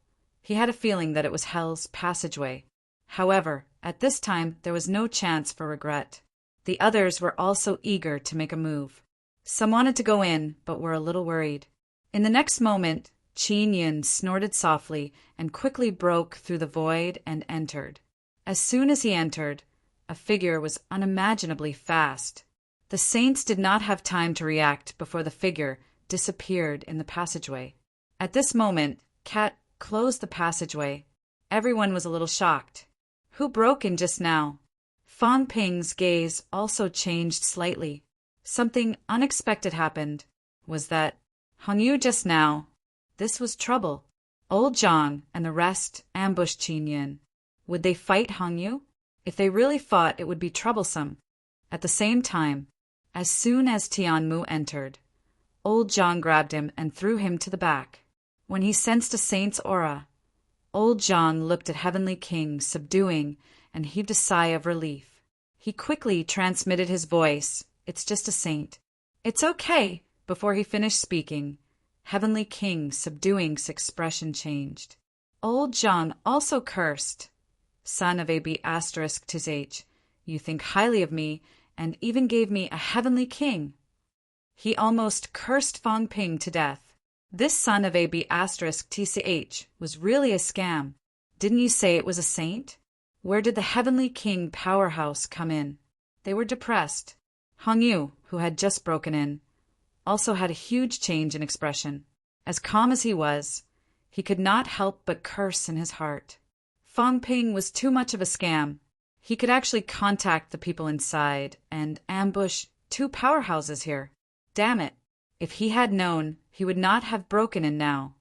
he had a feeling that it was hell's passageway. However, at this time there was no chance for regret. The others were also eager to make a move. Some wanted to go in, but were a little worried. In the next moment, Qin Yin snorted softly and quickly broke through the void and entered. As soon as he entered, a figure was unimaginably fast. The saints did not have time to react before the figure disappeared in the passageway. At this moment, Cat closed the passageway. Everyone was a little shocked. Who broke in just now? Fang Ping's gaze also changed slightly. Something unexpected happened. Was that Hong Yu just now? This was trouble. Old Zhang and the rest ambushed Qin Yin. Would they fight Hong Yu? If they really fought, it would be troublesome. At the same time, as soon as Tianmu entered, Old Zhang grabbed him and threw him to the back. When he sensed a saint's aura, Old Zhang looked at Heavenly King, subduing, and heaved a sigh of relief. He quickly transmitted his voice. It's just a saint. It's okay. Before he finished speaking, Heavenly King, subduing's expression changed. Old Zhang also cursed. Son of AB asterisk tis H, you think highly of me, and even gave me a Heavenly King. He almost cursed Fang Ping to death. This son of AB asterisk TCH was really a scam. Didn't you say it was a saint? Where did the Heavenly King powerhouse come in? They were depressed. Hong Yu, who had just broken in, also had a huge change in expression. As calm as he was, he could not help but curse in his heart. Fang Ping was too much of a scam. He could actually contact the people inside and ambush 2 powerhouses here. Damn it. If he had known, he would not have broken in now.